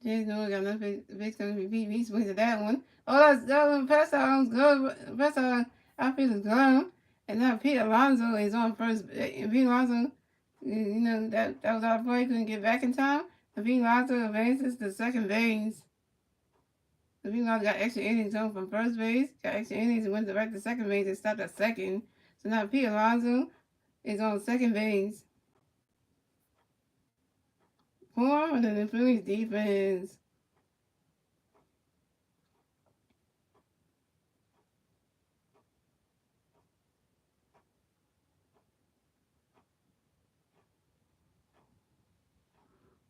James Newell got another face coming for Pete. He swings at that one. Oh, that one pass out good. Pass out outfield is glove. And now Pete Alonso is on first. And Pete Alonso, that was our play. Couldn't get back in time. And Pete Alonso advances to second base. The Phillies got extra innings home from first base, got extra innings and went direct to second base and stopped at second. So now Pete Alonso is on second base. Poor under the Phillies defense.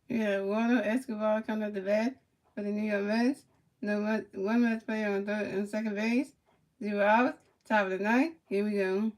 Yeah, Warner Escobar coming up the bat for the New York Mets. No one Mets player on second base. 0 outs. Top of the ninth. Here we go.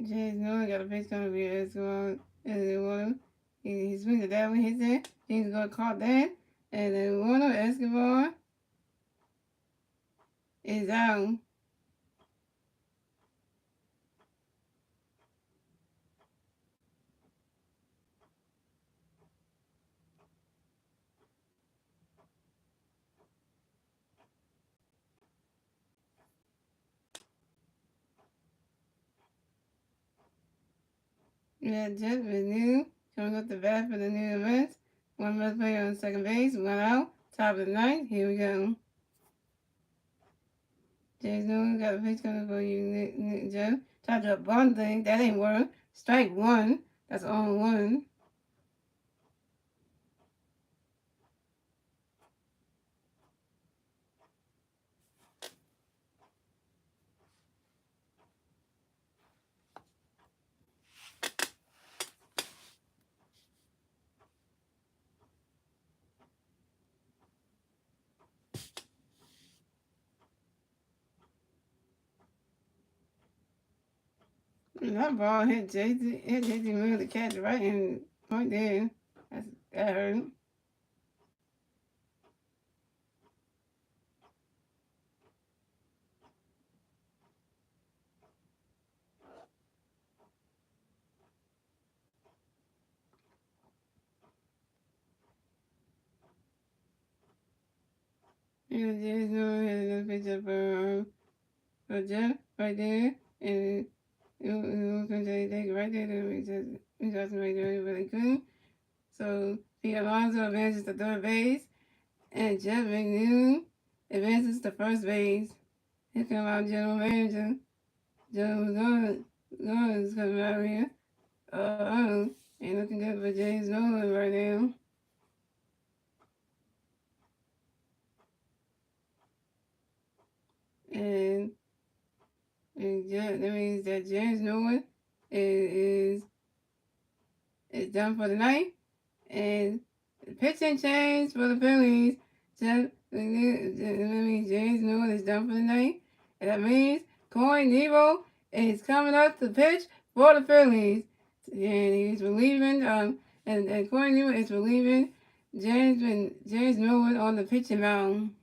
James Miller got a base coming to be Escobar. And then Warner, he swings at that one, hits it. James going to caught that. And then Warner Escobar is out. Yeah, Jeff Renew coming up the bat for the New York Mets. One Mets player on second base, 1 out. Top of the ninth. Here we go. James Newell got a pitch coming for you, Jeff. Tried to bunt thing. That ain't work. Strike 1. That's on 1. That ball hit JT Miller to catch right in point there. That hurt. And there's no another picture for Jeff right there. And it was they right there. We just made it really good. So Pete Alonso advances to third base. And Jeff McNeil advances to first base. Here come our general manager. Joe Guns coming out here. Ain't looking good for James Nolan right now. And that means that James Nolan is done for the night. And the pitching change for the Phillies. That means James Nolan is done for the night. And that means Corey Nero is coming up to pitch for the Phillies. And he's relieving, and Corey Nero is relieving James Nolan on the pitching mound.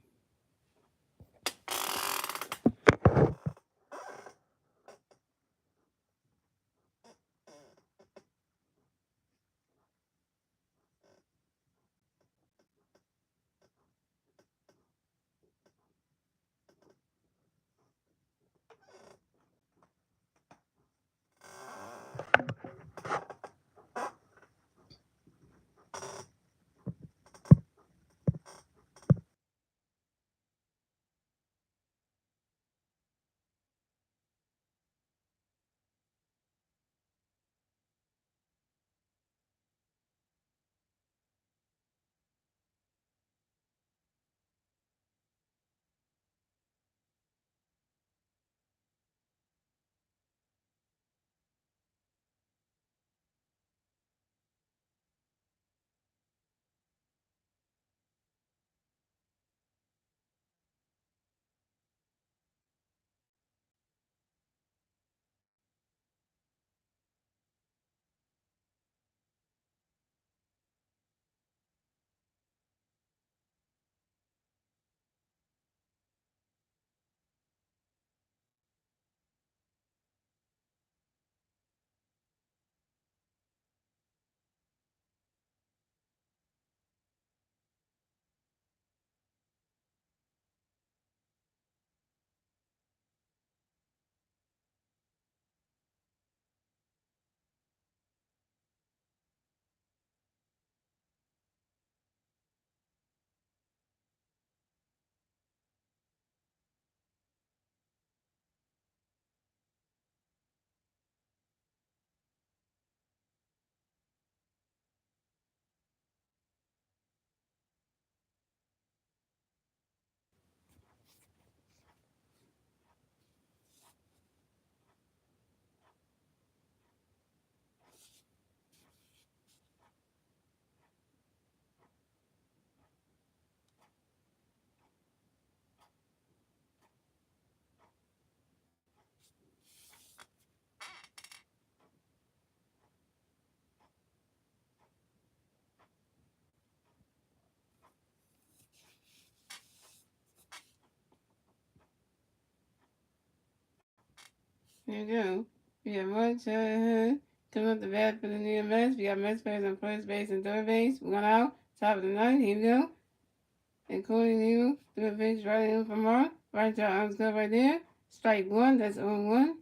There you go. We got March coming up the bat for the New York Mets. We got Mets players on first base and third base. One out, top of the ninth. Here we go. And Corey Nero threw a pitch right in from Mark. Right to our arms club right there. Strike one. That's 0-1.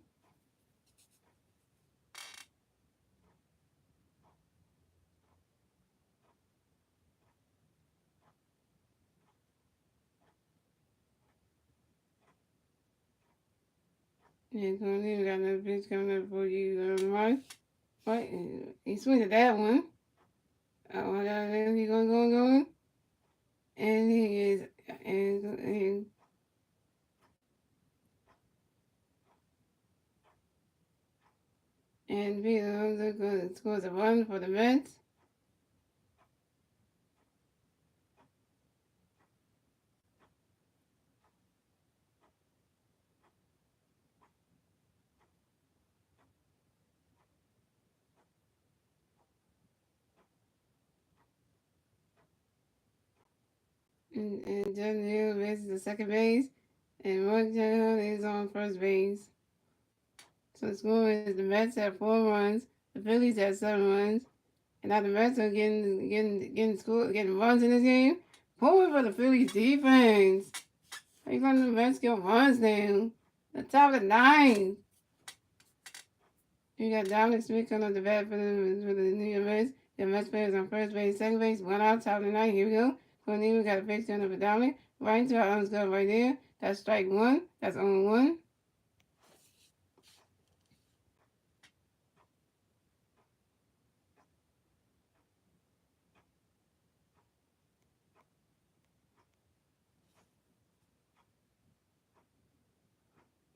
And Corey Nero got another pitch coming up for you, Mark. Right, he swings at that one. Oh my God, he's going. And he is, and Peter scores a run for the Mets. And Justin Hill races the second base. And Mark Hill is on first base. So the score is the Mets have 4 runs, the Phillies have 7 runs, and now the Mets are getting runs in this game. Point for the Phillies defense. How you gonna Mets get runs down? The top of the ninth. You got Dominic Smith coming up the bat for the New York Mets. The Mets players on first base, second base, one out, top of the ninth. Here we go. We got a pitch coming up for Dominic. Right into our arms go right there. That's strike one. That's on one.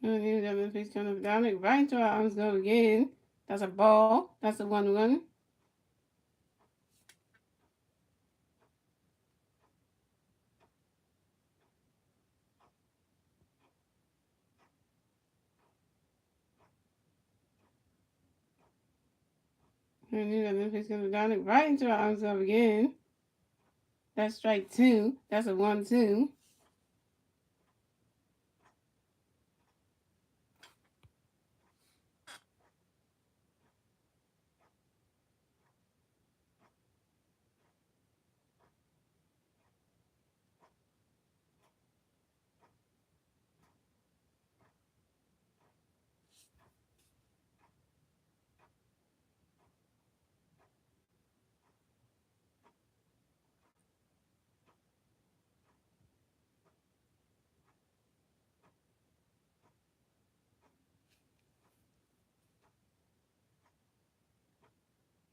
And then we got a pitch coming up for Dominic. Right into our arms go again. That's a ball. That's a 1-1. And then the pitch coming up for Dominic. Right into our arms go again. That's strike two. That's a 1-2.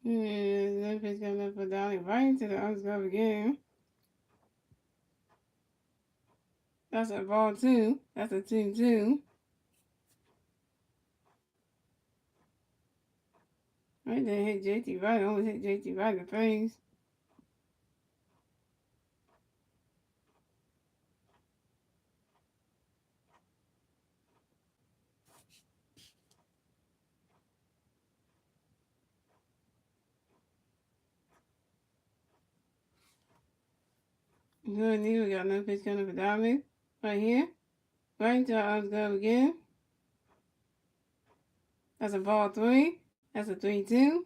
And then pitch coming up for Dominic. Right into the arms go again. That's a ball two. That's a 2-2. Right there, hit JT right. Almost hit JT right in the face. Good knee. We got another pitch coming for Dominic. Right here. Right into our arms go again. That's a ball three. That's a 3-2.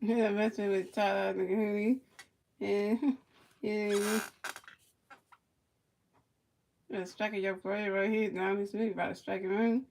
Yeah, messing with Tyler McHooley. And yeah, that's striking your player right here. Dominic Smith about to strike him out.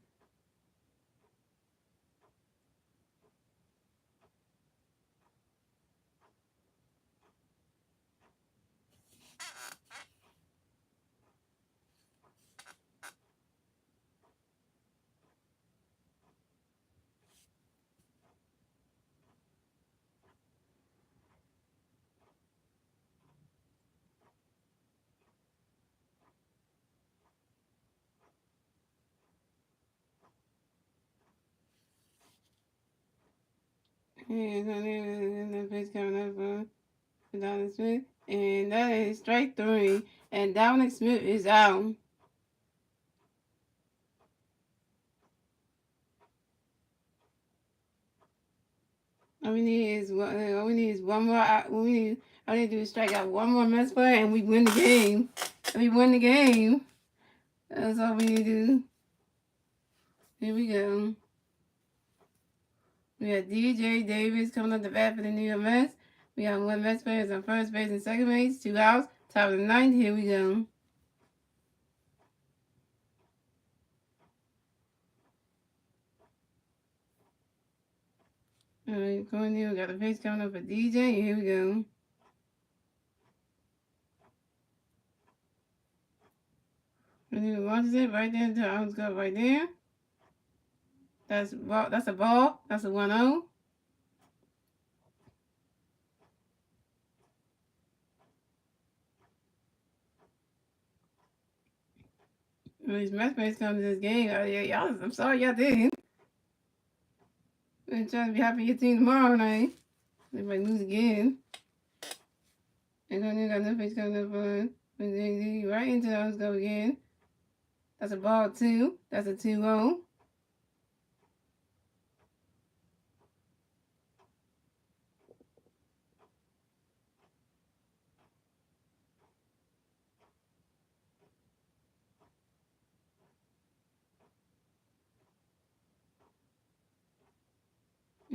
And then the pitch coming up for Dominic Smith. And that is strike three. And Dominic Smith is out. All we need is one more. All we need to do is strike out one more Mets player, and we win the game. We win the game. That's all we need to do. Here we go. We got DJ Davis coming up the bat for the New York Mets. We got one Mets player on first base and second base, 2 outs, top of the ninth. Here we go. All right, going here. We got a pitch coming up for DJ. Here we go. And he launches it right there until I was go right there. That's a ball. That's a 1-0. These Mets players come to this game. Y'all, I'm sorry y'all didn't. I'm trying to be happy for your team tomorrow night. They might lose again. And then you got no pitch coming up for right into those go again. That's a ball two. That's a 2-0.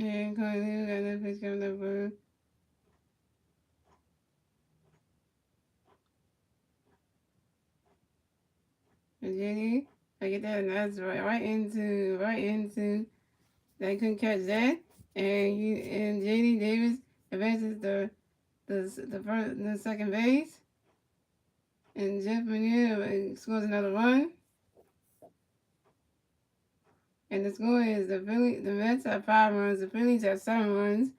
And currently we got another pitch coming up for Jenny. I get that, and that's right into. They couldn't catch that, and J.D. Davis advances the second base, and Jeff Manier scores another run. And the score is the Mets have 5 runs, the Phillies have 7 runs,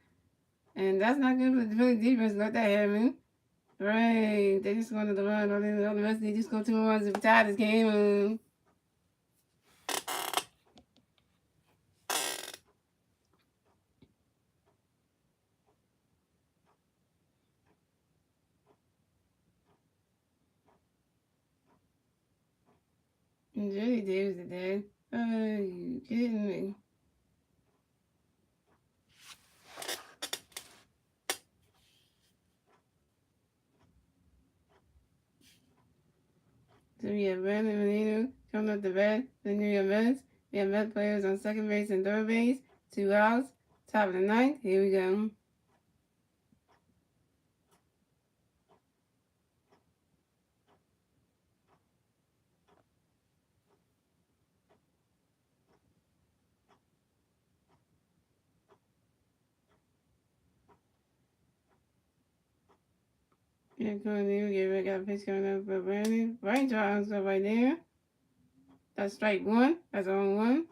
and that's not good for the Philly defense. Let that happen. Right, they just scored another run. All the Mets they just scored 2 runs to tie this game. And J.D. Davis is dead. Are you kidding me? So we have Brandon Menino coming up the bat for the New York Mets. We have Mets players on second base and third base. 2 outs. Top of the ninth. Here we go. Yeah, currently we got a pitch coming up for Brandon. Right draws up right there. That's strike 1. That's on 1.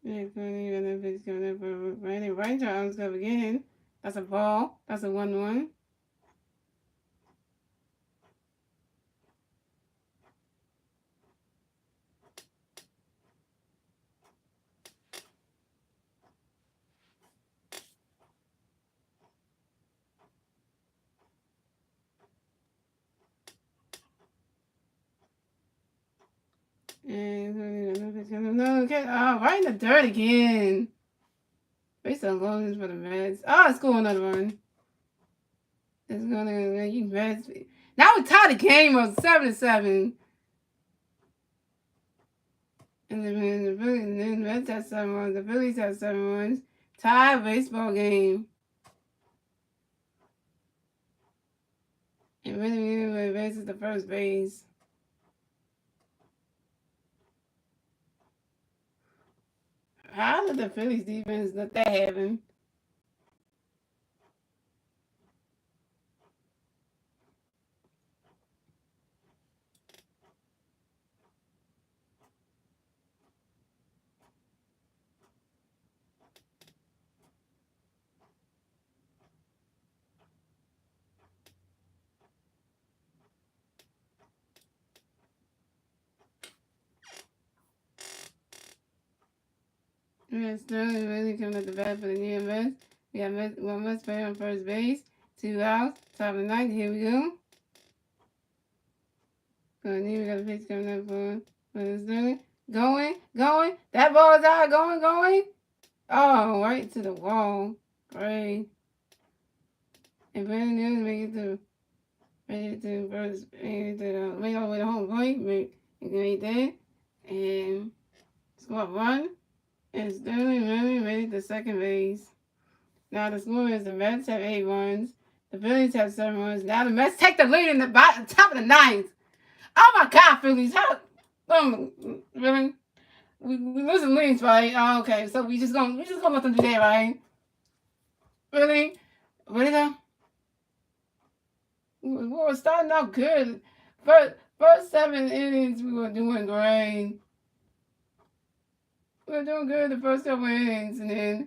Yeah, currently we got a pitch coming up for Brandon. Right draws up again. That's a ball. That's a 1-1. And no, okay. Oh, right in the dirt again. Based on goals for the Mets. Oh, it's going another run. It's gonna you Mets. Now we tied the game of 7-7. And the Mets have 7 runs. The Phillies have 7 runs. Tie baseball game. And really advances the first base. How did the Phillies defense let that happen? We got Sterling really coming at the bat for the New York Mets. We got one Mets player on first base. 2 outs. Top of the ninth. Here we go. We got a pitch coming up for Sterling. Going. That ball is out. Going. Oh, right to the wall. Great. And Brandon News make it to first, make all the way to home plate. Make that. And score a run. And Sterling really made it to second base. Now the score is the Mets have 8 runs. The Phillies have 7 runs. Now the Mets take the lead in the top of the ninth. Oh my God, Phillies! Really? We losing leads, right? Oh, okay, so we just gonna let them do that, right? Really? Really though? We were starting out good. First 7 innings, we were doing great. We were doing good the first couple innings, and then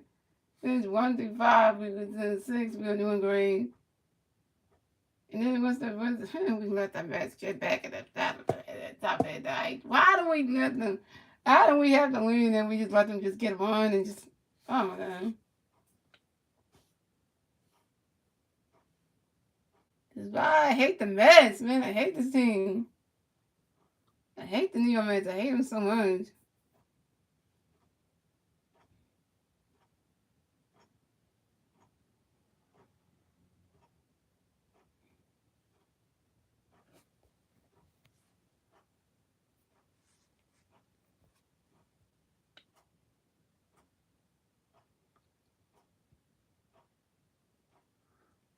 1 through 5, we were to 6, we were doing great. And then we let the Mets get back at the top of the night. Why do we let them? How do we have to win and we just let them just get one and just, oh my God. That's why I hate the Mets, man. I hate this team. I hate the New York Mets. I hate them so much.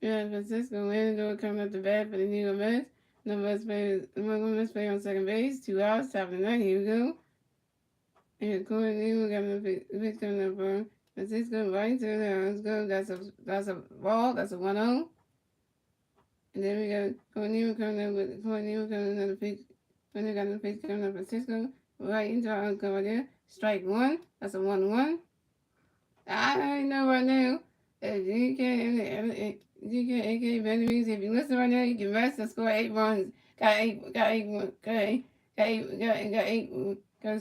Yeah, Francisco Lindor coming up the bat for the New York Mets. Mets play on second base. 2 outs, top of the ninth. Here we go. And Corey Lindor coming up, pitch coming up for Francisco right to the let's go. That's a ball. That's a 1-0. And then we got Corey Lindor coming another pitch. Corey got another pitch coming up for Francisco right into our cover there. Strike one. That's a 1-1. I know right now that GK Vietnamese, if you listen right now, you can rest and score 8 runs. Got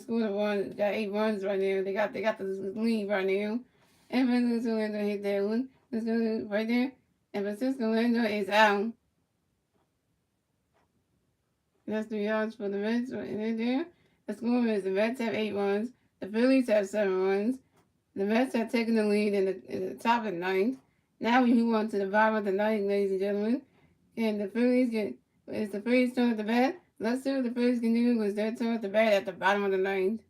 scored got 8 runs right now. They got the lead right now. And Francisco Lando hit that one. Let's go right there. And Francisco Lando is out. That's 3 yards for the Mets right there. The score is the Mets have 8 runs. The Phillies have 7 runs. The Mets have taken the lead in the top of the ninth. Now we move on to the bottom of the ninth, ladies and gentlemen. And it's the Phillies turn at the bat. Let's see what the Phillies can do with their turn at the bat at the bottom of the ninth.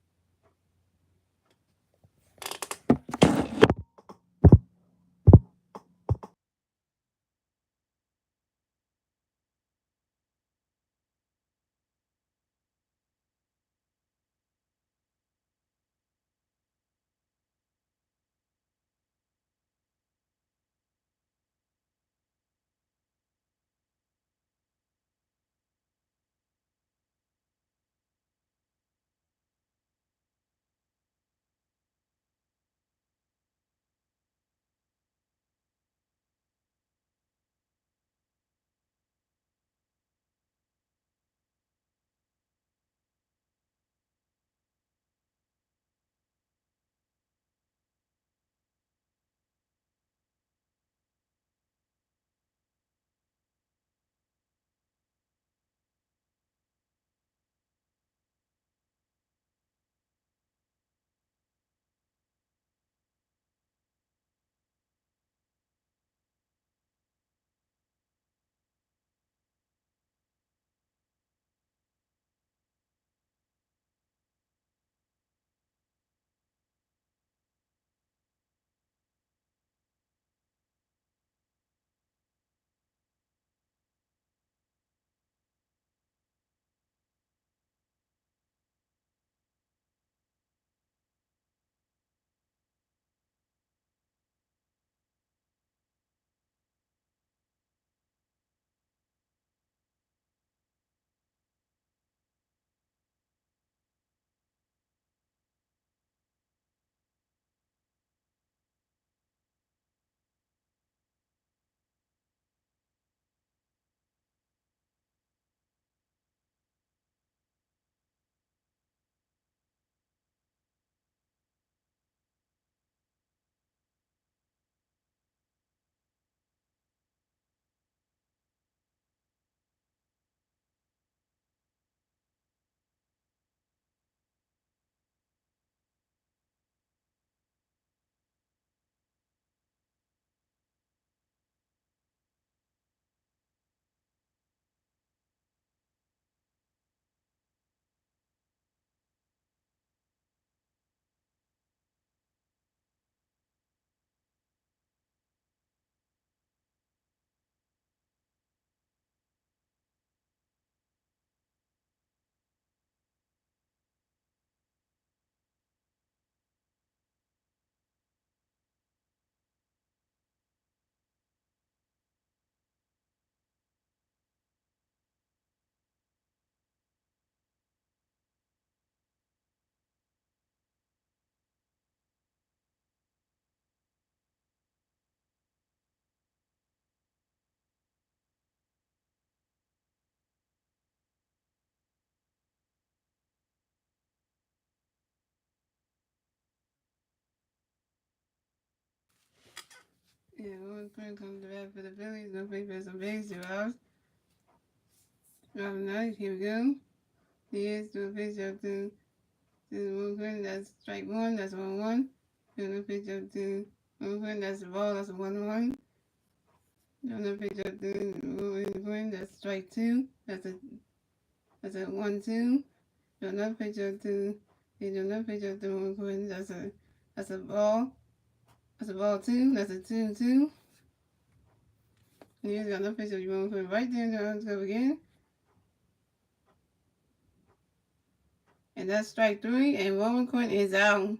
Yeah, one friend comes to bat for the Phillies. Gonna play for some base 2 outs. Bottom of the ninth. Here we go. He is to a pitch up to one friend. That's strike one. That's 1-1. Gonna pitch up to one friend. That's the ball. That's a 1-1. Gonna pitch up to one friend. That's strike two. That's a 1-2. Gonna pitch up to one friend. That's a ball. That's a ball two. That's a 2-2. He's got no picture. You want to put it right there in the arms go again. And that's strike 3. And Roman Quinn is out.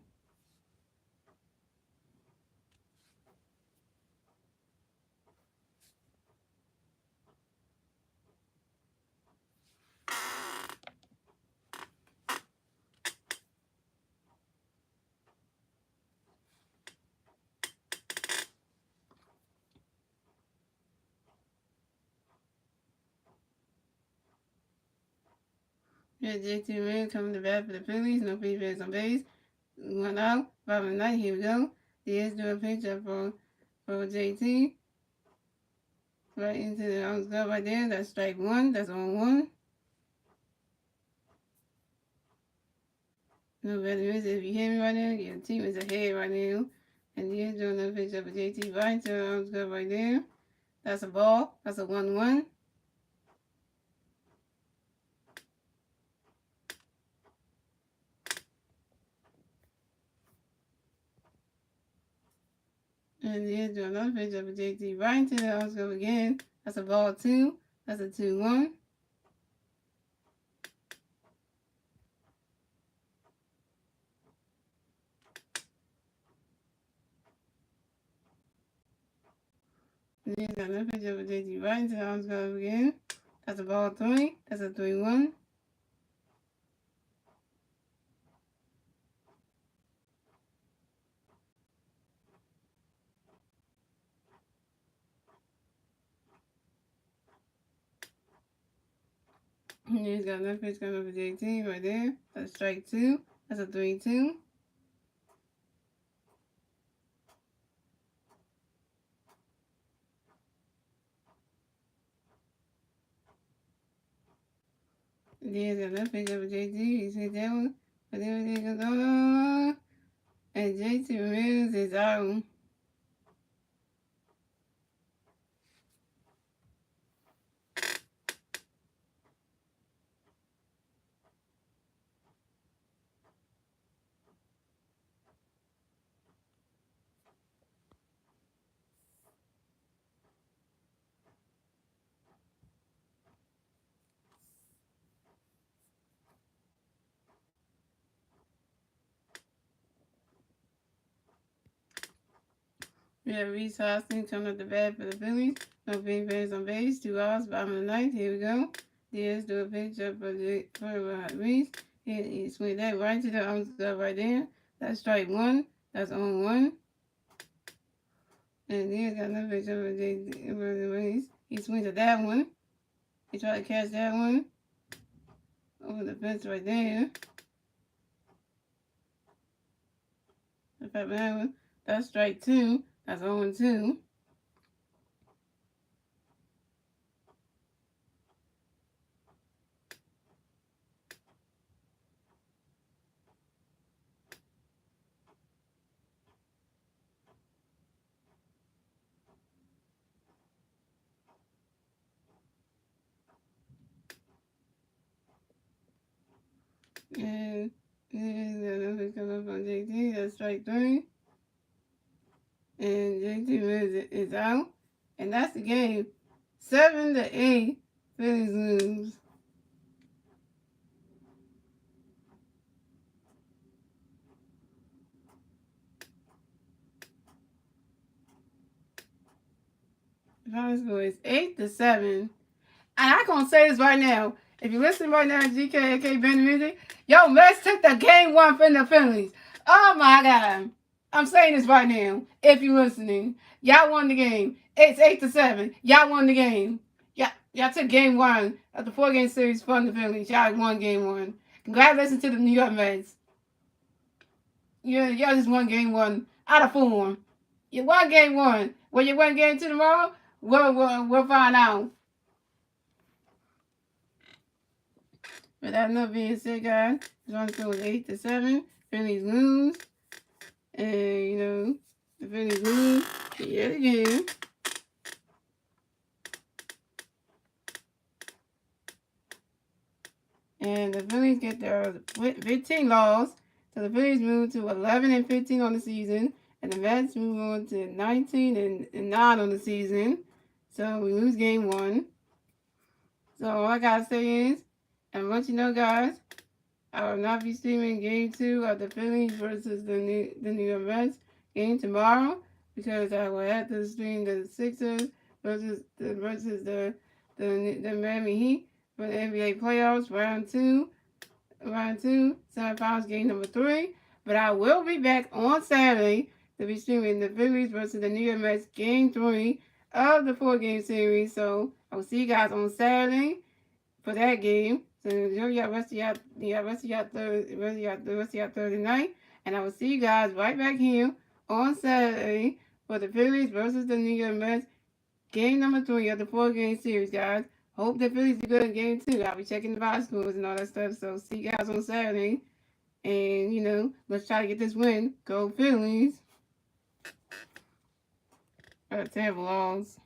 Here's JT Red coming to bat for the Phillies. No defense on base. 1 out. Bottom of the ninth. Here we go. Diaz do a pitch up for JT. Right into the arms go right there. That's strike 1. That's on 1. No better is if you hear me right now. Your team is ahead right now. And Diaz doing a pitch up for JT right to the arms go right there. That's a ball. That's a 1-1. And Diaz doing another pitch up for JT right into the arms go again. That's a ball 2. That's a 2-1. And then got another pitch up for JT right into the arms go again. That's a ball 3. That's a 3-1. And then he's got another pitch coming up for JT right there. That's strike 2. That's a 3-2. And then he's got another pitch up for JT. He's hit that one. But then he goes, oh, and JT Ramirez is out. We have Reese Hoskins coming up the bat for the Phillies. No big fans on base. 2 outs. Bottom of the ninth. Here we go. Diaz do a pitch up for Reese. He swing that right to the arms right there. That's strike 1. That's on 1. And Diaz got another pitch up for Reese. He swings at that one. He tried to catch that one. Over the fence right there. That's strike 2. That's 0-2. And another come up on JT. That's strike 3. And JT is out. And that's the game. 7-8. Phillies lose. The final score is 8-7. And I'm going to say this right now. If you're listening right now, GK, Benny Music, yo, let's take the game 1 from the Phillies. Oh my God. I'm saying this right now. If you're listening, y'all won the game. It's 8-7. Y'all won the game. Y'all took game 1 of the 4-game series from the Phillies. Y'all won game 1. Congratulations to the New York Mets. Y'all just won game 1 out of 4. You won game 1. Will you win game 2 tomorrow? We'll find out. But that enough being said, guys, this one goes 8-7. Phillies lose. And, the Phillies lose yet again. And the Phillies get their 15 loss. So the Phillies move to 11-15 on the season. And the Mets move on to 19-9 on the season. So we lose game 1. So all I gotta say is, and let you know, guys, I will not be streaming game 2 of the Phillies versus the New York Mets game tomorrow, because I will have to stream the Sixers versus the Miami Heat for the NBA playoffs round 2, semifinals game number 3. But I will be back on Saturday to be streaming the Phillies versus the New York Mets game 3 of the 4-game series. So I will see you guys on Saturday for that game. So enjoy your rest of your Thursday night, and I will see you guys right back here on Saturday for the Phillies versus the New York Mets game number 3 of the 4-game series, guys. Hope the Phillies do good in game 2. I'll be checking the box scores and all that stuff. So see you guys on Saturday, and let's try to get this win. Go Phillies! 10 belongs.